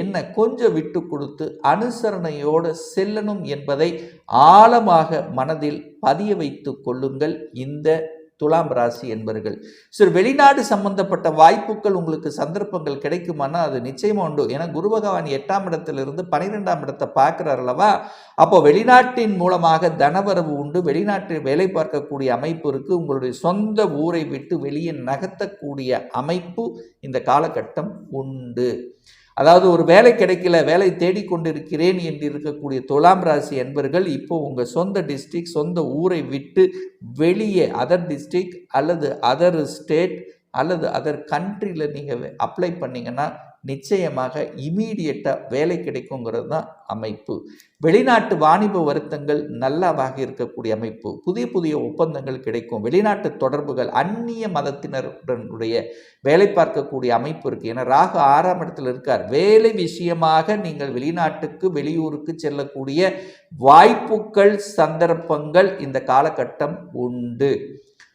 என்ன, கொஞ்சம் விட்டு கொடுத்து அனுசரணையோடு செல்லணும் என்பதை ஆழமாக மனதில் பதிய வைத்து கொள்ளுங்கள் இந்த துலாம் ராசி என்பர்கள். சரி, வெளிநாடு சம்பந்தப்பட்ட வாய்ப்புகள் உங்களுக்கு சந்தர்ப்பங்கள் கிடைக்குமானா அது நிச்சயமா உண்டு. ஏன்னா குரு பகவான் 8ஆம் இடத்திலிருந்து 12ஆம் இடத்தை பார்க்கிறார் அல்லவா. அப்போ வெளிநாட்டின் மூலமாக தனவரவு உண்டு, வெளிநாட்டில் வேலை பார்க்கக்கூடிய அமைப்பு இருக்கு, உங்களுடைய சொந்த ஊரை விட்டு வெளியே நகர்த்தக்கூடிய அமைப்பு இந்த காலகட்டம் உண்டு. அதாவது ஒரு வேலை கிடைக்கல, வேலை தேடிக்கொண்டிருக்கிறேன் என்று இருக்கக்கூடிய துலாம் ராசி என்பர்கள் இப்போ உங்கள் சொந்த டிஸ்ட்ரிக்ட் சொந்த ஊரை விட்டு வெளியே அதர் டிஸ்ட்ரிக்ட் அல்லது அதர் ஸ்டேட் அல்லது அதர் கண்ட்ரியில் நீங்கள் அப்ளை பண்ணிங்கன்னா நிச்சயமாக இமீடியட்டாக வேலை கிடைக்குங்கிறது தான் அமைப்பு. வெளிநாட்டு வாணிப வருத்தங்கள் நல்லாவாக இருக்கக்கூடிய அமைப்பு, புதிய புதிய ஒப்பந்தங்கள் கிடைக்கும், வெளிநாட்டு தொடர்புகள், அந்நிய மதத்தினருடைய வேலை பார்க்கக்கூடிய அமைப்பு இருக்குது. ஏன்னா ராகு 6ஆம் இடத்தில் இருக்கார். வேலை விஷயமாக நீங்கள் வெளிநாட்டுக்கு வெளியூருக்கு செல்லக்கூடிய வாய்ப்புகள் சந்தர்ப்பங்கள் இந்த காலகட்டம் உண்டு.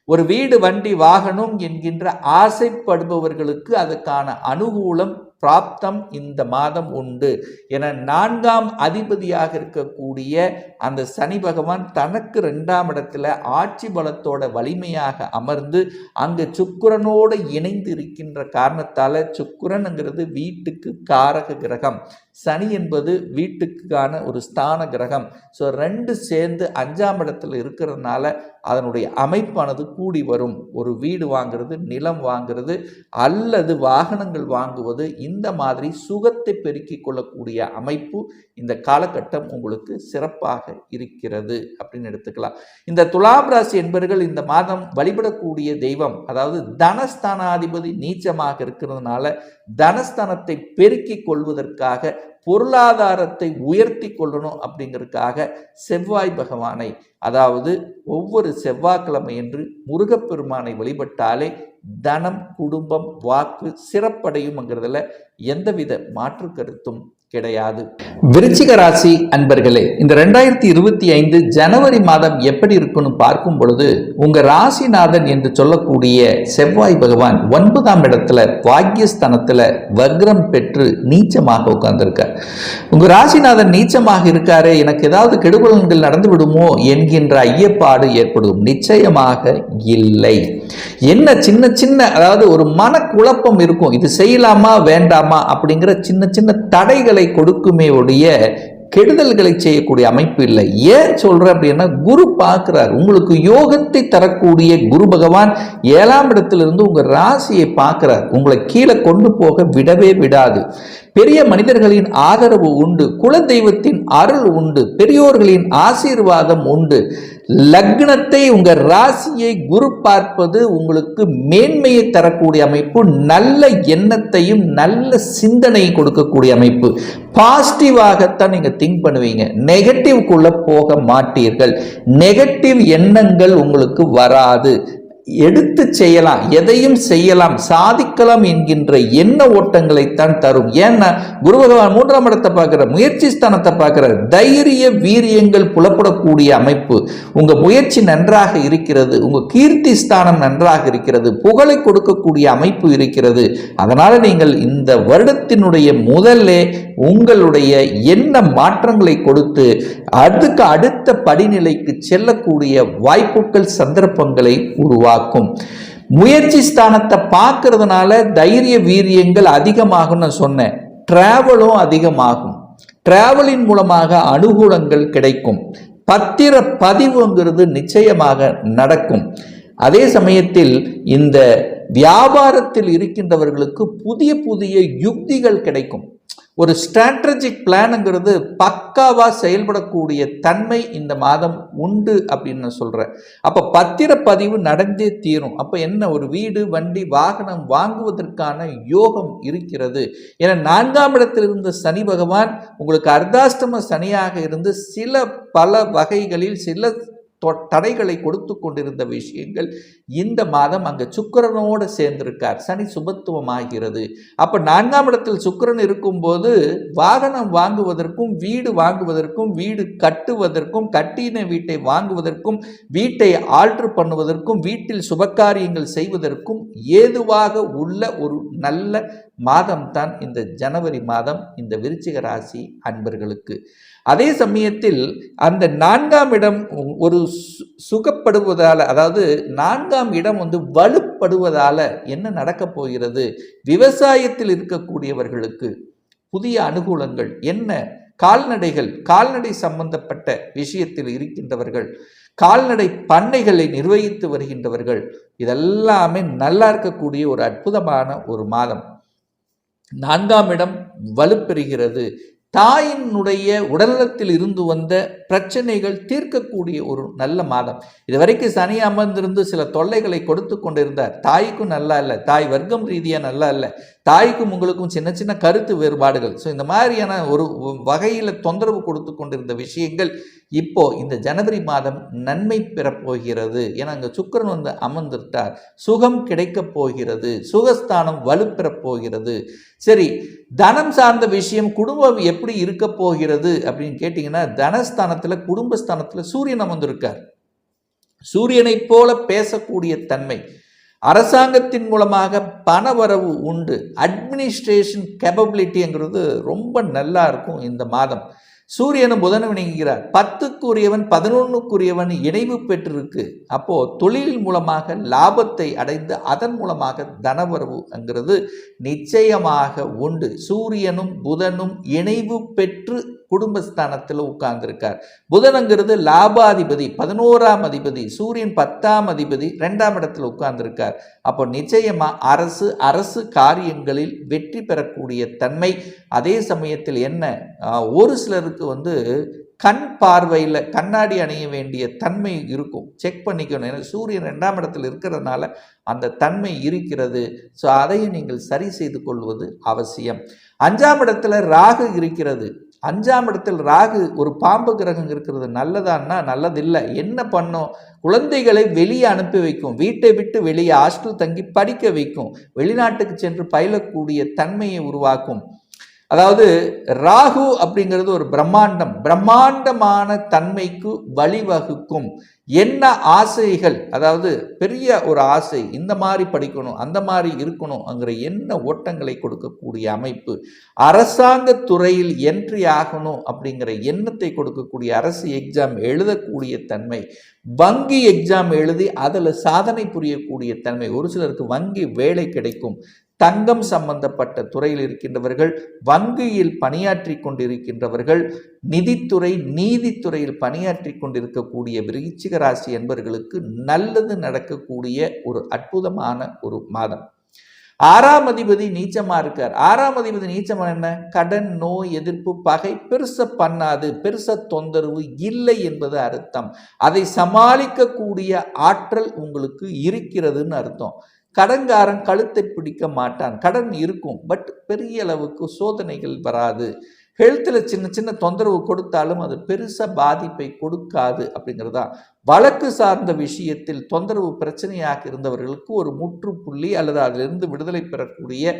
ஒரு வீடு வண்டி வாகனம் என்கின்ற ஆசைப்படுபவர்களுக்கு அதுக்கான அனுகூலம் பிராப்தம் இந்த மாதம் உண்டு. என 4ஆம் அதிபதியாக இருக்கக்கூடிய அந்த சனி பகவான் தனக்கு 2ஆம் இடத்துல ஆட்சி பலத்தோட வலிமையாக அமர்ந்து அங்கு சுக்கிரனோடு இணைந்து இருக்கின்ற காரணத்தால், சுக்கிரனுங்கிறது வீட்டுக்கு காரக கிரகம், சனி என்பது வீட்டுக்கான ஒரு ஸ்தான கிரகம். ஸோ 2 சேர்ந்து 5ஆம் இடத்துல இருக்கிறதுனால அதனுடைய அமைப்பானது கூடி வரும். ஒரு வீடு வாங்கிறது, நிலம் வாங்கிறது அல்லது வாகனங்கள் வாங்குவது, இந்த மாதிரி சுகத்தை பெருக்கிக் கொள்ளக்கூடிய அமைப்பு இந்த காலகட்டம் உங்களுக்கு சிறப்பாக இருக்கிறது அப்படின்னு எடுத்துக்கலாம். இந்த துலாம் ராசி என்பவர்கள் இந்த மாதம் வழிபடக்கூடிய தெய்வம், அதாவது தனஸ்தானாதிபதி நீச்சமாக இருக்கிறதுனால தனஸ்தானத்தை பெருக்கிக் கொள்வதற்காக, பொருளாதாரத்தை உயர்த்தி கொள்ளணும் அப்படிங்கிறதுக்காக செவ்வாய் பகவானை, அதாவது ஒவ்வொரு செவ்வாய்க்கிழமை என்று முருகப்பெருமானை வழிபட்டாலே தனம் குடும்பம் வாக்கு சிறப்படையும்ங்கிறதுல எந்தவித மாற்று கருத்தும் கிடையாது. விருச்சிக ராசி அன்பர்களே, இந்த 2025 ஜனவரி மாதம் எப்படி இருக்குன்னு பார்க்கும் பொழுது, உங்க ராசிநாதன் என்று சொல்லக்கூடிய செவ்வாய் பகவான் 9ஆம் இடத்துல பாக்கியஸ்தானத்துல வக்ரம் பெற்று நீச்சமாக உட்கார்ந்திருக்கார். உங்க ராசிநாதன் நீச்சமாக இருக்காரு, எனக்கு ஏதாவது கெடுபலன்கள் நடந்து விடுமோ என்கின்ற ஐயப்பாடு ஏற்படும். நிச்சயமாக இல்லை. என்ன சின்ன சின்ன, அதாவது ஒரு மனக்குழப்பம் இருக்கும், இது செய்யலாமா வேண்டாமா அப்படிங்கிற சின்ன சின்ன தடைகளை கொடுக்குமே ஒழிய கெடுதல்களை செய்யக்கூடிய அமைப்பு இல்லை. ஏன் சொல்ற அப்படின்னா, குரு பார்க்கிறார். உங்களுக்கு யோகத்தை தரக்கூடிய குரு பகவான் 7ஆம் இடத்திலிருந்து உங்க ராசியை பார்க்கிறார். உங்களை கீழே கொண்டு போக விடவே விடாது. பெரிய மனிதர்களின் ஆதரவு உண்டு, குல தெய்வத்தின் அருள் உண்டு, பெரியோர்களின் ஆசீர்வாதம் உண்டு. லக்னத்தை, உங்க ராசியை குரு பார்ப்பது உங்களுக்கு மேன்மையை தரக்கூடிய அமைப்பு, நல்ல எண்ணத்தையும் நல்ல சிந்தனையை கொடுக்கக்கூடிய அமைப்பு. பாசிட்டிவாகத்தான் நீங்க திங்க் பண்ணுவீங்க, நெகட்டிவ்க்குள்ள போக மாட்டீர்கள். நெகட்டிவ் எண்ணங்கள் உங்களுக்கு வராது. எடுத்து செய்யலாம், எதையும் செய்யலாம், சாதிக்கலாம் என்கின்ற எண்ண ஓட்டங்களைத்தான் தரும். ஏன்னா குரு பகவான் 3ஆம் இடத்தை பார்க்கிற, முயற்சி ஸ்தானத்தை பார்க்கிற, தைரிய வீரியங்கள் புலப்படக்கூடிய அமைப்பு. உங்க முயற்சி நன்றாக இருக்கிறது, உங்க கீர்த்தி ஸ்தானம் நன்றாக இருக்கிறது, புகழை கொடுக்கக்கூடிய அமைப்பு இருக்கிறது. அதனால நீங்கள் இந்த வருடத்தினுடைய முதல்ல உங்களுடைய எண்ண மாற்றங்களை கொடுத்து அதுக்கு அடுத்த படிநிலைக்கு செல்லக்கூடிய வாய்ப்புகள், சந்தர்ப்பங்களை உருவாக்கும். முயற்சி ஸ்தானத்தை பார்க்கறதுனால தைரிய வீரியங்கள் அதிகமாகும். நான் சொன்னேன், டிராவலும் அதிகமாகும். டிராவலின் மூலமாக அனுகூலங்கள் கிடைக்கும். பத்திர பதிவுங்கிறது நிச்சயமாக நடக்கும். அதே சமயத்தில் இந்த வியாபாரத்தில் இருக்கின்றவர்களுக்கு புதிய புதிய யுக்திகள் கிடைக்கும். ஒரு ஸ்ட்ராட்டஜிக் பிளானுங்கிறது பக்காவா செயல்படக்கூடிய தன்மை இந்த மாதம் உண்டு அப்படின்னு நான் சொல்றேன். அப்ப பத்திரப்பதிவு நடந்தே தீரும். அப்ப என்ன, ஒரு வீடு, வண்டி, வாகனம் வாங்குவதற்கான யோகம் இருக்கிறது. ஏன்னா 4ஆம் இடத்தில் இருந்த சனி பகவான் உங்களுக்கு அர்த்தாஷ்டம சனியாக இருந்து சில பல வகைகளில் சில தடைகளை கொடுத்து கொண்டிருந்த விஷயங்கள் இந்த மாதம் அங்க சுக்கிரனோடு சேர்ந்திருக்கார். சனி சுபத்துவமாகிறது. அப்ப 4ஆம் இடத்தில் சுக்கிரன் இருக்கும்போது வாகனம் வாங்குவதற்கும், வீடு வாங்குவதற்கும், வீடு கட்டுவதற்கும், கட்டின வீட்டை வாங்குவதற்கும், வீட்டை ஆல்டர் பண்ணுவதற்கும், வீட்டில் சுபகாரியங்கள் செய்வதற்கும் ஏதுவாக உள்ள ஒரு நல்ல மாதம் தான் இந்த ஜனவரி மாதம் இந்த விருச்சிக ராசி அன்பர்களுக்கு. அதே சமயத்தில் அந்த 4ஆம் இடம் ஒரு சுகப்படுவதால், அதாவது 4ஆம் இடம் வலுப்படுவதால என்ன நடக்க போகிறது, விவசாயத்தில் இருக்கக்கூடியவர்களுக்கு புதிய அனுகூலங்கள் என்ன, கால்நடைகள், கால்நடை சம்பந்தப்பட்ட விஷயத்தில் இருக்கின்றவர்கள், கால்நடை பண்ணைகளை நிர்வகித்து வருகின்றவர்கள், இதெல்லாமே நல்லா இருக்கக்கூடிய ஒரு அற்புதமான ஒரு மாதம். 4ஆம் இடம் வலுப்பெறுகிறது. தாயினுடைய உடல்நலத்தில் இருந்து வந்த பிரச்சனைகள் தீர்க்கக்கூடிய ஒரு நல்ல மாதம். இதுவரைக்கும் சனி அமர்ந்திருந்து சில தொல்லைகளை கொடுத்து கொண்டிருந்தார். தாய்க்கும் நல்லா இல்லை, தாய் வர்க்கம் ரீதியாக நல்லா இல்லை, தாய்க்கும் உங்களுக்கும் சின்ன சின்ன கருத்து வேறுபாடுகள், ஸோ இந்த மாதிரியான ஒரு வகையில் தொந்தரவு கொடுத்து கொண்டிருந்த விஷயங்கள் இப்போ இந்த ஜனவரி மாதம் நன்மை பெறப்போகிறது. ஏன்னா அங்கே சுக்கிரன் அமர்ந்துட்டார். சுகம் கிடைக்கப் போகிறது, சுகஸ்தானம் வலுப்பெறப் போகிறது. சரி, தனம் சார்ந்த விஷயம், குடும்பம் எப்படி இருக்க போகிறது அப்படின்னு கேட்டிங்கன்னா, தனஸ்தானத்தில், குடும்பஸ்தானத்தில் சூரியன் அமர்ந்திருக்கார். சூரியனை போல பேசக்கூடிய தன்மை, அரசாங்கத்தின் மூலமாக பணவரவு உண்டு, அட்மினிஸ்ட்ரேஷன் கேப்பபிலிட்டிங்கிறது ரொம்ப நல்லா இருக்கும் இந்த மாதம். சூரியனும் புதனும் இணைகிறார். 10க்குரியவன் 11க்குரியவன் இணைவு பெற்றிருக்கு. அப்போ தொழில் மூலமாக லாபத்தை அடைந்து அதன் மூலமாக தனவரவுங்கிறது நிச்சயமாக உண்டு. சூரியனும் புதனும் இணைவு பெற்று குடும்பஸ்தானத்தில் உட்கார்ந்திருக்கார். புதனுங்கிறது லாபாதிபதி, 11ஆம் அதிபதி, சூரியன் 10ஆம் அதிபதி, 2ஆம் இடத்தில் உட்கார்ந்திருக்கார். அப்போ நிச்சயமா அரசு காரியங்களில் வெற்றி பெறக்கூடிய தன்மை. அதே சமயத்தில் என்ன, ஒரு சிலருக்கு கண் பார்வையில் கண்ணாடி அணிய வேண்டிய தன்மை இருக்கும், செக் பண்ணிக்கணும். ஏன்னா சூரியன் 2ஆம் இடத்தில் இருக்கிறதுனால அந்த தன்மை இருக்கிறது. ஸோ அதையும் நீங்கள் சரி செய்து கொள்வது அவசியம். 5ஆம் இடத்துல ராகு இருக்கிறது. 5ஆம் இடத்தில் ராகு ஒரு பாம்பு கிரகம் இருக்கிறது. நல்லதான்னா நல்லதில்லை. என்ன பண்ணும், குழந்தைகளை வெளியே அனுப்பி வைக்கும், வீட்டை விட்டு வெளியே ஹாஸ்டல் தங்கி படிக்க வைக்கும், வெளிநாட்டுக்கு சென்று பயிலக்கூடிய தன்மையை உருவாக்கும். அதாவது ராகு அப்படிங்கிறது ஒரு பிரம்மாண்டமான தன்மைக்கு வழிவகுக்கும். என்ன ஆசைகள், அதாவது பெரிய ஒரு ஆசை, இந்த மாதிரி படிக்கணும், அந்த மாதிரி இருக்கணும்ங்கிற என்ன ஓட்டங்களை கொடுக்கக்கூடிய அமைப்பு, அரசாங்க துறையில் என்ட்ரி ஆகணும் அப்படிங்கிற எண்ணத்தை கொடுக்கக்கூடிய, அரசு எக்ஸாம் எழுதக்கூடிய தன்மை, வங்கி எக்ஸாம் எழுதி அதில் சாதனை புரியக்கூடிய தன்மை, ஒரு சிலருக்கு வங்கி வேலை கிடைக்கும். தங்கம் சம்பந்தப்பட்ட துறையில் இருக்கின்றவர்கள், வங்கியில் பணியாற்றி கொண்டிருக்கின்றவர்கள், நிதித்துறை நீதித்துறையில் பணியாற்றி கொண்டிருக்கக்கூடிய விருச்சிக ராசி என்பவர்களுக்கு நல்லது நடக்கக்கூடிய ஒரு அற்புதமான ஒரு மாதம். 6ஆம் அதிபதி நீச்சமா இருக்கார். 6ஆம் அதிபதி நீச்சமா என்ன? கடன், நோய் எதிர்ப்பு, பகை பெருச பண்ணாது, பெருச தொந்தரவு இல்லை என்பது அர்த்தம். அதை சமாளிக்கக்கூடிய ஆற்றல் உங்களுக்கு இருக்கிறதுன்னு அர்த்தம். கடன்காரன் கழுத்தை பிடிக்க மாட்டான். கடன் இருக்கும், பட் பெரிய அளவுக்கு சோதனைகள் வராது. ஹெல்த்தில் சின்ன சின்ன தொந்தரவு கொடுத்தாலும் அது பெருசாக பாதிப்பை கொடுக்காது அப்படிங்கிறதா. வழக்கு சார்ந்த விஷயத்தில் தொந்தரவு பிரச்சனையாக இருந்தவர்களுக்கு ஒரு முற்றுப்புள்ளி அல்லது அதிலிருந்து விடுதலை பெறக்கூடிய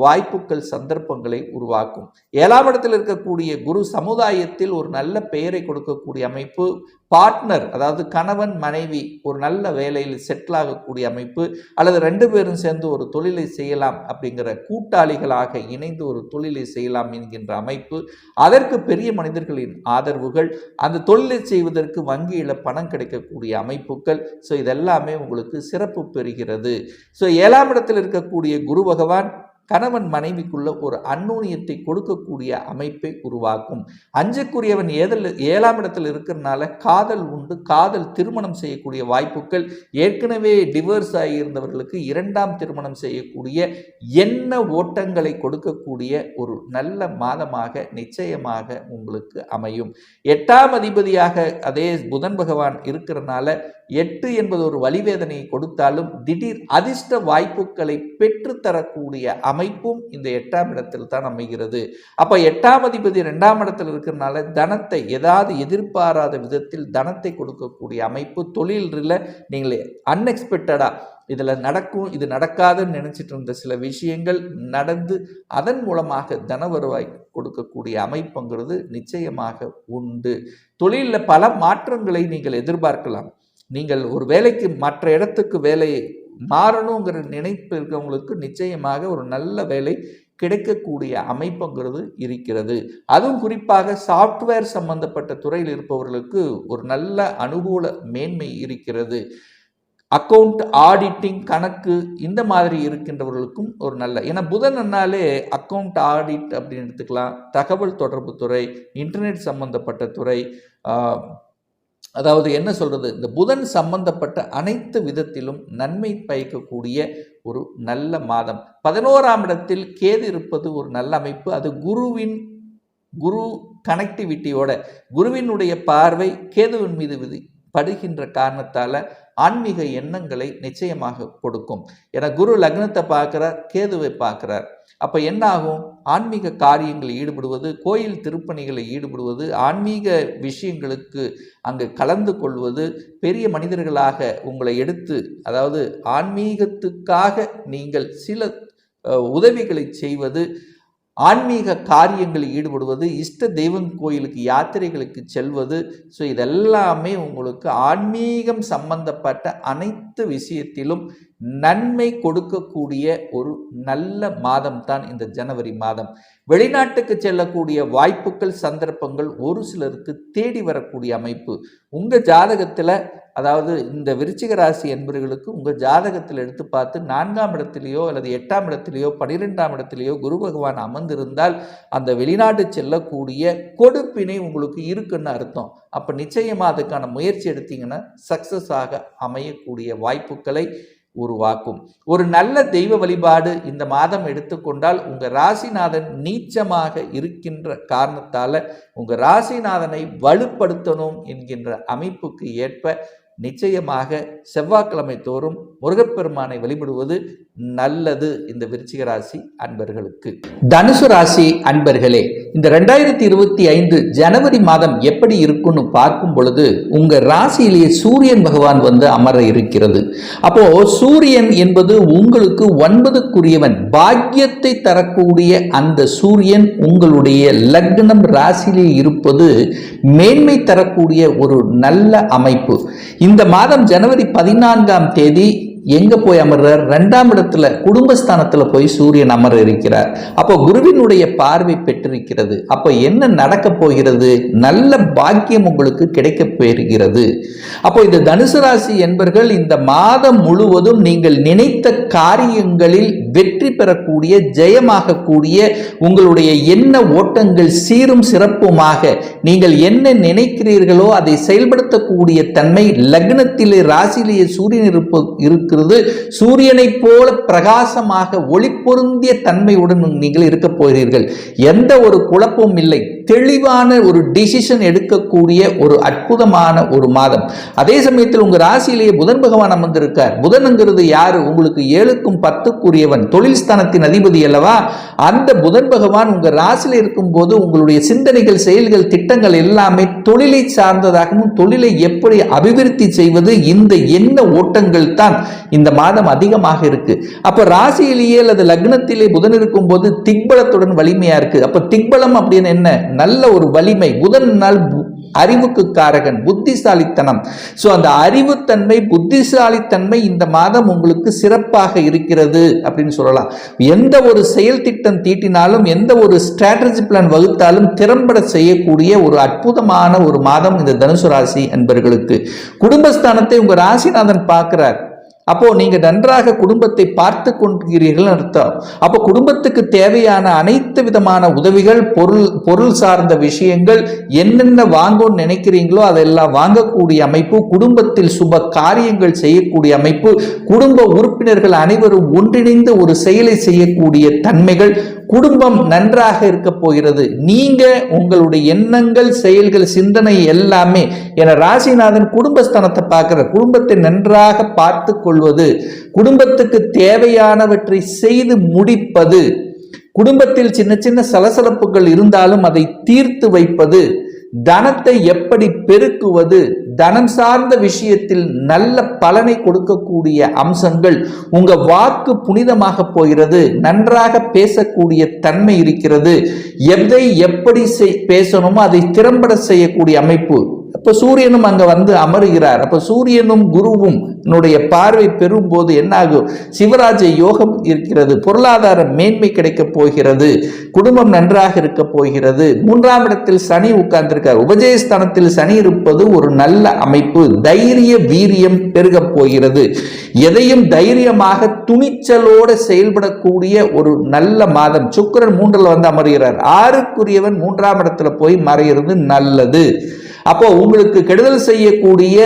வாய்ப்புகள், சந்தர்ப்பங்களை உருவாக்கும். 7ஆம் இடத்தில் இருக்கக்கூடிய குரு சமுதாயத்தில் ஒரு நல்ல பெயரை கொடுக்கக்கூடிய அமைப்பு. பார்ட்னர், அதாவது கணவன் மனைவி ஒரு நல்ல வேலையில் செட்டில் ஆகக்கூடிய அமைப்பு, அல்லது 2 பேரும் சேர்ந்து ஒரு தொழிலை செய்யலாம் அப்படிங்கிற, கூட்டாளிகளாக இணைந்து ஒரு தொழிலை செய்யலாம் என்கின்ற அமைப்பு. அதற்கு பெரிய மனிதர்களின் ஆதரவுகள், அந்த தொழிலை செய்வதற்கு வங்கியில் பணம் கிடைக்கக்கூடிய அமைப்புகள். ஸோ இதெல்லாமே உங்களுக்கு சிறப்பு பெறுகிறது. ஸோ 7ஆம் இடத்தில் இருக்கக்கூடிய குரு பகவான் கணவன் மனைவிக்குள்ள ஒரு அந்நூன்யத்தை கொடுக்கக்கூடிய அமைப்பை உருவாக்கும். 5க்குரியவன் 7ஆம் இடத்தில் இருக்கிறதுனால காதல் உண்டு. காதல் திருமணம் செய்யக்கூடிய வாய்ப்புகள், ஏற்கனவே டிவோர்ஸ் ஆகியிருந்தவர்களுக்கு 2ஆம் திருமணம் செய்யக்கூடிய எண்ண ஓட்டங்களை கொடுக்கக்கூடிய ஒரு நல்ல மாதமாக நிச்சயமாக உங்களுக்கு அமையும். 8ஆம் அதிபதியாக அதே புதன் பகவான் இருக்கிறதுனால 8 என்பது ஒரு வலிவேதனையை கொடுத்தாலும் திடீர் அதிர்ஷ்ட வாய்ப்புகளை பெற்றுத்தரக்கூடிய அமைப்பும் இந்த 8ஆம் இடத்தில் தான் அமைகிறது. அப்ப 8ஆம் அதிபதி 2ஆம் இடத்தில் இருக்கிறதுனால தனத்தை, ஏதாவது எதிர்பாராத விதத்தில் தனத்தை கொடுக்கக்கூடிய அமைப்பு. தொழிலில் நீங்கள் அன்எக்ஸ்பெக்டடா இதில் நடக்கும், இது நடக்காதுன்னு நினைச்சிட்டு இருந்த சில விஷயங்கள் நடந்து அதன் மூலமாக தன வருவாய் கொடுக்கக்கூடிய அமைப்புங்கிறது நிச்சயமாக உண்டு. தொழிலில் பல மாற்றங்களை நீங்கள் எதிர்பார்க்கலாம். நீங்கள் ஒரு வேலைக்கு மற்ற இடத்துக்கு வேலை மாறணுங்கிற நினைப்பு இருக்கிறவங்களுக்கு நிச்சயமாக ஒரு நல்ல வேலை கிடைக்கக்கூடிய அமைப்புங்கிறது இருக்கிறது. அதுவும் குறிப்பாக சாஃப்ட்வேர் சம்பந்தப்பட்ட துறையில் இருப்பவர்களுக்கு ஒரு நல்ல அனுகூல மேன்மை இருக்கிறது. அக்கௌண்ட், ஆடிட்டிங், கணக்கு இந்த மாதிரி இருக்கின்றவர்களுக்கும் ஒரு நல்ல, ஏன்னா புதன்னாலே அக்கௌண்ட், ஆடிட் அப்படின்னு எடுத்துக்கலாம். தகவல் தொடர்பு துறை, இன்டர்நெட் சம்பந்தப்பட்ட துறை, அதாவது என்ன சொல்றது, இந்த புதன் சம்பந்தப்பட்ட அனைத்து விதத்திலும் நன்மை பயக்கக்கூடிய ஒரு நல்ல மாதம். 11ஆம் இடத்தில் கேது இருப்பது ஒரு நல்ல அமைப்பு. அது குரு கனெக்டிவிட்டியோட, குருவினுடைய பார்வை கேதுவின் மீது படுகின்ற காரணத்தால ஆன்மீக எண்ணங்களை நிச்சயமாக கொடுக்கும். ஏன்னா குரு லக்னத்தை பார்க்கிறார், கேதுவை பார்க்கிறார். அப்ப என்ன ஆகும்? ஆன்மீக காரியங்களில் ஈடுபடுவது, கோயில் திருப்பணிகளில் ஈடுபடுவது, ஆன்மீக விஷயங்களுக்கு அங்கு கலந்து கொள்வது, பெரிய மனிதர்களாக உங்களை எடுத்து, அதாவது ஆன்மீகத்துக்காக நீங்கள் சில உதவிகளை செய்வது, ஆன்மீக காரியங்களில் ஈடுபடுவது, இஷ்ட தெய்வம் கோயிலுக்கு யாத்திரைகளுக்கு செல்வது. ஸோ இதெல்லாமே உங்களுக்கு ஆன்மீகம் சம்பந்தப்பட்ட அனைத்து விஷயத்திலும் நன்மை கொடுக்கக்கூடிய ஒரு நல்ல மாதம் தான் இந்த ஜனவரி மாதம். வெளிநாட்டுக்கு செல்லக்கூடிய வாய்ப்புகள், சந்தர்ப்பங்கள் ஒரு சிலருக்கு தேடி வரக்கூடிய அமைப்பு. உங்கள் ஜாதகத்தில், அதாவது இந்த விருச்சிக ராசி என்பவர்களுக்கு உங்கள் ஜாதகத்தில் எடுத்து பார்த்து 4ஆம் இடத்திலேயோ அல்லது 8ஆம் இடத்திலேயோ 12ஆம் இடத்திலேயோ குரு பகவான் அமர்ந்திருந்தால் அந்த வெளிநாட்டு செல்லக்கூடிய கொடுப்பினை உங்களுக்கு இருக்குன்னு அர்த்தம். அப்போ நிச்சயமாக அதுக்கான முயற்சி எடுத்தீங்கன்னா சக்சஸ் ஆக அமையக்கூடிய வாய்ப்புகளை உருவாக்கும். ஒரு நல்ல தெய்வ வழிபாடு இந்த மாதம் எடுத்துக்கொண்டால், உங்கள் ராசிநாதன் நீச்சமாக இருக்கின்ற காரணத்தால் உங்கள் ராசிநாதனை வலுப்படுத்தணும் என்கின்ற அமைப்புக்கு ஏற்ப நிச்சயமாக செவ்வாய்க்கிழமை தோறும் முருகப்பெருமானை வழிபடுவது நல்லது இந்த விருச்சிக ராசி அன்பர்களுக்கு. தனுசு ராசி அன்பர்களே, இந்த 2025 ஜனவரி மாதம் எப்படி இருக்குன்னு பார்க்கும் பொழுது உங்க ராசியிலேயே சூரியன் பகவான் வந்து அமர இருக்கிறது. அப்போ சூரியன் என்பது உங்களுக்கு 9க்குரியவன், பாக்கியத்தை தரக்கூடிய அந்த சூரியன் உங்களுடைய லக்னம் ராசியிலே இருப்பது மேன்மை தரக்கூடிய ஒரு நல்ல அமைப்பு. இந்த மாதம் ஜனவரி 14ஆம் தேதி எங்க போய் அமர்றார்? 2ஆம் இடத்துல குடும்பஸ்தானத்துல போய் சூரியன் அமர இருக்கிறார். அப்போ குருவினுடைய பார்வை பெற்றிருக்கிறது. அப்போ என்ன நடக்க போகிறது? நல்ல பாக்கியம் உங்களுக்கு கிடைக்க போகிறது. அப்போ இந்த தனுசு ராசி என்பர்கள் இந்த மாதம் முழுவதும் நீங்கள் நினைத்த காரியங்களில் வெற்றி பெறக்கூடிய, ஜெயமாகக்கூடிய, உங்களுடைய எண்ண ஓட்டங்கள் சீரும் சிறப்புமாக நீங்கள் என்ன நினைக்கிறீர்களோ அதை செயல்படுத்தக்கூடிய தன்மை லக்னத்திலே ராசியிலேயே சூரியன் இருக்கிறது. சூரியனை போல பிரகாசமாக ஒளி பொருந்திய தன்மையுடன் நீங்கள் இருக்க போகிறீர்கள். எந்த ஒரு குழப்பமும் இல்லை. தெளிவான ஒரு டிசிஷன் எடுக்கக்கூடிய ஒரு அற்புதமான ஒரு மாதம். அதே சமயத்தில் உங்க ராசியிலேயே புதன் பகவான் அமர்ந்திருக்கார். புதன்ங்கிறது யாரு? உங்களுக்கு 7க்கும் 10க்குரியவன், தொழில் ஸ்தானத்தின் அதிபதி அல்லவா? அந்த புதன் பகவான் உங்க ராசியில் இருக்கும் போது உங்களுடைய சிந்தனைகள், செயல்கள், திட்டங்கள் எல்லாமே தொழிலை சார்ந்ததாகவும், தொழிலை எப்படி அபிவிருத்தி செய்வது, இந்த எண்ண ஓட்டங்கள் தான் இந்த மாதம் அதிகமாக இருக்கு. அப்ப ராசியிலேயே அல்லது லக்னத்திலே புதன் இருக்கும் போது திக்பலத்துடன் வலிமையா இருக்கு. அப்ப திக்பலம் அப்படின்னு என்ன? நல்ல ஒரு வலிமை. புதன் நாள் அறிவுக்கு காரகன், புத்திசாலித்தனம். சோ அந்த அறிவுத்தன்மை, புத்திசாலித்தன்மை இந்த மாதம் உங்களுக்கு சிறப்பாக இருக்கிறது அப்படின்னு சொல்லலாம். எந்த ஒரு செயல் திட்டம் தீட்டினாலும், எந்த ஒரு ஸ்ட்ராட்டஜி பிளான் வகுத்தாலும் திறம்பட செய்யக்கூடிய ஒரு அற்புதமான ஒரு மாதம் இந்த தனுசு ராசி என்பர்களுக்கு. குடும்பஸ்தானத்தை உங்க ராசிநாதன் பார்க்கிறார். அப்போ நீங்க நன்றாக குடும்பத்தை பார்த்து கொண்டிருக்கிறீர்கள் அர்த்தம். அப்போ குடும்பத்துக்கு தேவையான அனைத்து விதமான உதவிகள், பொருள் சார்ந்த விஷயங்கள் என்னென்ன வாங்கணும்னு நினைக்கிறீங்களோ அதெல்லாம் வாங்கக்கூடிய அமைப்பு, குடும்பத்தில் சுப காரியங்கள் செய்யக்கூடிய அமைப்பு, குடும்ப உறுப்பினர்கள் அனைவரும் ஒன்றிணைந்து ஒரு செயலை செய்யக்கூடிய தன்மைகள், குடும்பம் நன்றாக இருக்க போகிறது. நீங்க உங்களுடைய எண்ணங்கள், செயல்கள், சிந்தனை எல்லாமே என ராசிநாதன் குடும்பஸ்தானத்தை பார்க்கிற, குடும்பத்தை நன்றாக பார்த்து கொள்வது, குடும்பத்துக்கு தேவையானவற்றை செய்து முடிப்பது, குடும்பத்தில் சின்ன சின்ன சலசலப்புகள் இருந்தாலும் அதை தீர்த்து வைப்பது, தனத்தை எப்படி பெருக்குவது, தனம் சார்ந்த விஷயத்தில் நல்ல பலனை கொடுக்கக்கூடிய அம்சங்கள், உங்க வாக்கு புனிதமாக போகிறது, நன்றாக பேசக்கூடிய தன்மை இருக்கிறது, எதை எப்படி பேசணுமோ அதை திறம்பட செய்யக்கூடிய அமைப்பு. அப்ப சூரியனும் அங்க வந்து அமருகிறார். அப்ப சூரியனும் குருவும் பார்வை பெறும் போது என்ன ஆகும்? சிவராஜ யோகம் இருக்கிறது, பொருளாதார மேன்மை கிடைக்க போகிறது, குடும்பம் நன்றாக இருக்க போகிறது. 3ஆம் இடத்தில் சனி உட்கார்ந்திருக்கார். உபஜயஸ்தானத்தில் சனி இருப்பது ஒரு நல்ல அமைப்பு. தைரிய வீரியம் பெருக போகிறது. எதையும் தைரியமாக துணிச்சலோடு செயல்படக்கூடிய ஒரு நல்ல மாதம். சுக்கிரன் 3ல் வந்து அமர்கிறார். 6க்குரியவன் 3ஆம் இடத்துல போய் மறைகிறது நல்லது. அப்போ உங்களுக்கு கெடுதல் செய்யக்கூடிய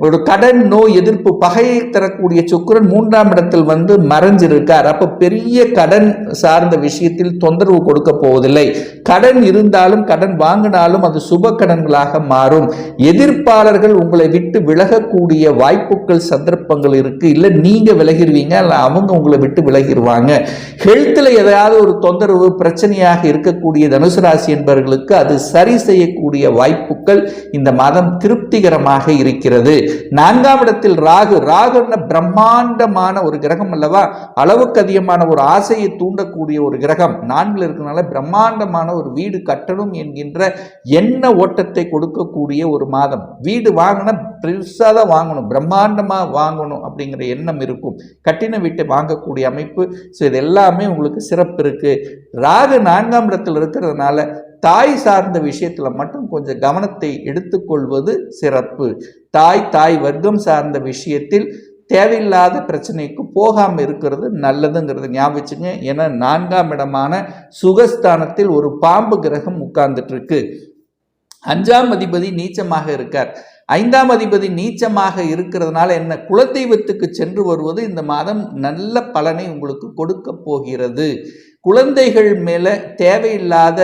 ஒரு கடன், நோய் எதிர்ப்பு, பகையை தரக்கூடிய சுக்கிரன் 3ஆம் இடத்தில் வந்து மறைஞ்சிருக்கார். அப்ப பெரிய கடன் சார்ந்த விஷயத்தில் தொந்தரவு கொடுக்க போவதில்லை. கடன் இருந்தாலும், கடன் வாங்கினாலும் அது சுப கடன்களாக மாறும். எதிர்ப்பாளர்கள் உங்களை விட்டு விலகக்கூடிய வாய்ப்புகள், சந்தர்ப்பங்கள் இருக்கு. இல்ல நீங்க விலகிடுவீங்க, இல்ல அவங்க உங்களை விட்டு விலகிடுவாங்க. ஹெல்த்ல ஏதாவது ஒரு தொந்தரவு, பிரச்சனையாக இருக்கக்கூடிய தனுசு ராசி என்பவர்களுக்கு அது சரி செய்யக்கூடிய வாய்ப்புகள் இந்த மாதம் திருப்திகரமாக இருக்கிறது. 4ஆம் இடத்தில் ராகு. ராகுன்னா பிரம்மாண்டமான ஒரு கிரகம் அல்லவா? அளவுக்கு அதிகமான ஒரு ஆசையை தூண்டக்கூடிய ஒரு கிரகம். 4ல் இருக்கிறனால பிரம்மாண்டமான ஒரு வீடு கட்டணும் என்கின்ற எண்ண ஓட்டத்தை கொடுக்கக்கூடிய ஒரு மாதம். வீடு வாங்கினா பெருசாக தான் வாங்கணும், பிரம்மாண்டமா வாங்கணும் அப்படிங்கிற எண்ணம் இருக்கும். கட்டின வீட்டை வாங்கக்கூடிய அமைப்பு. ஸோ இது எல்லாமே உங்களுக்கு சிறப்பு இருக்கு. ராகு 4ஆம் இடத்தில் இருக்கிறதுனால தாய் சார்ந்த விஷயத்துல மட்டும் கொஞ்சம் கவனத்தை எடுத்துக்கொள்வது சிறப்பு. தாய் வர்க்கம் சார்ந்த விஷயத்தில் தேவையில்லாத பிரச்சனைக்கு போகாம இருக்கிறது நல்லதுங்கிறது ஞாபகம் வச்சுங்க. ஏன்னா 4ஆம் இடமான சுகஸ்தானத்தில் ஒரு பாம்பு கிரகம் உட்கார்ந்துட்டு இருக்கு. 5ஆம் அதிபதி நீச்சமாக இருக்கார். 5ஆம் அதிபதி நீச்சமாக இருக்கிறதுனால என்ன? குலதெய்வத்துக்கு சென்று வருவது இந்த மாதம் நல்ல பலனை உங்களுக்கு கொடுக்க போகிறது. குழந்தைகள் மேல தேவையில்லாத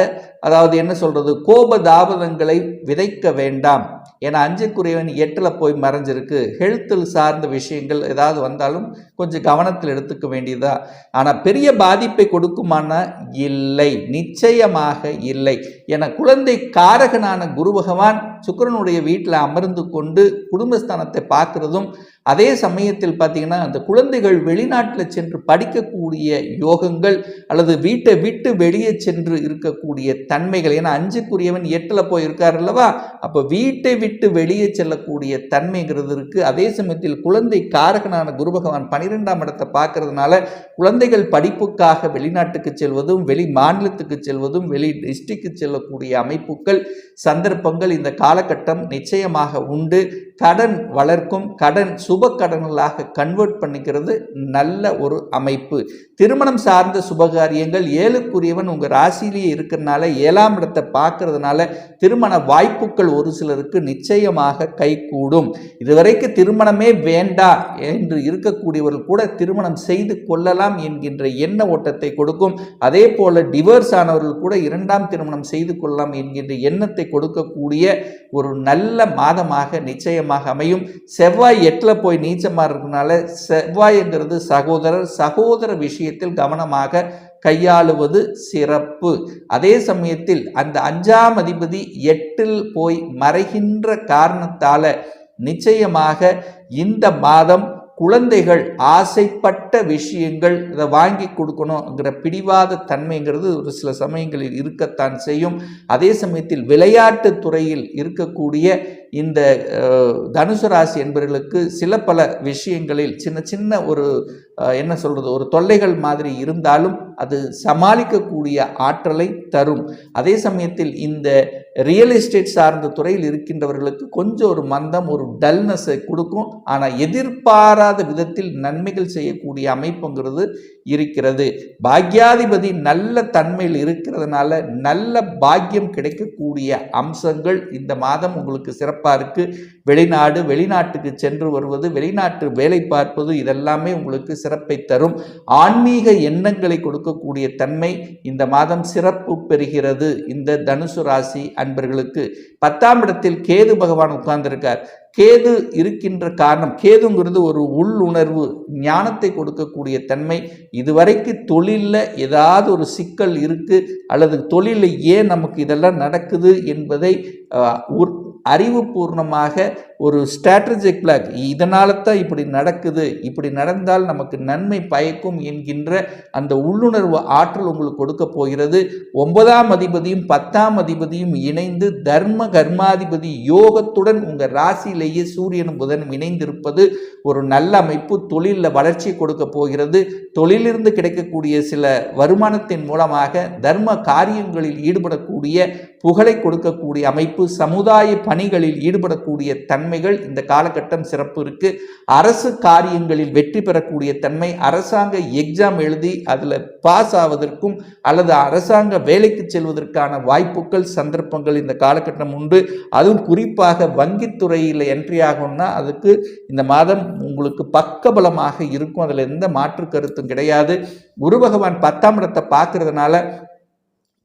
அதாவது என்ன சொல்றது, கோப தாபதங்களை விதைக்க வேண்டாம். ஏன்னா 5க்குரியவன் 8ல் போய் மறைஞ்சிருக்கு. ஹெல்த்தில் சார்ந்த விஷயங்கள் ஏதாவது வந்தாலும் கொஞ்சம் கவனத்தில் எடுத்துக்க வேண்டியதா. ஆனால் பெரிய பாதிப்பை கொடுக்குமானா இல்லை, நிச்சயமாக இல்லை. என குழந்தை காரகனான குரு பகவான் சுக்கிரனுடைய வீட்டில் அமர்ந்து கொண்டு குடும்பஸ்தானத்தை பார்க்கறதும், அதே சமயத்தில் பார்த்தீங்கன்னா அந்த குழந்தைகள் வெளிநாட்டில் சென்று படிக்கக்கூடிய யோகங்கள் அல்லது வீட்டை விட்டு வெளியே சென்று இருக்கக்கூடிய தன்மைகள். ஏன்னா 5க்குரியவன் 8ல் போய் இருக்கார் அல்லவா, அப்போ வீட்டை விட்டு வெளியே செல்லக்கூடிய தன்மைங்கிறது இருக்கு. அதே சமயத்தில் குழந்தை காரகனான குரு பகவான் 12ஆம் இடத்தை பார்க்கறதுனால குழந்தைகள் படிப்புக்காக வெளிநாட்டுக்கு செல்வதும், வெளி மாநிலத்துக்கு செல்வதும், வெளி டிஸ்ட்ரிக்ட் செல்லக்கூடிய அமைப்புகள், சந்தர்ப்பங்கள் இந்த காலகட்டம் நிச்சயமாக உண்டு. கடன் வளர்க்கும், கடன் சுப கடன்களாக கன்வெர்ட் பண்ணிக்கிறது நல்ல ஒரு அமைப்பு. திருமணம் சார்ந்த சுபகாரியங்கள் 7க்குரியவன் உங்கள் ராசியிலேயே இருக்கிறதுனால 7ஆம் இடத்தை பார்க்கறதுனால திருமண வாய்ப்புகள் ஒரு சிலருக்கு நிச்சயமாக கைகூடும். இதுவரைக்கும் திருமணமே வேண்டாம் என்று இருக்கக்கூடியவர்கள் கூட திருமணம் செய்து கொள்ளலாம் என்கின்ற எண்ண ஓட்டத்தை கொடுக்கும். அதே போல டிவோர்ஸ் ஆனவர்கள் கூட 2ஆம் திருமணம் செய்து கொள்ளலாம் என்கின்ற எண்ணத்தை கொடுக்கக்கூடிய ஒரு நல்ல மாதமாக நிச்சயமாக அமையும். செவ்வாய் 8ல் போய் நீச்சமாக இருக்கிறதுனால செவ்வாய்ங்கிறது சகோதர விஷயத்தில் கவனமாக கையாளுவது சிறப்பு. அதே சமயத்தில் அந்த 5ஆம் அதிபதி 8ல் போய் மறைகின்ற காரணத்தால நிச்சயமாக இந்த மாதம் குழந்தைகள் ஆசைப்பட்ட விஷயங்கள் இதை வாங்கி கொடுக்கணுங்கிற பிடிவாத தன்மைங்கிறது ஒரு சில சமயங்களில் இருக்கத்தான் செய்யும். அதே சமயத்தில் விளையாட்டு துறையில் இருக்கக்கூடிய இந்த தனுசு ராசி என்பவர்களுக்கு சில பல விஷயங்களில் சின்ன சின்ன ஒரு என்ன சொல்றது, ஒரு தொல்லைகள் மாதிரி இருந்தாலும் அது சமாளிக்கக்கூடிய ஆற்றலை தரும். அதே சமயத்தில் இந்த ரியல் எஸ்டேட் சார்ந்த துறையில் இருக்கின்றவர்களுக்கு கொஞ்சம் ஒரு மந்தம், ஒரு டல்னஸை கொடுக்கும். ஆனால் எதிர்பாராத விதத்தில் நன்மைகள் செய்யக்கூடிய அமைப்புங்கிறது இருக்கிறது. பாக்யாதிபதி நல்ல தன்மையில் இருக்கிறதுனால நல்ல பாக்கியம் கிடைக்கக்கூடிய அம்சங்கள் இந்த மாதம் உங்களுக்கு சிறப்பாக இருக்கு. வெளிநாட்டுக்கு சென்று வருவது, வெளிநாட்டு வேலை பார்ப்பது, இதெல்லாமே உங்களுக்கு சிறப்பை தரும். ஆன்மீக எண்ணங்களை கொடுக்கக்கூடிய தன்மை இந்த மாதம் சிறப்பு பெறுகிறது. இந்த தனுசு ராசி அன்பர்களுக்கு 10ஆம் இடத்தில் கேது பகவான் உட்கார்ந்திருக்கார். கேது இருக்கின்ற காரணம், கேதுங்கிறது ஒரு உள்ளுணர்வு ஞானத்தை கொடுக்கக்கூடிய தன்மை. இதுவரைக்கு தொழிலில் ஏதாவது ஒரு சிக்கல் இருக்கு அல்லது தொழிலில் ஏன் நமக்கு இதெல்லாம் நடக்குது என்பதை அறிவுபூர்ணமாக ஒரு ஸ்ட்ராட்டஜிக் பிளாக், இதனால தான் இப்படி நடக்குது, இப்படி நடந்தால் நமக்கு நன்மை பயக்கும் என்கின்ற அந்த உள்ளுணர்வு ஆற்றல் உங்களுக்கு கொடுக்க போகிறது. 9ஆம் அதிபதியும் 10ஆம் அதிபதியும் இணைந்து தர்ம கர்மாதிபதி யோகத்துடன் உங்கள் ராசியிலேயே சூரியனும் புதனும் இணைந்திருப்பது ஒரு நல்ல அமைப்பு. தொழிலில் வளர்ச்சி கொடுக்க போகிறது. தொழிலிருந்து கிடைக்கக்கூடிய சில வருமானத்தின் மூலமாக தர்ம காரியங்களில் ஈடுபடக்கூடிய புகழை கொடுக்கக்கூடிய அமைப்பு, சமுதாய பணிகளில் ஈடுபடக்கூடிய தன்மைகள் இந்த காலகட்டம் சிறப்பு இருக்கு. அரசு காரியங்களில் வெற்றி பெறக்கூடிய தன்மை, அரசாங்க எக்ஸாம் எழுதி அதில் பாஸ் ஆவதற்கும் அல்லது அரசாங்க வேலைக்கு செல்வதற்கான வாய்ப்புகள் சந்தர்ப்பங்கள் இந்த காலகட்டம் உண்டு. அதுவும் குறிப்பாக வங்கித்துறையில் என்ட்ரி ஆகணும்னா அதுக்கு இந்த மாதம் உங்களுக்கு பக்கபலமாக இருக்கும். அதில் எந்த மாற்று கருத்தும் கிடையாது. குரு பகவான் 10ஆம் இடத்தை பார்க்கறதுனால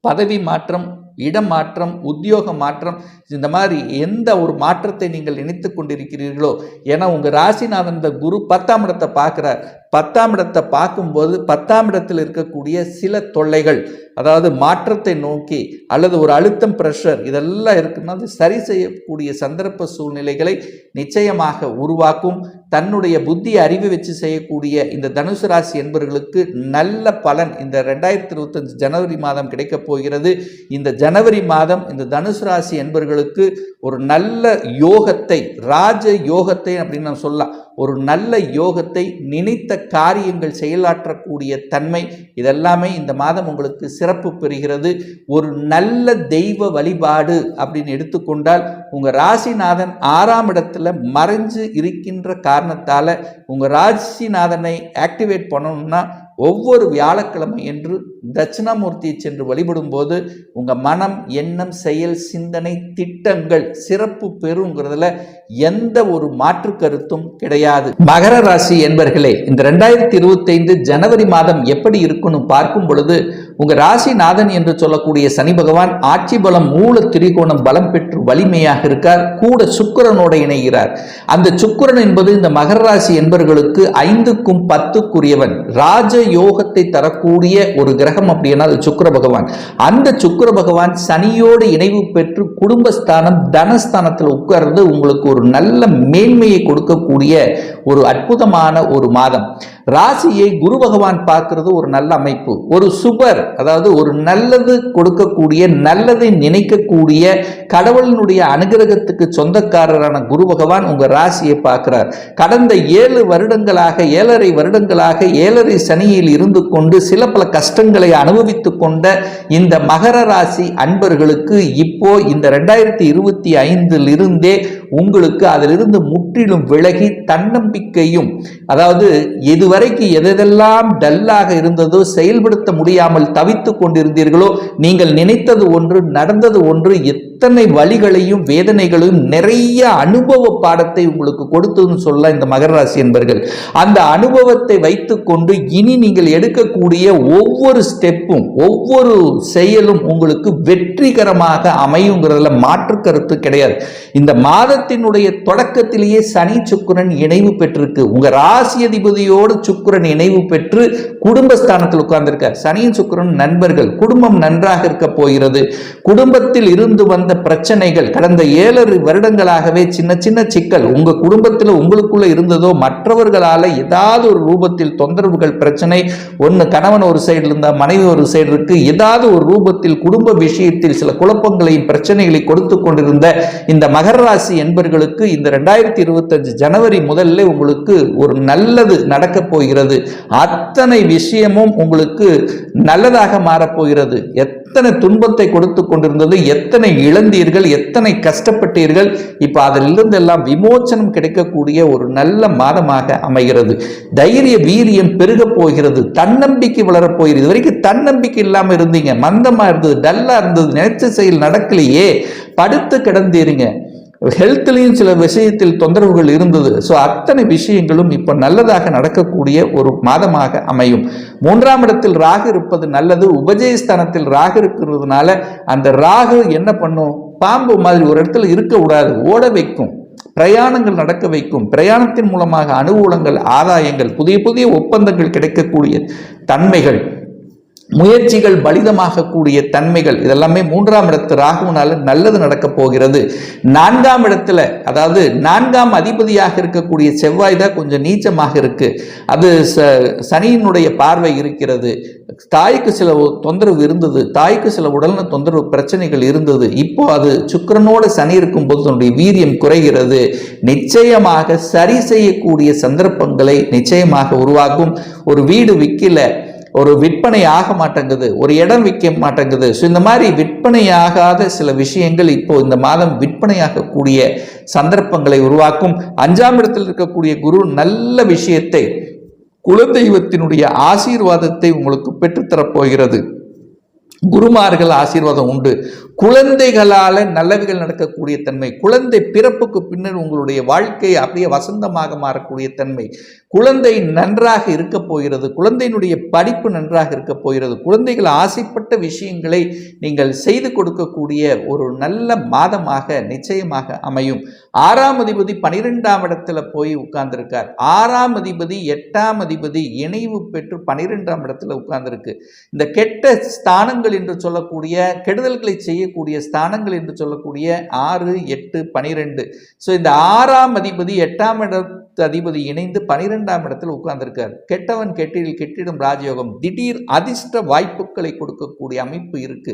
பதவி மாற்றம், இடமாற்றம், உத்தியோக மாற்றம், இந்த மாதிரி எந்த ஒரு மாற்றத்தை நீங்கள் நினைத்து கொண்டிருக்கிறீர்களோ, ஏன்னா உங்கள் ராசிநாதன் இந்த குரு 10ஆம் இடத்தை பார்க்குறார். 10ஆம் இடத்தை பார்க்கும்போது 10ஆம் இடத்தில் இருக்கக்கூடிய சில தொல்லைகள், அதாவது மாற்றத்தை நோக்கி அல்லது ஒரு அழுத்தம், ப்ரெஷர் இதெல்லாம் இருக்குன்னா அது சரி செய்யக்கூடிய சந்தர்ப்ப சூழ்நிலைகளை நிச்சயமாக உருவாக்கும். தன்னுடைய புத்தி அறிவு வச்சு செய்யக்கூடிய இந்த தனுசு ராசி என்பவர்களுக்கு நல்ல பலன் இந்த 2025 ஜனவரி மாதம் கிடைக்கப் போகிறது. இந்த ஜனவரி மாதம் இந்த தனுசு ராசி என்பவர்களுக்கு ஒரு நல்ல யோகத்தை, ராஜ யோகத்தை அப்படின்னு நாம் சொல்லலாம், ஒரு நல்ல யோகத்தை, நினைத்த காரியங்கள் செயலாற்றக்கூடிய தன்மை, இதெல்லாமே இந்த மாதம் உங்களுக்கு சிறப்பு பெறுகிறது. ஒரு நல்ல தெய்வ வழிபாடு அப்படின்னு எடுத்துக்கொண்டால் உங்கள் ராசிநாதன் 6ஆம் இடத்துல மறைஞ்சு இருக்கின்ற காரணத்தால் உங்கள் ராசிநாதனை ஆக்டிவேட் பண்ணணும்னா ஒவ்வொரு வியாழக்கிழமை என்று தட்சிணாமூர்த்தியை சென்று வழிபடும் போது உங்கள் மனம், எண்ணம், செயல், சிந்தனை, திட்டங்கள் சிறப்பு பெறுங்கிறதுல எந்த ஒரு மாற்று கருத்தும் கிடையாது. மகர ராசி என்பர்களே, இந்த 2025 ஜனவரி மாதம் எப்படி இருக்குன்னு பார்க்கும் பொழுது உங்க ராசிநாதன் என்று சொல்லக்கூடிய சனி பகவான் ஆட்சி பலம் மூல திரிகோணம் பலம் பெற்று வலிமையாக இருக்கார். கூட சுக்கிரனோட இணைகிறார். அந்த சுக்கிரன் என்பது இந்த மகர ராசி என்பர்களுக்கு 5க்கும் 10க்குரியவன், ராஜ யோகத்தை தரக்கூடிய ஒரு கிரகம் அப்படின்னா அது சுக்கிர பகவான். அந்த சுக்கிர பகவான் சனியோடு இணைவு பெற்று குடும்பஸ்தானம் தனஸ்தானத்தில் உட்கார்ந்து உங்களுக்கு ஒரு நல்ல மேன்மையை கொடுக்கக்கூடிய ஒரு அற்புதமான ஒரு மாதம். ராசியை குரு பகவான் பார்க்கிறது ஒரு நல்ல அமைப்பு. ஒரு சுபர், அதாவது ஒரு நல்லது கொடுக்கக்கூடிய, நல்லதை நினைக்கக்கூடிய, கடவுளினுடைய அனுகிரகத்துக்கு சொந்தக்காரரான குரு பகவான் உங்க ராசியை பார்க்கிறார். கடந்த 7 வருடங்களாக 7.5 வருடங்களாக 7.5 சனியில் இருந்து கொண்டு சில பல கஷ்டங்களை அனுபவித்துக் கொண்ட இந்த மகர ராசி அன்பர்களுக்கு இப்போ இந்த 2025 இருந்தே உங்களுக்கு அதிலிருந்து முற்றிலும் விலகி தன்னம்பிக்கையும், அதாவது இதுவரைக்கு எதெல்லாம் டல்லாக இருந்ததோ, செயல்படுத்த முடியாமல் தவித்துக் கொண்டிருந்தீர்களோ, நீங்கள் நினைத்தது ஒன்று நடந்தது ஒன்று, எத்தனை வழிகளையும் வேதனைகளையும் நிறைய அனுபவ பாடத்தை உங்களுக்கு கொடுத்ததுன்னு சொல்ல இந்த மகர ராசி என்பர்கள். அந்த அனுபவத்தை வைத்துக்கொண்டு இனி நீங்கள் எடுக்கக்கூடிய ஒவ்வொரு ஸ்டெப்பும் ஒவ்வொரு செயலும் உங்களுக்கு வெற்றிகரமாக அமையுங்கிறதுல மாற்று கருத்து கிடையாது. இந்த மாதத்தினுடைய தொடக்கத்திலேயே சனி சுக்கிரன் இணைவு பெற்றிருக்கு. உங்க ராசி அதிபதியோடு சுக்கிரன் இணைவு பெற்று குடும்பஸ்தானத்தில் உட்கார்ந்திருக்கார். சனியின் சுக்கிரன் நண்பர்கள், குடும்பம் நன்றாக இருக்க போகிறது. குடும்பத்தில் இருந்து வந்த பிரச்சனைகள் கடந்த 7 வருடங்களாகவே சின்ன சின்ன சிக்கல் உங்க குடும்பத்தில் உங்களுக்குள்ள இருந்ததோ, மற்றவர்களால ஏதாவது ஒரு ரூபத்தில் தொந்தரவுகள், பிரச்சனை, ஒன்னு கணவன் ஒரு சைடு இருந்தா மனைவி ஒரு சைடு இருக்கு, ஏதாவது ஒரு ரூபத்தில் குடும்ப விஷயத்தில் சில குழப்பங்களையும் பிரச்சனைகளை கொடுத்து கொண்டிருந்த இந்த மகர ராசி என்பர்களுக்கு இந்த 2025 ஜனவரி முதல்ல உங்களுக்கு ஒரு நல்லது நடக்க போகிறது. அத்தனை விஷயமும் உங்களுக்கு நல்லதாக மாறப்போகிறது. எத்தனை துன்பத்தை கொடுத்து கொண்டிருந்தது, எத்தனை இழந்தீர்கள், எத்தனை கஷ்டப்பட்டீர்கள், இப்ப அதிலிருந்து எல்லாம் விமோச்சனம் கிடைக்கக்கூடிய ஒரு நல்ல மாதமாக அமைகிறது. தைரிய வீரியம் பெருக போகிறது. தன்னம்பிக்கை வளரப் போகிறது. இது வரைக்கும் தன்னம்பிக்கை இல்லாம இருந்தீங்க, மந்தமா இருந்தது, டல்லா இருந்தது, நினைச்ச செயல் நடக்கலையே, படுத்து கிடந்தீருங்க, ஹெல்த்லையும் சில விஷயத்தில் தொந்தரவுகள் இருந்தது. ஸோ அத்தனை விஷயங்களும் இப்போ நல்லதாக நடக்கக்கூடிய ஒரு மாதமாக அமையும். 3ஆம் இடத்தில் ராகு இருப்பது நல்லது. உபஜயஸ்தானத்தில் ராகு இருக்கிறதுனால அந்த ராகு என்ன பண்ணும், பாம்பு மாதிரி ஒரு இடத்துல இருக்க விடாது, ஓட வைக்கும், பிரயாணங்கள் நடக்க வைக்கும். பிரயாணத்தின் மூலமாக அனுகூலங்கள், ஆதாயங்கள், புதிய புதிய ஒப்பந்தங்கள் கிடைக்கக்கூடிய தன்மைகள், முயற்சிகள் பலிதமாக கூடிய தன்மைகள், இதெல்லாமே 3ஆம் இடத்து ராகுனால நல்லது நடக்க போகிறது. 4ஆம் இடத்துல, அதாவது 4ஆம் அதிபதியாக இருக்கக்கூடிய செவ்வாய் தான் கொஞ்சம் நீச்சமாக இருக்கு. அது சனியினுடைய பார்வை இருக்கிறது. தாய்க்கு சில தொந்தரவு இருந்தது, தாய்க்கு சில உடல்நல தொந்தரவு பிரச்சனைகள் இருந்தது. இப்போ அது சுக்கிரனோட சனி இருக்கும் போது தன்னுடைய வீரியம் குறைகிறது. நிச்சயமாக சரி செய்யக்கூடிய சந்தர்ப்பங்களை நிச்சயமாக உருவாக்கும். ஒரு வீடு விற்கல, ஒரு விற்பனை ஆக மாட்டேங்குது, ஒரு இடம் விற்க மாட்டேங்குது. ஸோ இந்த மாதிரி விற்பனையாகாத சில விஷயங்கள் இப்போ இந்த மாதம் விற்பனையாகக்கூடிய சந்தர்ப்பங்களை உருவாக்கும். 5ஆம் இடத்தில் இருக்கக்கூடிய குரு நல்ல விஷயத்தை, குலதெய்வத்தினுடைய ஆசீர்வாதத்தை உங்களுக்கு பெற்றுத்தரப்போகிறது. குருமார்கள் ஆசீர்வாதம் உண்டு. குழந்தைகளால நல்லவைகள் நடக்கக்கூடிய தன்மை, குழந்தை பிறப்புக்கு பின்னர் உங்களுடைய வாழ்க்கை அப்படியே வசந்தமாக மாறக்கூடிய தன்மை, குழந்தை நன்றாக இருக்க போகிறது, குழந்தையினுடைய படிப்பு நன்றாக இருக்க போகிறது, குழந்தைகள் ஆசைப்பட்ட விஷயங்களை நீங்கள் செய்து கொடுக்கக்கூடிய ஒரு நல்ல மாதமாக நிச்சயமாக அமையும். 6ஆம் அதிபதி 12ஆம் இடத்துல போய் உட்கார்ந்திருக்கார். 6ஆம் அதிபதி 8ஆம் அதிபதி இணைவு பெற்று 12ஆம் இடத்துல உட்கார்ந்திருக்கு. இந்த கெட்ட ஸ்தானங்கள் என்று சொல்லக்கூடிய, கெடுதல்களை செய்யக்கூடிய ஸ்தானங்கள் என்று சொல்லக்கூடிய 6, 8, 12. ஸோ இந்த 6ஆம் அதிபதி 8ஆம் இடத்து அதிபதி இணைந்து 12ஆம் இடத்தில் உட்கார்ந்திருக்கார். கெட்டவன் கெட்டில் கெட்டிடும் ராஜயோகம், திடீர் அதிர்ஷ்ட வாய்ப்புகளை கொடுக்கக்கூடிய அமைப்பு இருக்கு.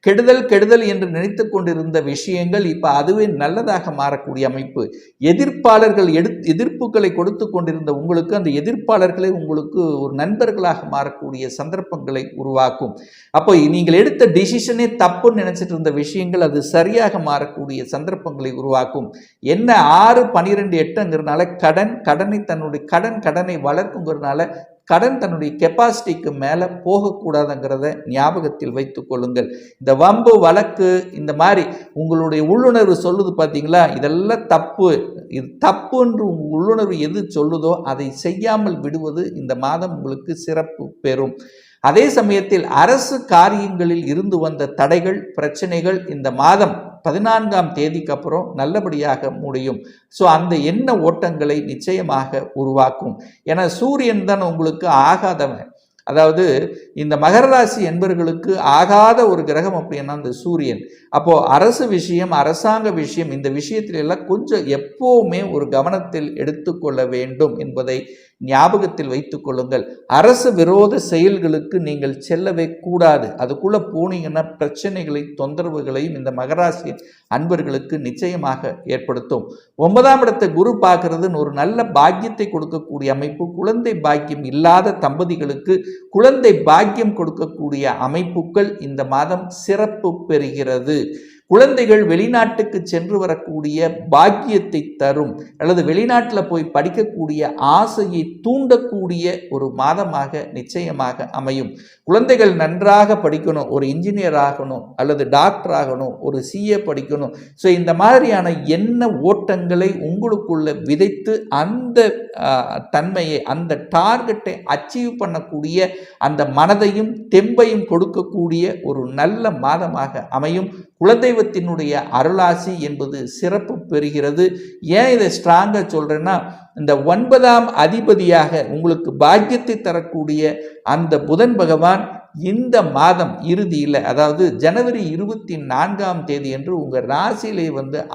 கெடுதல் கெடுதல் என்று நினைத்து கொண்டிருந்த விஷயங்கள் இப்ப அதுவே நல்லதாக மாறக்கூடிய அமைப்பு. எதிர்ப்பாளர்கள் எதிர்ப்புகளை கொடுத்து கொண்டிருந்த உங்களுக்கு அந்த எதிர்ப்பாளர்களை உங்களுக்கு ஒரு நண்பர்களாக மாறக்கூடிய சந்தர்ப்பங்களை உருவாக்கும். அப்போ நீங்கள் எடுத்த டிசிஷனே தப்புன்னு நினைச்சிட்டு இருந்த விஷயங்கள் அது சரியாக மாறக்கூடிய சந்தர்ப்பங்களை உருவாக்கும். என்ன 6, 12, 8ங்கிறதுனால கடனை தன்னுடைய கடனை வளர்க்குங்கிறதுனால கடன் தன்னுடைய கெப்பாசிட்டிக்கு மேலே போகக்கூடாதுங்கிறத ஞாபகத்தில் வைத்து கொள்ளுங்கள். இந்த வம்பு வழக்கு இந்த மாதிரி உங்களுடைய உள்ளுணர்வு சொல்லுது பார்த்தீங்களா, இதெல்லாம் தப்பு, இது தப்புன்று உங்கள் உள்ளுணர்வு எது சொல்லுதோ அதை செய்யாமல் விடுவது இந்த மாதம் உங்களுக்கு சிறப்பு பெறும். அதே சமயத்தில் அரசு காரியங்களில் இருந்து வந்த தடைகள் பிரச்சனைகள் இந்த மாதம் 14ஆம் தேதிக்கு அப்புறம் நல்லபடியாக முடியும். ஸோ அந்த எண்ண ஓட்டங்களை நிச்சயமாக உருவாக்கும். ஏன்னா சூரியன் தான் உங்களுக்கு ஆகாதவன். அதாவது இந்த மகர ராசி என்பவர்களுக்கு ஆகாத ஒரு கிரகம் அப்படின்னா அந்த சூரியன். அப்போ அரசு விஷயம் அரசாங்க விஷயம் இந்த விஷயத்தில எல்லாம் கொஞ்சம் எப்போவுமே ஒரு கவனத்தில் எடுத்துக்கொள்ள வேண்டும் என்பதை ஞாபகத்தில் வைத்துக் கொள்ளுங்கள். அரசு விரோத செயல்களுக்கு நீங்கள் செல்லவே கூடாது. அதுக்குள்ள போனீங்கன்னா பிரச்சனைகளை தொந்தரவுகளையும் இந்த மகராசி அன்பர்களுக்கு நிச்சயமாக ஏற்படுத்தும். 9ஆம் இடத்தை குரு பார்க்கறதுன்னு ஒரு நல்ல பாக்கியத்தை கொடுக்கக்கூடிய அமைப்பு. குழந்தை பாக்கியம் இல்லாத தம்பதிகளுக்கு குழந்தை பாக்கியம் கொடுக்கக்கூடிய அமைப்புகள் இந்த மாதம் சிறப்பு பெறுகிறது. குழந்தைகள் வெளிநாட்டுக்கு சென்று வரக்கூடிய பாக்கியத்தை தரும் அல்லது வெளிநாட்டில் போய் படிக்கக்கூடிய ஆசையை தூண்டக்கூடிய ஒரு மாதமாக நிச்சயமாக அமையும். குழந்தைகள் நன்றாக படிக்கணும், ஒரு இன்ஜினியர் ஆகணும் அல்லது டாக்டர் ஆகணும், ஒரு சிஏ படிக்கணும். ஸோ இந்த மாதிரியான எண்ண ஓட்டங்களை உங்களுக்குள்ள விதைத்து அந்த தன்மையை அந்த டார்கெட்டை அச்சீவ் பண்ணக்கூடிய அந்த மனதையும் தெம்பையும் கொடுக்கக்கூடிய ஒரு நல்ல மாதமாக அமையும். குலதெய்வத்தினுடைய அருளாசி என்பது சிறப்பு பெறுகிறது. ஏன் இதை ஸ்ட்ராங்காக சொல்கிறேன்னா, இந்த 9ஆம் அதிபதியாக உங்களுக்கு பாக்கியத்தை தரக்கூடிய அந்த புதன் பகவான் இந்த மாதம் இறுதியில், அதாவது ஜனவரி 24ஆம் தேதி என்று உங்கள் ராசியிலே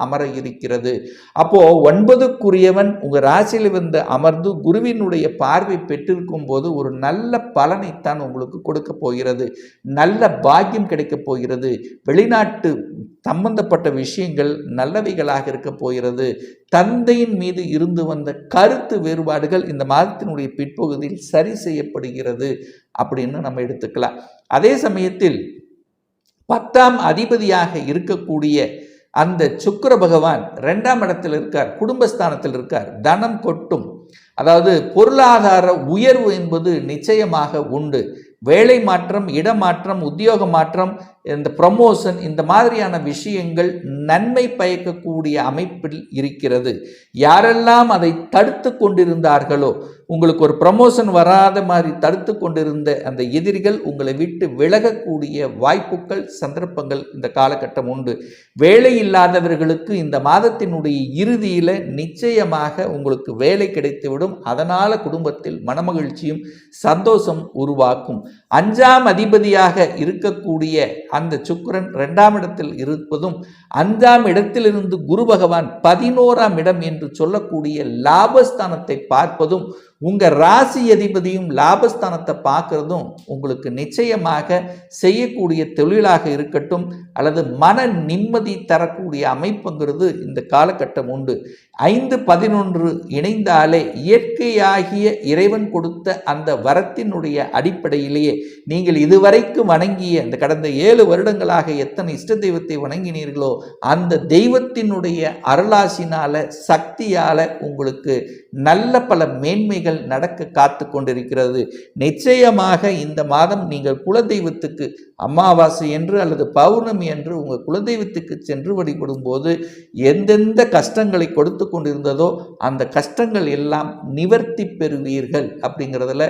அமர இருக்கிறது. அப்போது 9க்குரியவன் உங்கள் ராசியில் அமர்ந்து குருவினுடைய பார்வை பெற்றிருக்கும் போது ஒரு நல்ல பலனைத்தான் உங்களுக்கு கொடுக்க போகிறது. நல்ல பாக்கியம் கிடைக்கப் போகிறது. வெளிநாட்டு சம்பந்தப்பட்ட விஷயங்கள் நல்லவைகளாக இருக்க போகிறது. தந்தையின் மீது இருந்து வந்த கருத்து வேறுபாடுகள் இந்த மாதத்தினுடைய பிற்பகுதியில் சரி செய்யப்படுகிறது அப்படின்னு நம்ம எடுத்துக்கலாம். அதே சமயத்தில் 10ஆம் அதிபதியாக இருக்கக்கூடிய அந்த சுக்கிர பகவான் 2ஆம் இடத்தில் இருக்கார், குடும்பஸ்தானத்தில் இருக்கார். தனம் கொட்டும், அதாவது பொருளாதார உயர்வு என்பது நிச்சயமாக உண்டு. வேலை மாற்றம், இடமாற்றம், உத்தியோக மாற்றம், இந்த ப்ரமோஷன் இந்த மாதிரியான விஷயங்கள் நன்மை பயக்கக்கூடிய அமைப்பில் இருக்கிறது. யாரெல்லாம் அதை தடுத்து கொண்டிருந்தார்களோ, உங்களுக்கு ஒரு ப்ரமோஷன் வராத மாதிரி தடுத்து கொண்டிருந்த அந்த எதிரிகள் உங்களை விட்டு விலகக்கூடிய வாய்ப்புகள் சந்தர்ப்பங்கள் இந்த காலகட்டம் உண்டு. வேலை இல்லாதவர்களுக்கு இந்த மாதத்தினுடைய இறுதியில் நிச்சயமாக உங்களுக்கு வேலை கிடைத்துவிடும். அதனால் குடும்பத்தில் மனமகிழ்ச்சியும் சந்தோஷம் உருவாக்கும். 5ஆம் அதிபதியாக இருக்கக்கூடிய அந்த சுக்கிரன் 2ஆம் இடத்தில் இருப்பதும் 5ஆம் இடத்திலிருந்து குரு பகவான் 11ஆம் இடம் என்று சொல்லக்கூடிய லாபஸ்தானத்தை பார்ப்பதும் உங்கள் ராசி அதிபதியும் லாபஸ்தானத்தை பார்க்கறதும் உங்களுக்கு நிச்சயமாக செய்யக்கூடிய தொழிலாக இருக்கட்டும் அல்லது மன நிம்மதி தரக்கூடிய அமைப்புங்கிறது இந்த காலகட்டம் உண்டு. 5-11 இணைந்தாலே இயற்கையாகிய இறைவன் கொடுத்த அந்த வரத்தினுடைய அடிப்படையிலேயே நீங்கள் இதுவரைக்கும் வணங்கிய இந்த கடந்த 7 வருடங்களாக எத்தனை இஷ்ட தெய்வத்தை வணங்கினீர்களோ அந்த தெய்வத்தினுடைய அருளாசினால சக்தியால உங்களுக்கு நல்ல பல மேன்மைகள் நடக்க காத்து கொண்டிருக்கிறது. நிச்சயமாக இந்த மாதம் நீங்கள் குலதெய்வத்துக்கு அமாவாசை என்று அல்லது பௌர்ணமி என்று உங்கள் குலதெய்வத்துக்கு சென்று வழிபடும் போது எந்தெந்த கஷ்டங்களை கொடுத்து கொண்டிருந்ததோ அந்த கஷ்டங்கள் எல்லாம் நிவர்த்தி பெறுவீர்கள் அப்படிங்கிறதுல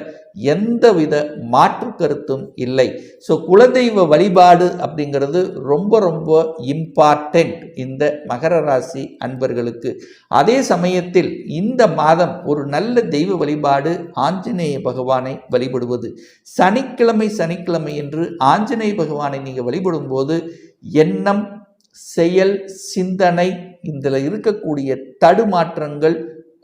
எந்தவித மாற்று கருத்தும் இல்லை. ஸோ குலதெய்வ வழிபாடு அப்படிங்கிறது ரொம்ப ரொம்ப இம்பார்ட்டன்ட் இந்த மகர ராசி அன்பர்களுக்கு. அதே சமயத்தில் இந்த மாதம் ஒரு நல்ல தெய்வ வழிபாடு ஆஞ்சநேய பகவானை வழிபடுவது. சனிக்கிழமை என்று ஆஞ்சநேய பகவானை நீங்கள் வழிபடும் போது எண்ணம், செயல், சிந்தனை இதில் இருக்கக்கூடிய தடுமாற்றங்கள்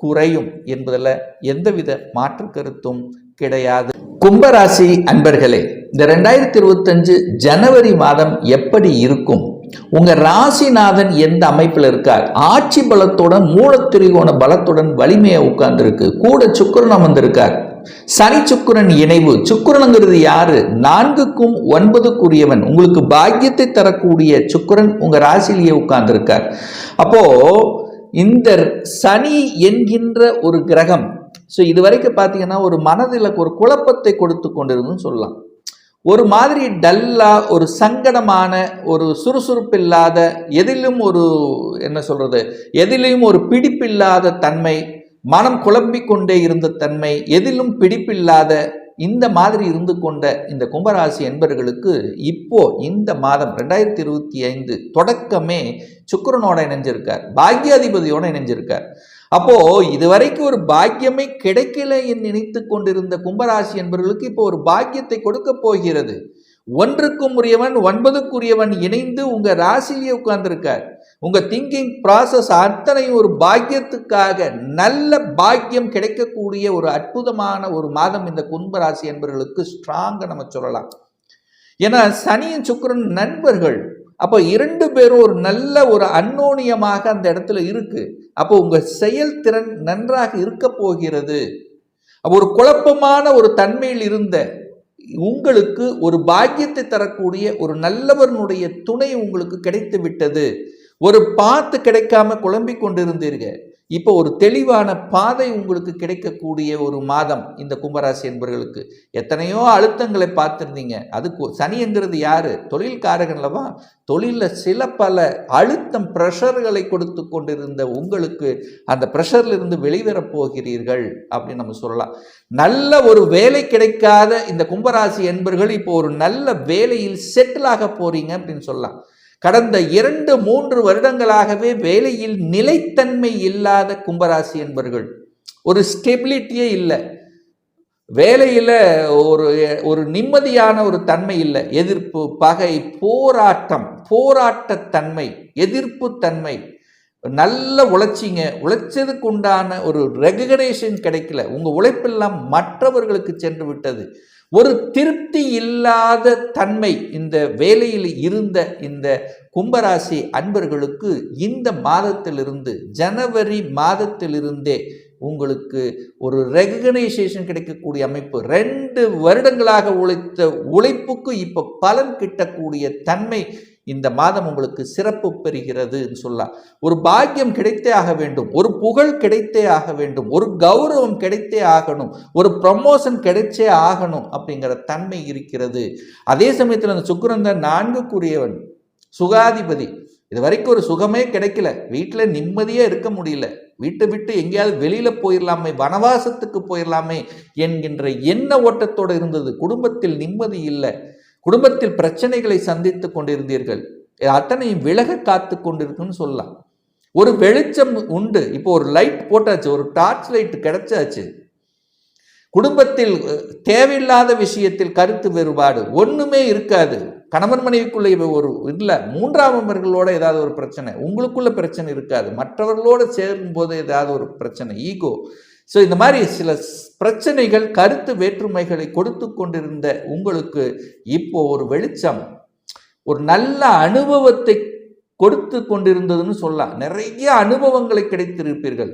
குறையும் என்பதில் எந்தவித மாற்று கருத்தும் கிடையாது. கும்பராசி அன்பர்களே, இந்த 2025 ஜனவரி மாதம் எப்படி இருக்கும்? உங்க ராசிநாதன் எந்த அமைப்பில் இருக்கார்? ஆட்சி பலத்துடன் மூலத்திரிகோண பலத்துடன் வலிமையை உட்கார்ந்துருக்கு. கூட சுக்கிரன் அமர்ந்திருக்கார். சனி சுக்கிரன் இணைவு. சுக்கிரனுங்கிறது யாரு? 4க்கும் 9க்குரியவன். உங்களுக்கு பாக்கியத்தை தரக்கூடிய சுக்கிரன் உங்க ராசியிலேயே உட்கார்ந்திருக்கார். அப்போ இந்த சனி என்கின்ற ஒரு கிரகம் ஸோ இது வரைக்கும் பார்த்தீங்கன்னா ஒரு மனதில் ஒரு குழப்பத்தை கொடுத்து கொண்டிருந்துன்னு சொல்லலாம். ஒரு மாதிரி டல்லா, ஒரு சங்கடமான, ஒரு சுறுசுறுப்பில்லாத, எதிலும் ஒரு என்ன சொல்றது, எதிலும் ஒரு பிடிப்பில்லாத தன்மை, மனம் குழம்பிக் கொண்டே இருந்த தன்மை, எதிலும் பிடிப்பில்லாத இந்த மாதிரி இருந்து கொண்ட இந்த கும்பராசி என்பர்களுக்கு இப்போ இந்த மாதம் 2025 தொடக்கமே சுக்கிரனோட இணைஞ்சிருக்கார், பாக்யாதிபதியோட இணைஞ்சிருக்கார். அப்போ இதுவரைக்கும் ஒரு பாக்கியமே கிடைக்கல என்று நினைத்து கொண்டிருந்த கும்பராசி என்பவர்களுக்கு இப்போ ஒரு பாக்கியத்தை கொடுக்க போகிறது. 1க்கும் உரியவன் 9க்குரியவன் இணைந்து உங்க ராசியிலேயே உட்கார்ந்துருக்கார். உங்க திங்கிங் ப்ராசஸ் அத்தனையும் ஒரு பாக்கியத்துக்காக, நல்ல பாக்கியம் கிடைக்கக்கூடிய ஒரு அற்புதமான ஒரு மாதம் இந்த கும்பராசி என்பவர்களுக்கு ஸ்ட்ராங்கா நம்ம சொல்லலாம். ஏன்னா சனியும் சுக்கிரன் நண்பர்கள். அப்போ 2 பேரும் ஒரு நல்ல ஒரு அந்யோன்யமாக அந்த இடத்துல இருக்கு. அப்போ உங்க செயல்திறன் நன்றாக இருக்க போகிறது. அப்போ ஒரு குழப்பமான ஒரு தன்மையில் இருந்த உங்களுக்கு ஒரு பாக்கியத்தை தரக்கூடிய ஒரு நல்லவனுடைய துணை உங்களுக்கு கிடைத்து விட்டது. ஒரு பாத்து கிடைக்காம குழம்பிக் கொண்டிருந்தீர்கள். இப்போ ஒரு தெளிவான பாதை உங்களுக்கு கிடைக்கக்கூடிய ஒரு மாதம் இந்த கும்பராசி என்பவர்களுக்கு. எத்தனையோ அழுத்தங்களை பார்த்துருந்தீங்க. அதுக்கு சனிங்கிறது யாரு? தொழில்காரகன்லவா? தொழிலில் சில பல அழுத்தம் ப்ரெஷர்களை கொடுத்து கொண்டிருந்த உங்களுக்கு அந்த ப்ரெஷர்ல இருந்து வெளிவரப் போகிறீர்கள் அப்படின்னு நம்ம சொல்லலாம். நல்ல ஒரு வேலை கிடைக்காத இந்த கும்பராசி என்பவர்கள் இப்போ ஒரு நல்ல வேலையில் செட்டில் ஆக போறீங்க அப்படின்னு சொல்லலாம். கடந்த 2-3 வருடங்களாகவே வேலையில் நிலைத்தன்மை இல்லாத கும்பராசி என்பவர்கள், ஒரு ஸ்டெபிலிட்டியே இல்லை, வேலையில் ஒரு நிம்மதியான ஒரு தன்மை இல்லை, எதிர்ப்பு, பகை, போராட்டத்தன்மை, எதிர்ப்பு தன்மை, நல்ல உழைச்சிங்க, உழைச்சதுக்கு உண்டான ஒரு ரெகக்னேஷன் கிடைக்கல, உங்க உழைப்பெல்லாம் மற்றவர்களுக்கு சென்று விட்டது, ஒரு திருப்தி இல்லாத தன்மை இந்த வேலையில் இருந்த இந்த கும்பராசி அன்பர்களுக்கு இந்த மாதத்திலிருந்து, ஜனவரி மாதத்திலிருந்தே உங்களுக்கு ஒரு ரெகக்னைசேஷன் கிடைக்கக்கூடிய அமைப்பு, 2 வருடங்களாக உழைத்த உழைப்புக்கு இப்போ பலன் கிட்டக்கூடிய தன்மை இந்த மாதம் உங்களுக்கு சிறப்பு பெறுகிறது சொல்லலாம். ஒரு பாக்கியம் கிடைத்தே ஆக வேண்டும், ஒரு புகழ் கிடைத்தே ஆக வேண்டும், ஒரு கௌரவம் கிடைத்தே ஆகணும், ஒரு ப்ரமோஷன் கிடைச்சே ஆகணும் அப்படிங்கிற தன்மை இருக்கிறது. அதே சமயத்தில் அந்த சுக்கிரன் 4க்குரியவன், சுகாதிபதி. இது வரைக்கும் ஒரு சுகமே கிடைக்கல, வீட்டில் நிம்மதியே இருக்க முடியல, வீட்டை விட்டு எங்கேயாவது வெளியில போயிடலாமே, வனவாசத்துக்கு போயிடலாமே என்கின்ற எண்ண ஓட்டத்தோடு இருந்தது. குடும்பத்தில் நிம்மதி இல்லை, குடும்பத்தில் பிரச்சனைகளை சந்தித்து கொண்டிருந்தீர்கள், அத்தனையும் விலக காத்து கொண்டிருக்குன்னு சொல்லலாம். ஒரு வெளிச்சம் உண்டு, இப்போ ஒரு லைட் போட்டாச்சு, ஒரு டார்ச் லைட் கிடைச்சாச்சு. குடும்பத்தில் தேவையில்லாத விஷயத்தில் கருத்து வேறுபாடு ஒண்ணுமே இருக்காது. கணவன் மனைவிக்குள்ள ஒரு இல்லை, 3ஆம் நபர்களோட ஏதாவது ஒரு பிரச்சனை, உங்களுக்குள்ள பிரச்சனை இருக்காது, மற்றவர்களோடு சேரும் போது ஏதாவது ஒரு பிரச்சனை, ஈகோ. ஸோ இந்த மாதிரி சில பிரச்சனைகள், கருத்து வேற்றுமைகளை கொடுத்து கொண்டிருந்த உங்களுக்கு இப்போ ஒரு வெளிச்சம், ஒரு நல்ல அனுபவத்தை கொடுத்து கொண்டிருந்ததுன்னு சொல்லலாம். நிறைய அனுபவங்களை கிடைத்திருப்பீர்கள்.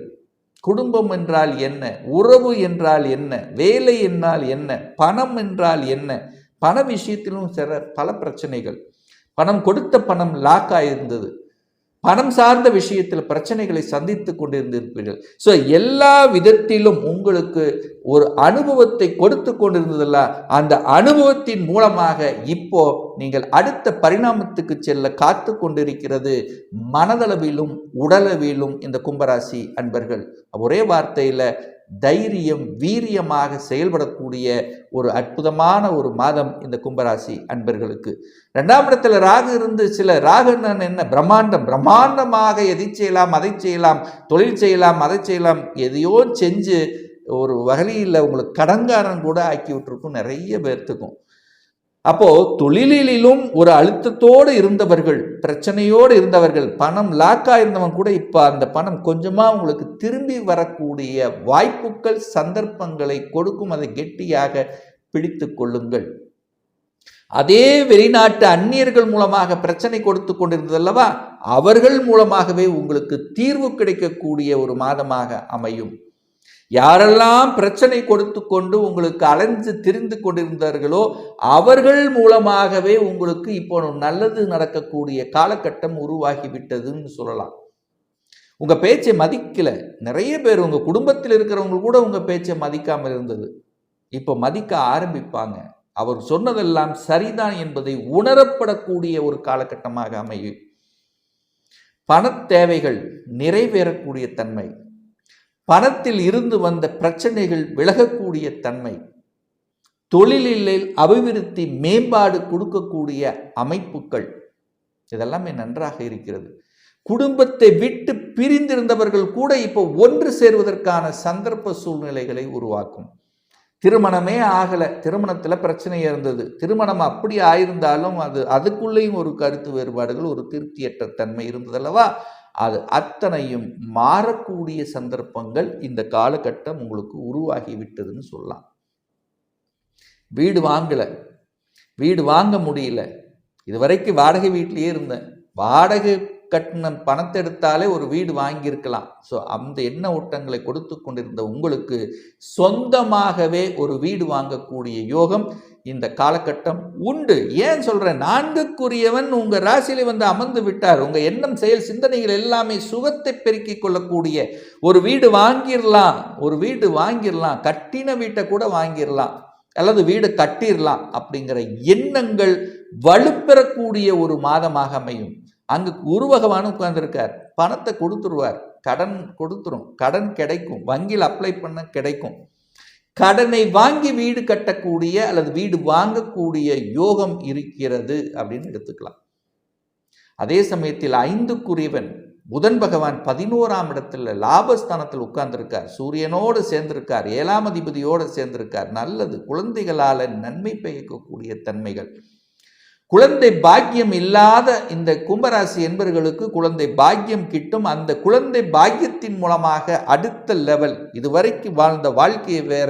குடும்பம் என்றால் என்ன, உறவு என்றால் என்ன, வேலை என்றால் என்ன, பணம் என்றால் என்ன, பண விஷயத்திலும் பல பிரச்சனைகள், பணம் கொடுத்த பணம் லாக் ஆயிருந்தது, பணம் சார்ந்த விஷயத்தில் பிரச்சனைகளை சந்தித்து கொண்டிருந்திருப்பீர்கள். ஸோ எல்லா விதத்திலும் உங்களுக்கு ஒரு அனுபவத்தை கொடுத்து கொண்டிருந்ததில்ல, அந்த அனுபவத்தின் மூலமாக இப்போ நீங்கள் அடுத்த பரிணாமத்துக்கு செல்ல காத்து கொண்டிருக்கிறது மனதளவிலும் உடலளவிலும் இந்த கும்பராசி அன்பர்கள். ஒரே வார்த்தையில் தைரியம், வீரியமாக செயல்படக்கூடிய ஒரு அற்புதமான ஒரு மாதம் இந்த கும்பராசி அன்பர்களுக்கு. 2ஆம் இடத்துல ராகு இருந்து, சில ராகு என்ன பிரம்மாண்டமாக எதை செய்யலாம் அதை செய்யலாம், தொழில் செய்யலாம் அதை செய்யலாம், எதையோ செஞ்சு ஒரு வகையில் உங்களுக்கு கடன்காரன் கூட ஆக்கி விட்டுருக்கும் நிறைய பேர்த்துக்கும். அப்போ தொழிலிலும் ஒரு அழுத்தத்தோடு இருந்தவர்கள், பிரச்சனையோடு இருந்தவர்கள், பணம் லாக்கா இருந்தவன் கூட இப்போ அந்த பணம் கொஞ்சமா உங்களுக்கு திரும்பி வரக்கூடிய வாய்ப்புகள், சந்தர்ப்பங்களை கொடுக்கும். அதை கெட்டியாக பிடித்து கொள்ளுங்கள். அதே வெளிநாட்டு அந்நியர்கள் மூலமாக பிரச்சனை கொடுத்து கொண்டிருந்தது அல்லவா, அவர்கள் மூலமாகவே உங்களுக்கு தீர்வு கிடைக்கக்கூடிய ஒரு மாதமாக அமையும். யாரெல்லாம் பிரச்சனை கொடுத்து கொண்டு உங்களுக்கு அலைஞ்சு திரிந்து கொண்டிருந்தார்களோ அவர்கள் மூலமாகவே உங்களுக்கு இப்போ நல்லது நடக்கக்கூடிய காலகட்டம் உருவாகிவிட்டதுன்னு சொல்லலாம். உங்கள் பேச்சை மதிக்கலை. நிறைய பேர் உங்கள் குடும்பத்தில் இருக்கிறவங்க கூட உங்கள் பேச்சை மதிக்காமல் இருந்தது. இப்போ மதிக்க ஆரம்பிப்பாங்க. அவர் சொன்னதெல்லாம் சரிதான் என்பதை உணரப்படக்கூடிய ஒரு காலகட்டமாக அமையும். பண தேவைகள் நிறைவேறக்கூடிய தன்மை, பணத்தில் இருந்து வந்த பிரச்சனைகள் விலகக்கூடிய தன்மை, தொழிலில் அபிவிருத்தி மேம்பாடு கொடுக்கக்கூடிய அமைப்புகள் இதெல்லாமே நன்றாக இருக்கிறது. குடும்பத்தை விட்டு பிரிந்திருந்தவர்கள் கூட இப்போ ஒன்று சேர்வதற்கான சந்தர்ப்ப சூழ்நிலைகளை உருவாக்கும். திருமணமே ஆகலை, திருமணத்தில் பிரச்சனை இருந்தது. திருமணம் அப்படி ஆயிருந்தாலும் அதுக்குள்ளேயும் ஒரு கருத்து வேறுபாடுகள், ஒரு திருப்தியற்ற தன்மை இருந்ததல்லவா, அது அத்தனையும் மாறக்கூடிய சந்தர்ப்பங்கள் இந்த காலகட்டம் உங்களுக்கு உருவாகி விட்டதுன்னு சொல்லலாம். வீடு வாங்கலை, வீடு வாங்க முடியல, இதுவரைக்கும் வாடகை வீட்டிலேயே இருந்தேன், வாடகை கட்டின பணத்தை எடுத்தாலே ஒரு வீடு வாங்கியிருக்கலாம். ஸோ அந்த எண்ண ஓட்டங்களை கொடுத்து கொண்டிருந்த உங்களுக்கு சொந்தமாகவே ஒரு வீடு வாங்கக்கூடிய யோகம் இந்த காலகட்டம் உண்டு. ஏன் சொல்கிறேன், 4க்குரியவன் உங்கள் ராசியிலே வந்து அமர்ந்து விட்டார். உங்கள் எண்ணம், செயல், சிந்தனைகள் எல்லாமே சுகத்தை பெருக்கிக் கொள்ளக்கூடிய ஒரு வீடு வாங்கிடலாம், ஒரு வீடு வாங்கிடலாம், கட்டின வீட்டை கூட வாங்கிடலாம், அல்லது வீடு கட்டிடலாம் அப்படிங்கிற எண்ணங்கள் வலுப்பெறக்கூடிய ஒரு மாதமாக அமையும். அங்கு குரு பகவான் உட்கார்ந்துருக்கார், பணத்தை கொடுத்துருவார், கடன் கொடுத்துரும், கடன் கிடைக்கும், வங்கியில் அப்ளை பண்ண கிடைக்கும். கடனை வாங்கி வீடு கட்டக்கூடிய அல்லது வீடு வாங்கக்கூடிய யோகம் இருக்கிறது அப்படின்னு எடுத்துக்கலாம். அதே சமயத்தில் 5க்குரியவன் புதன் பகவான் 11ஆம் இடத்துல லாபஸ்தானத்தில் உட்கார்ந்துருக்கார், சூரியனோடு சேர்ந்திருக்கார், 7ஆம் அதிபதியோடு சேர்ந்திருக்கார். நல்லது, குழந்தைகளால் நன்மை பயக்கக்கூடிய தன்மைகள். குழந்தை பாக்கியம் இல்லாத இந்த கும்பராசி என்பவர்களுக்கு குழந்தை பாக்கியம் கிட்டும். அந்த குழந்தை பாக்கியத்தின் மூலமாக அடுத்த லெவல், இதுவரைக்கும் வாழ்ந்த வாழ்க்கையை வேற,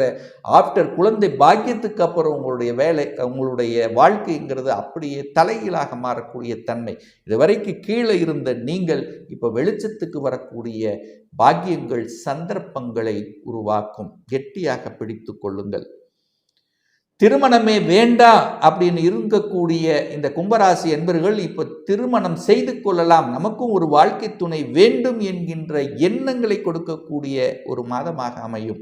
ஆஃப்டர் குழந்தை பாக்கியத்துக்கு அப்புறம் உங்களுடைய வேலை, உங்களுடைய வாழ்க்கைங்கிறது அப்படியே தலைகீழாக மாறக்கூடிய தன்மை. இதுவரைக்கும் கீழே இருந்த நீங்கள் இப்போ வெளிச்சத்துக்கு வரக்கூடிய பாக்கியங்கள் சந்தர்ப்பங்களை உருவாக்கும். கெட்டியாக பிடித்து கொள்ளுங்கள். திருமணமே வேண்டாம் அப்படின்னு இருக்கக்கூடிய இந்த கும்பராசி என்பவர்கள் இப்போ திருமணம் செய்து கொள்ளலாம், நமக்கும் ஒரு வாழ்க்கை துணை வேண்டும் என்கின்ற எண்ணங்களை கொடுக்கக்கூடிய ஒரு மாதமாக அமையும்.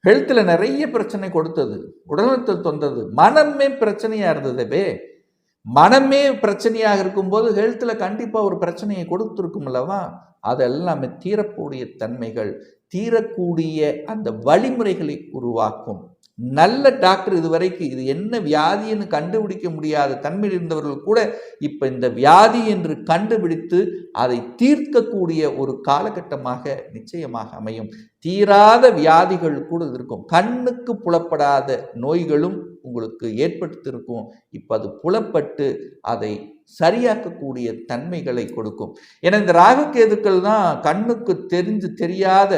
ஹெல்த்தில் நிறைய பிரச்சனை கொடுத்தது, உடல்நலத்தில் தொந்தது, மனமே பிரச்சனையாக இருந்ததவே. மனமே பிரச்சனையாக இருக்கும்போது ஹெல்த்தில் கண்டிப்பாக ஒரு பிரச்சனையை கொடுத்துருக்கும் அல்லவா, அதெல்லாமே தீரக்கூடிய தன்மைகள், தீரக்கூடிய அந்த வழிமுறைகளை உருவாக்கும். நல்ல டாக்டர் இதுவரைக்கும் இது என்ன வியாதின்னு கண்டுபிடிக்க முடியாத தன்மையில் இருந்தவர்கள் கூட இப்போ இந்த வியாதி என்று கண்டுபிடித்து அதை தீர்க்கக்கூடிய ஒரு காலகட்டமாக நிச்சயமாக அமையும். தீராத வியாதிகள் கூட இருக்கும், கண்ணுக்கு புலப்படாத நோய்களும் உங்களுக்கு ஏற்படுத்தியிருக்கும். இப்போ அது புலப்பட்டு அதை சரியாக்கக்கூடிய தன்மைகளை கொடுக்கும். ஏன்னா இந்த ராகுகேதுக்கள் தான் கண்ணுக்கு தெரியாத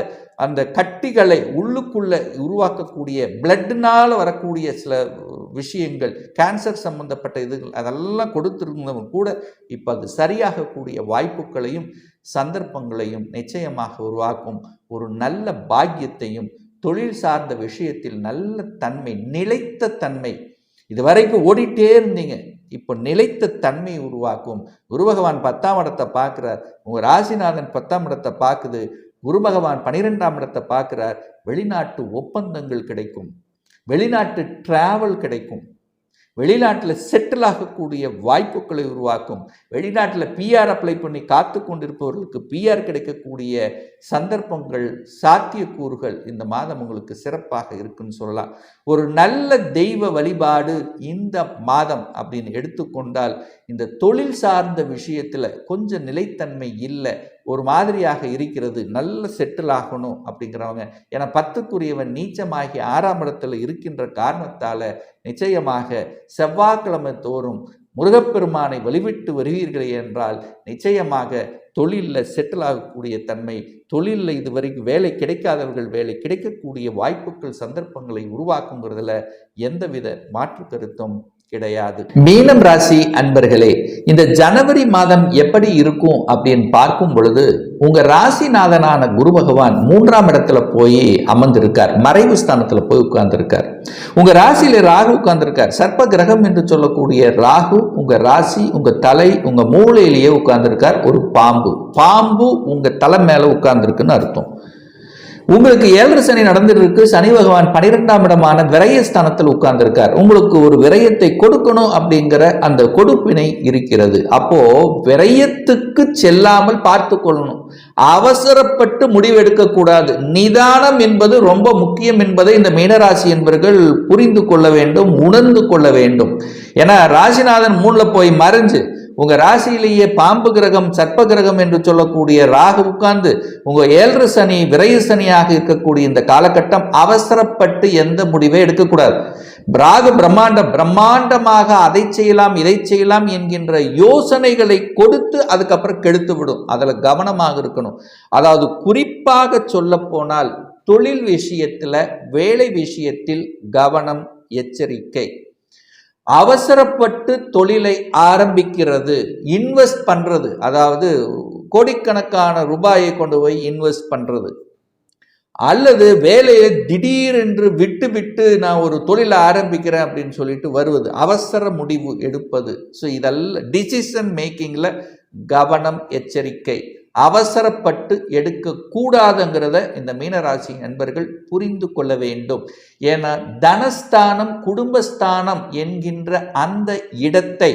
அந்த கட்டிகளை உள்ளுக்குள்ள உருவாக்கக்கூடிய பிளட்னால வரக்கூடிய சில விஷயங்கள், கேன்சர் சம்பந்தப்பட்ட இதுகள் அதெல்லாம் கொடுத்துருந்தவங்க கூட இப்போ அது சரியாகக்கூடிய வாய்ப்புகளையும் சந்தர்ப்பங்களையும் நிச்சயமாக உருவாக்கும். ஒரு நல்ல பாக்கியத்தையும், தொழில் சார்ந்த விஷயத்தில் நல்ல தன்மை, நிலைத்த தன்மை, இதுவரைக்கும் ஓடிட்டே இருந்தீங்க, இப்போ நிலைத்த தன்மை உருவாக்கும். குரு பகவான் 10ஆம் இடத்தை பார்க்குறார், உங்கள் ராசிநாதன் 10ஆம் இடத்தை பார்க்குது, குரு பகவான் 12ஆம் இடத்தை பார்க்குறார். வெளிநாட்டு ஒப்பந்தங்கள் கிடைக்கும், வெளிநாட்டு டிராவல் கிடைக்கும், வெளிநாட்டில் செட்டில் ஆகக்கூடிய வாய்ப்புகளை உருவாக்கும். வெளிநாட்டில் பிஆர் அப்ளை பண்ணி காத்து கொண்டிருப்பவர்களுக்கு பிஆர் கிடைக்கக்கூடிய சந்தர்ப்பங்கள், சாத்தியக்கூறுகள் இந்த மாதம் உங்களுக்கு சிறப்பாக இருக்குன்னு சொல்லலாம். ஒரு நல்ல தெய்வ வழிபாடு இந்த மாதம் அப்படின்னு எடுத்துக்கொண்டால், இந்த தொழில் சார்ந்த விஷயத்தில் கொஞ்சம் நிலைத்தன்மை இல்லை, ஒரு மாதிரியாக இருக்கிறது, நல்ல செட்டில் ஆகணும் அப்படிங்கிறவங்க, ஏன்னா 10க்குரியவன் நீச்சமாகி 6ஆம் இடத்துல இருக்கின்ற காரணத்தால் நிச்சயமாக செவ்வாய்க்கிழமை தோறும் முருகப்பெருமானை வழிபட்டு வருவீர்கள் என்றால் நிச்சயமாக தொழிலில் செட்டில் ஆகக்கூடிய தன்மை, தொழிலில் இதுவரைக்கும் வேலை கிடைக்காதவர்கள் வேலை கிடைக்கக்கூடிய வாய்ப்புகள், சந்தர்ப்பங்களை உருவாக்குங்கிறதுல எந்தவித மாற்று கருத்தும் கிடையாது. மீனம் ராசி அன்பர்களே, இந்த ஜனவரி மாதம் எப்படி இருக்கும் அப்படின்னு பார்க்கும் பொழுது உங்க ராசிநாதனான குரு பகவான் 3ஆம் இடத்துல போய் அமர்ந்திருக்கார், மறைவு ஸ்தானத்துல போய் உட்கார்ந்திருக்கார். உங்க ராசியில ராகு உட்கார்ந்திருக்கார். சர்ப்ப கிரகம் என்று சொல்லக்கூடிய ராகு உங்க ராசி, உங்க தலை, உங்க மூளையிலேயே உட்கார்ந்திருக்கார். ஒரு பாம்பு உங்க தலை மேல உட்கார்ந்திருக்குன்னு அர்த்தம். உங்களுக்கு 7 சனி நடந்துட்டு இருக்கு. சனி பகவான் 12ஆம் இடமான விரயஸ்தானத்தில் உட்கார்ந்திருக்கார். உங்களுக்கு ஒரு விரயத்தை கொடுக்கணும் அப்படிங்கிற அந்த கொடுப்பினை இருக்கிறது. அப்போ விரயத்துக்கு செல்லாமல் பார்த்து கொள்ளணும். அவசரப்பட்டு முடிவெடுக்க கூடாது. நிதானம் என்பது ரொம்ப முக்கியம் என்பதை இந்த மீனராசி என்பவர்கள் புரிந்து கொள்ள வேண்டும், உணர்ந்து கொள்ள வேண்டும். ஏன்னா ராசிநாதன் 3ல போய் மறைஞ்சு உங்க ராசியிலேயே பாம்பு கிரகம், சர்ப்ப கிரகம் என்று சொல்லக்கூடிய ராகு உட்கார்ந்து உங்க 7 சனி விரைய சனியாக இருக்கக்கூடிய இந்த காலகட்டம் அவசரப்பட்டு எந்த முடிவை எடுக்கக்கூடாது. ராகு பிரம்மாண்டமாக அதை செய்யலாம் இதை செய்யலாம் என்கின்ற யோசனைகளை கொடுத்து அதுக்கப்புறம் கெடுத்து விடும். அதுல கவனமாக இருக்கணும். அதாவது குறிப்பாக சொல்ல போனால் தொழில் விஷயத்துல, வேலை விஷயத்தில் கவனம், எச்சரிக்கை. அவசரப்பட்டு தொழிலை ஆரம்பிக்கிறது, இன்வெஸ்ட் பண்றது, அதாவது கோடிக்கணக்கான ரூபாயை கொண்டு போய் இன்வெஸ்ட் பண்றது, அல்லது வேலையை திடீரென்று விட்டு நான் ஒரு தொழிலை ஆரம்பிக்கிறேன் அப்படின்னு சொல்லிட்டு வருவது, அவசர முடிவு எடுப்பது. ஸோ இதெல்லாம் டிசிஷன் மேக்கிங்ல கவனம், எச்சரிக்கை. அவசரப்பட்டு எடுக்க கூடாதுங்கிறத இந்த மீனராசி நண்பர்கள் புரிந்து கொள்ள வேண்டும். ஏன்னா தனஸ்தானம், குடும்பஸ்தானம் என்கின்ற அந்த இடத்தை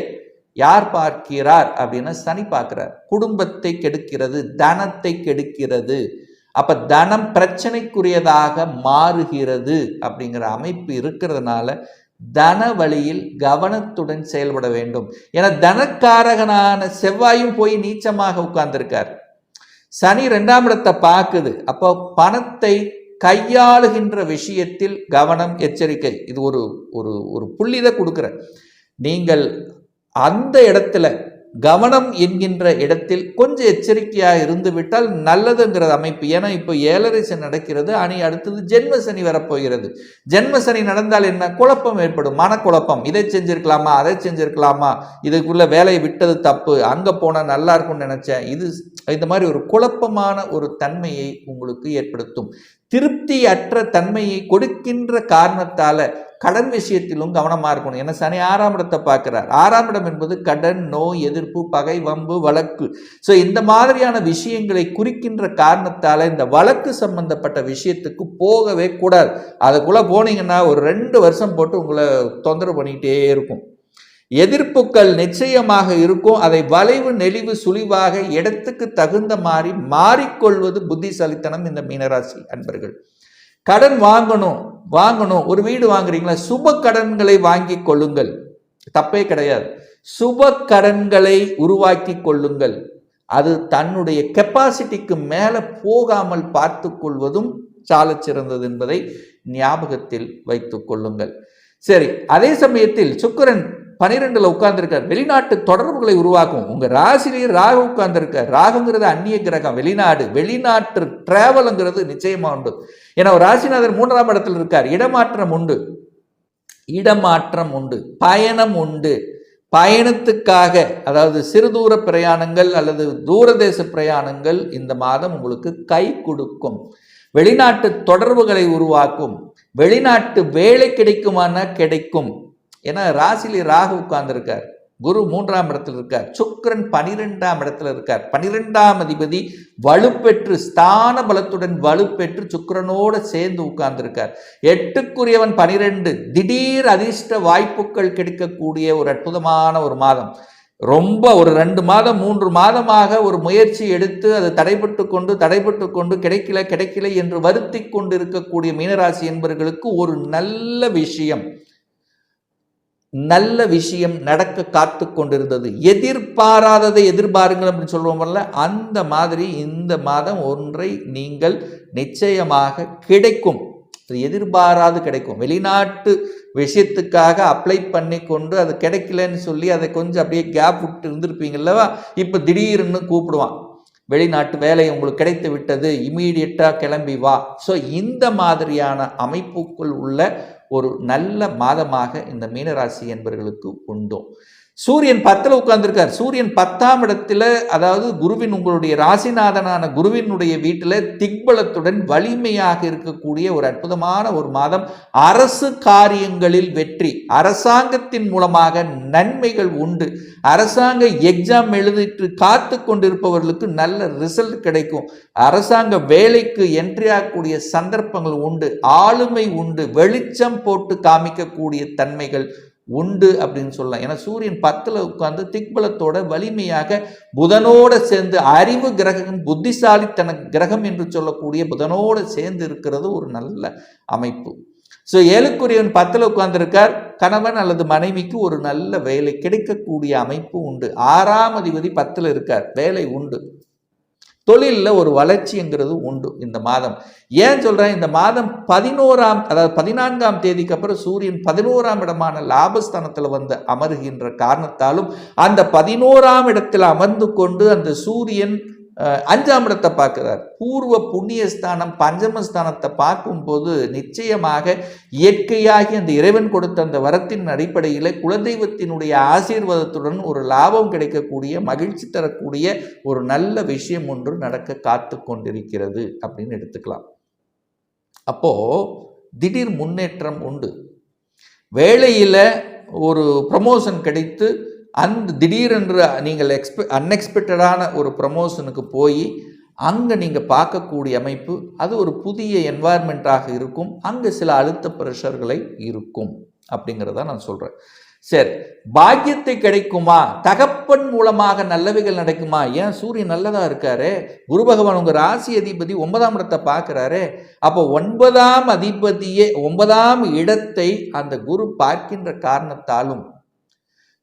யார் பார்க்கிறார் அப்படின்னா சனி பார்க்கிறார். குடும்பத்தை கெடுக்கிறது, தனத்தை கெடுக்கிறது. அப்ப தனம் பிரச்சனைக்குரியதாக மாறுகிறது அப்படிங்கிற அமைப்பு இருக்கிறதுனால தன வழியில் கவனத்துடன் செயல்பட வேண்டும். ஏன்னா தனக்காரகனான செவ்வாயும் போய் நீச்சமாக உட்கார்ந்திருக்கார். சனி 2ஆம் இடத்தை பார்க்குது. அப்போ பணத்தை கையாளுகின்ற விஷயத்தில் கவனம், எச்சரிக்கை. இது ஒரு ஒரு ஒரு புள்ளிதை கொடுக்குற நீங்கள் அந்த இடத்துல கவனம் என்கின்ற இடத்தில் கொஞ்சம் எச்சரிக்கையாக இருந்து விட்டால் நல்லதுங்கிற அமைப்பு. ஏன்னா இப்போ 7.5 சனி நடக்கிறது, அடுத்தது ஜென்ம சனி வரப்போகிறது. ஜென்ம சனி நடந்தால் என்ன குழப்பம் ஏற்படும், மனக்குழப்பம். இதை செஞ்சிருக்கலாமா, அதை செஞ்சிருக்கலாமா, இதுக்குள்ள வேலையை விட்டது தப்பு, அங்க போனா நல்லா இருக்கும்னு நினைச்சேன், இந்த மாதிரி ஒரு குழப்பமான ஒரு தன்மையை உங்களுக்கு ஏற்படுத்தும். திருப்தியற்ற தன்மையை கொடுக்கின்ற காரணத்தால கடன் விஷயத்திலும் கவனமா இருக்கணும். ஏன்னா சனி 6ஆம் இடத்தை பார்க்கிறார். 6ஆம் இடம் என்பது கடன், நோய், எதிர்ப்பு, பகை, வம்பு, வழக்கு. ஸோ இந்த மாதிரியான விஷயங்களை குறிக்கின்ற காரணத்தால இந்த வழக்கு சம்பந்தப்பட்ட விஷயத்துக்கு போகவே கூடாது. அதுக்குள்ள போனீங்கன்னா ஒரு 2 வருஷம் போட்டு உங்களை தொந்தரவு பண்ணிக்கிட்டே இருக்கும். எதிர்ப்புகள் நிச்சயமாக இருக்கும். அதை வளைவு நெளிவு சுழிவாக இடத்துக்கு தகுந்த மாதிரி மாறிக்கொள்வது புத்திசாலித்தனம் இந்த மீனராசி அன்பர்கள். கடன் வாங்கணும் ஒரு வீடு வாங்குறீங்களா, சுப கடன்களை வாங்கி கொள்ளுங்கள், தப்பே கிடையாது. சுப கடன்களை உருவாக்கி கொள்ளுங்கள். அது தன்னுடைய கெப்பாசிட்டிக்கு மேல போகாமல் பார்த்து கொள்வதும் சால சிறந்தது என்பதை ஞாபகத்தில் வைத்துக் கொள்ளுங்கள். சரி, அதே சமயத்தில் சுக்கிரன் 12ல் உட்கார்ந்துருக்கார். வெளிநாட்டு தொடர்புகளை உருவாக்கும். உங்க ராசிலேயே ராகு உட்கார்ந்துருக்கார். ராகுங்கிறது அந்நிய கிரகம், வெளிநாட்டு டிராவல்ங்கிறது நிச்சயமா உண்டு. ஏன்னா ராசிநாதர் 3ஆம் இடத்தில் இருக்கார். இடமாற்றம் உண்டு, பயணம் உண்டு. பயணத்துக்காக, அதாவது சிறுதூர பிரயாணங்கள் அல்லது தூரதேச பிரயாணங்கள் இந்த மாதம் உங்களுக்கு கை கொடுக்கும். வெளிநாட்டு தொடர்புகளை உருவாக்கும். வெளிநாட்டு வேலை கிடைக்குமானா கிடைக்கும். ஏன்னா ராசியிலே ராகு உட்கார்ந்துருக்கார். குரு 3ஆம் இடத்துல இருக்கார். சுக்கிரன் 12ஆம் இடத்துல இருக்கார். 12ஆம் அதிபதி வலுப்பெற்று, ஸ்தான பலத்துடன் வலுப்பெற்று சுக்கிரனோட சேர்ந்து உட்கார்ந்துருக்கார். 8க்குரியவன் 12. திடீர் அதிர்ஷ்ட வாய்ப்புகள் கிடைக்கக்கூடிய ஒரு அற்புதமான ஒரு மாதம். ரொம்ப ஒரு 2 மாதம் 3 மாதமாக ஒரு முயற்சி எடுத்து அது தடைபட்டு கொண்டு கிடைக்கல என்று வருத்தி கொண்டு இருக்கக்கூடிய மீனராசி என்பவர்களுக்கு ஒரு நல்ல விஷயம் நடக்க காத்து கொண்டிருந்தது. எதிர்பாராததை எதிர்பாருங்கள் அப்படின்னு சொல்லுவோம்ல, அந்த மாதிரி இந்த மாதம் ஒன்றை நீங்கள் நிச்சயமாக கிடைக்கும். எதிர்பாராது கிடைக்கும். வெளிநாட்டு விஷயத்துக்காக அப்ளை பண்ணி கொண்டு அது கிடைக்கலன்னு சொல்லி அதை கொஞ்சம் அப்படியே கேப் விட்டு இருந்திருப்பீங்கல்லவா, இப்போ திடீர்னு கூப்பிடுவான், வெளிநாட்டு வேலை உங்களுக்கு கிடைத்து விட்டது, இமீடியட்டா கிளம்பி வா. ஸோ இந்த மாதிரியான அமைப்புக்குள் உள்ள ஒரு நல்ல மாதமாக இந்த மீனராசி என்பவர்களுக்கு உண்டு. சூரியன் 10ல் உட்கார்ந்துருக்கார். சூரியன் 10ஆம் இடத்துல, அதாவது குருவின், உங்களுடைய ராசிநாதனான குருவினுடைய வீட்டில் திக்பலத்துடன் வலிமையாக இருக்கக்கூடிய ஒரு அற்புதமான ஒரு மாதம். அரசு காரியங்களில் வெற்றி, அரசாங்கத்தின் மூலமாக நன்மைகள் உண்டு. அரசாங்க எக்ஸாம் எழுதிட்டு காத்து கொண்டிருப்பவர்களுக்கு நல்ல ரிசல்ட் கிடைக்கும். அரசாங்க வேலைக்கு என்ட்ரி ஆகக்கூடிய சந்தர்ப்பங்கள் உண்டு. ஆளுமை உண்டு. வெளிச்சம் போட்டு காமிக்கக்கூடிய தன்மைகள் உண்டு அப்படின்னு சொல்லலாம். ஏன்னா சூரியன் 10ல் உட்கார்ந்து திக்பலத்தோட வலிமையாக புதனோடு சேர்ந்து, அறிவு கிரகம், புத்திசாலித்தன கிரகம் என்று சொல்லக்கூடிய புதனோடு சேர்ந்து இருக்கிறது ஒரு நல்ல அமைப்பு. ஸோ 7க்குரியவன் 10ல் உட்கார்ந்துருக்கார். கணவன் அல்லது மனைவிக்கு ஒரு நல்ல வேலை கிடைக்கக்கூடிய அமைப்பு உண்டு. 6ஆம் அதிபதி 10ல் இருக்கார். வேலை உண்டு. தொழிலில் ஒரு வளர்ச்சிங்கிறது உண்டு இந்த மாதம். ஏன் சொல்கிறேன், இந்த மாதம் 14ஆம் தேதிக்கு அப்புறம் சூரியன் 11ஆம் இடமான லாபஸ்தானத்தில் வந்து அமர்கின்ற காரணத்தாலும், அந்த 11ஆம் இடத்தில் அமர்ந்து கொண்டு அந்த சூரியன் 5ஆம் இடத்தை பார்க்கிறார். பூர்வ புண்ணியஸ்தானம் பஞ்சமஸ்தானத்தை பார்க்கும்போது நிச்சயமாக இயற்கையாகி அந்த இறைவன் கொடுத்த அந்த வரத்தின் அடிப்படையில் குலதெய்வத்தினுடைய ஆசீர்வாதத்துடன் ஒரு லாபம் கிடைக்கக்கூடிய, மகிழ்ச்சி தரக்கூடிய ஒரு நல்ல விஷயம் ஒன்று நடக்க காத்து கொண்டிருக்கிறது அப்படின்னு எடுத்துக்கலாம். அப்போ திடீர் முன்னேற்றம் உண்டு. வேலையில் ஒரு ப்ரமோஷன் கிடைத்து, அந்த திடீரென்று நீங்கள் அன்எக்ஸ்பெக்டடான ஒரு ப்ரமோஷனுக்கு போய் அங்கே நீங்கள் பார்க்கக்கூடிய அமைப்பு, அது ஒரு புதிய என்வாயர்மெண்ட்டாக இருக்கும். அங்கே சில அழுத்த ப்ரெஷர்களை இருக்கும் அப்படிங்கிறத நான் சொல்கிறேன். சரி, பாக்கியத்தை கிடைக்குமா? தகப்பன் மூலமாக நல்லவைகள் நடக்குமா? ஏன் சூரியன் நல்லதாக இருக்காரு, குரு பகவான் உங்கள் ராசி அதிபதி 9ஆம் இடத்தை பார்க்குறாரு. அப்போ 9ஆம் அதிபதியே 9ஆம் இடத்தை அந்த குரு பார்க்கின்ற காரணத்தாலும்,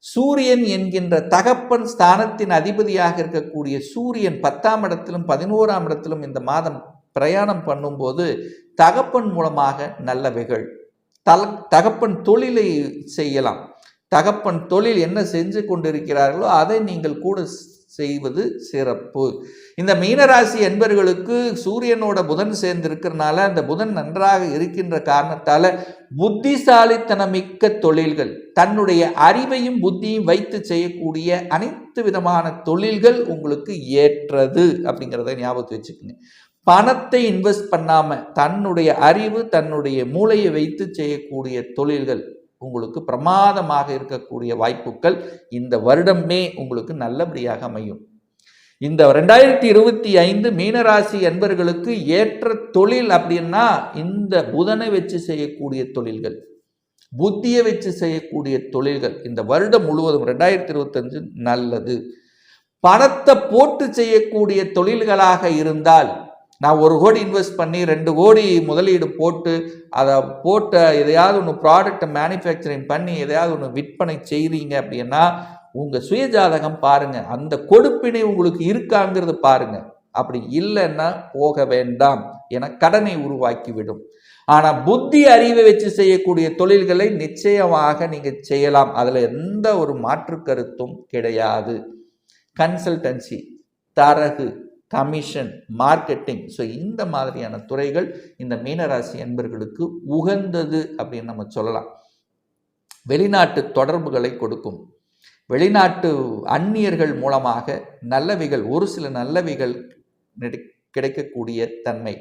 சூரியன் என்கின்ற தகப்பன் ஸ்தானத்தின் அதிபதியாக இருக்கக்கூடிய சூரியன் 10ஆம் இடத்திலும் 11ஆம் இடத்திலும் இந்த மாதம் பிரயாணம் பண்ணும்போது தகப்பன் மூலமாக நல்லவைகள். தகப்பன் தொழிலை செய்யலாம். தகப்பன் தொழில் என்ன செஞ்சு கொண்டிருக்கிறார்களோ அதை நீங்கள் கூட செய்வது சிறப்பு. இந்த மீனராசி என்பவர்களுக்கு சூரியனோட புதன் சேர்ந்திருக்கிறதுனால, அந்த புதன் நன்றாக இருக்கின்ற காரணத்தால் புத்திசாலித்தனமிக்க தொழில்கள், தன்னுடைய அறிவையும் புத்தியும் வைத்து செய்யக்கூடிய அனைத்து விதமான தொழில்கள் உங்களுக்கு ஏற்றது அப்படிங்கிறத ஞாபகத்தை வச்சுக்கோங்க. பணத்தை இன்வெஸ்ட் பண்ணாம தன்னுடைய அறிவு, தன்னுடைய மூளையை வைத்து செய்யக்கூடிய தொழில்கள் உங்களுக்கு பிரமாதமாக இருக்கக்கூடிய வாய்ப்புகள் இந்த வருடமே உங்களுக்கு நல்லபடியாக அமையும். இந்த 2025 மீனராசி என்பவர்களுக்கு ஏற்ற தொழில் அப்படின்னா இந்த புதனை வச்சு செய்யக்கூடிய தொழில்கள், புத்தியை வச்சு செய்யக்கூடிய தொழில்கள் இந்த வருடம் முழுவதும் 2025 நல்லது. பணத்தை போட்டு செய்யக்கூடிய தொழில்களாக இருந்தால், நான் 1 கோடி இன்வெஸ்ட் பண்ணி 2 கோடி முதலீடு போட்டு அதை போட்ட எதையாவது ஒன்று ப்ராடக்டை மேனுஃபேக்சரிங் பண்ணி எதையாவது ஒன்று விற்பனை செய்கிறீங்க அப்படின்னா உங்கள் சுயஜாதகம் பாருங்கள், அந்த கொடுப்பினை உங்களுக்கு இருக்காங்கிறது பாருங்கள். அப்படி இல்லைன்னா போக வேண்டாம், என கடனை உருவாக்கிவிடும். ஆனால் புத்தி அறிவை வச்சு செய்யக்கூடிய தொழில்களை நிச்சயமாக நீங்கள் செய்யலாம். அதில் எந்த ஒரு மாற்று கருத்தும் கிடையாது. கன்சல்டன்சி, தரகு, கமிஷன், மார்க்கெட்டிங், ஸோ இந்த மாதிரியான துறைகள் இந்த மீனராசி என்பவர்களுக்கு உகந்தது அப்படின்னு நம்ம சொல்லலாம். வெளிநாட்டு தொடர்புகளை கொடுக்கும். வெளிநாட்டு அந்நியர்கள் மூலமாக நல்லவைகள், ஒரு சில நல்லவைகள் கிடைக்கக்கூடிய தன்மை.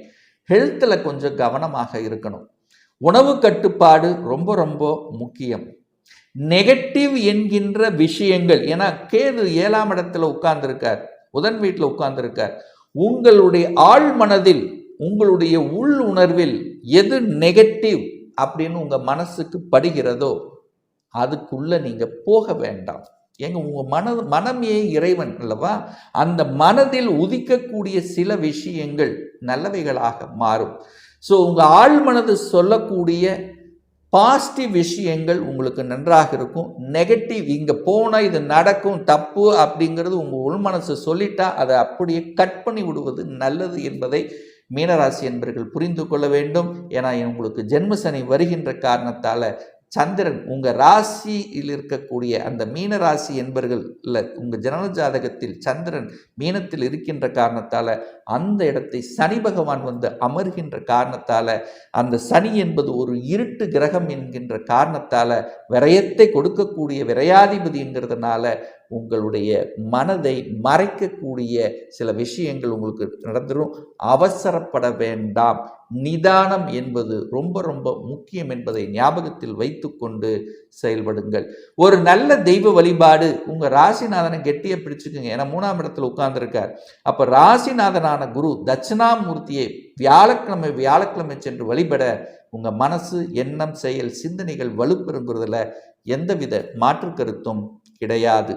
ஹெல்த்தில் கொஞ்சம் கவனமாக இருக்கணும். உணவு கட்டுப்பாடு ரொம்ப ரொம்ப முக்கியம். நெகட்டிவ் என்கின்ற விஷயங்கள், ஏன்னா கேது 7ஆம் இடத்துல உட்கார்ந்துருக்கார், புதன் வீட்டில் உட்கார்ந்துருக்கார். உங்களுடைய ஆழ் மனதில், உங்களுடைய உள் உணர்வில் எது நெகட்டிவ் அப்படின்னு உங்கள் மனசுக்கு படுகிறதோ அதுக்குள்ள நீங்கள் போக வேண்டாம். ஏங்க, உங்கள் மனமே இறைவன் அல்லவா? அந்த மனதில் உதிக்கக்கூடிய சில விஷயங்கள் நல்லவைகளாக மாறும். ஸோ உங்கள் ஆழ் மனது சொல்லக்கூடிய பாசிட்டிவ் விஷயங்கள் உங்களுக்கு நன்றாக இருக்கும். நெகட்டிவ், இங்கே போனால் இது நடக்கும், தப்பு அப்படிங்கிறது உங்கள் உள் மனசு சொல்லிட்டா அதை அப்படியே கட் பண்ணி விடுவது நல்லது என்பதை மீனராசி என்பவர்கள் புரிந்து கொள்ள வேண்டும். ஏன்னா உங்களுக்கு ஜென்ம சனி வருகின்ற காரணத்தால் சந்திரன் உங்கள் ராசியில் இருக்கக்கூடிய அந்த மீன ராசி என்பர்கள் இல்லை, உங்கள் ஜனன ஜாதகத்தில் சந்திரன் மீனத்தில் இருக்கின்ற காரணத்தால் அந்த இடத்தை சனி பகவான் வந்து அமர்கின்ற காரணத்தால், அந்த சனி என்பது ஒரு இருட்டு கிரகம் என்கின்ற காரணத்தால் விரயத்தை கொடுக்கக்கூடிய விரையாதிபதி என்கிறதுனால உங்களுடைய மனதை மறைக்கக்கூடிய சில விஷயங்கள் உங்களுக்கு நடந்துடும். அவசரப்பட வேண்டாம். நிதானம் என்பது ரொம்ப ரொம்ப முக்கியம் என்பதை ஞாபகத்தில் வைத்துக்கொண்டு செயல்படுங்கள். ஒரு நல்ல தெய்வ வழிபாடு, உங்கள் ராசிநாதனை கெட்டியை பிடிச்சுக்குங்க. ஏன்னா 3ஆம் இடத்துல உட்கார்ந்துருக்கார். அப்போ ராசிநாதனான குரு தட்சிணாமூர்த்தியை வியாழக்கிழமை சென்று வழிபட உங்கள் மனசு, எண்ணம், செயல், சிந்தனைகள் வலுப்பெறுங்கிறதுல எந்தவித மாற்று கருத்தும் கிடையாது.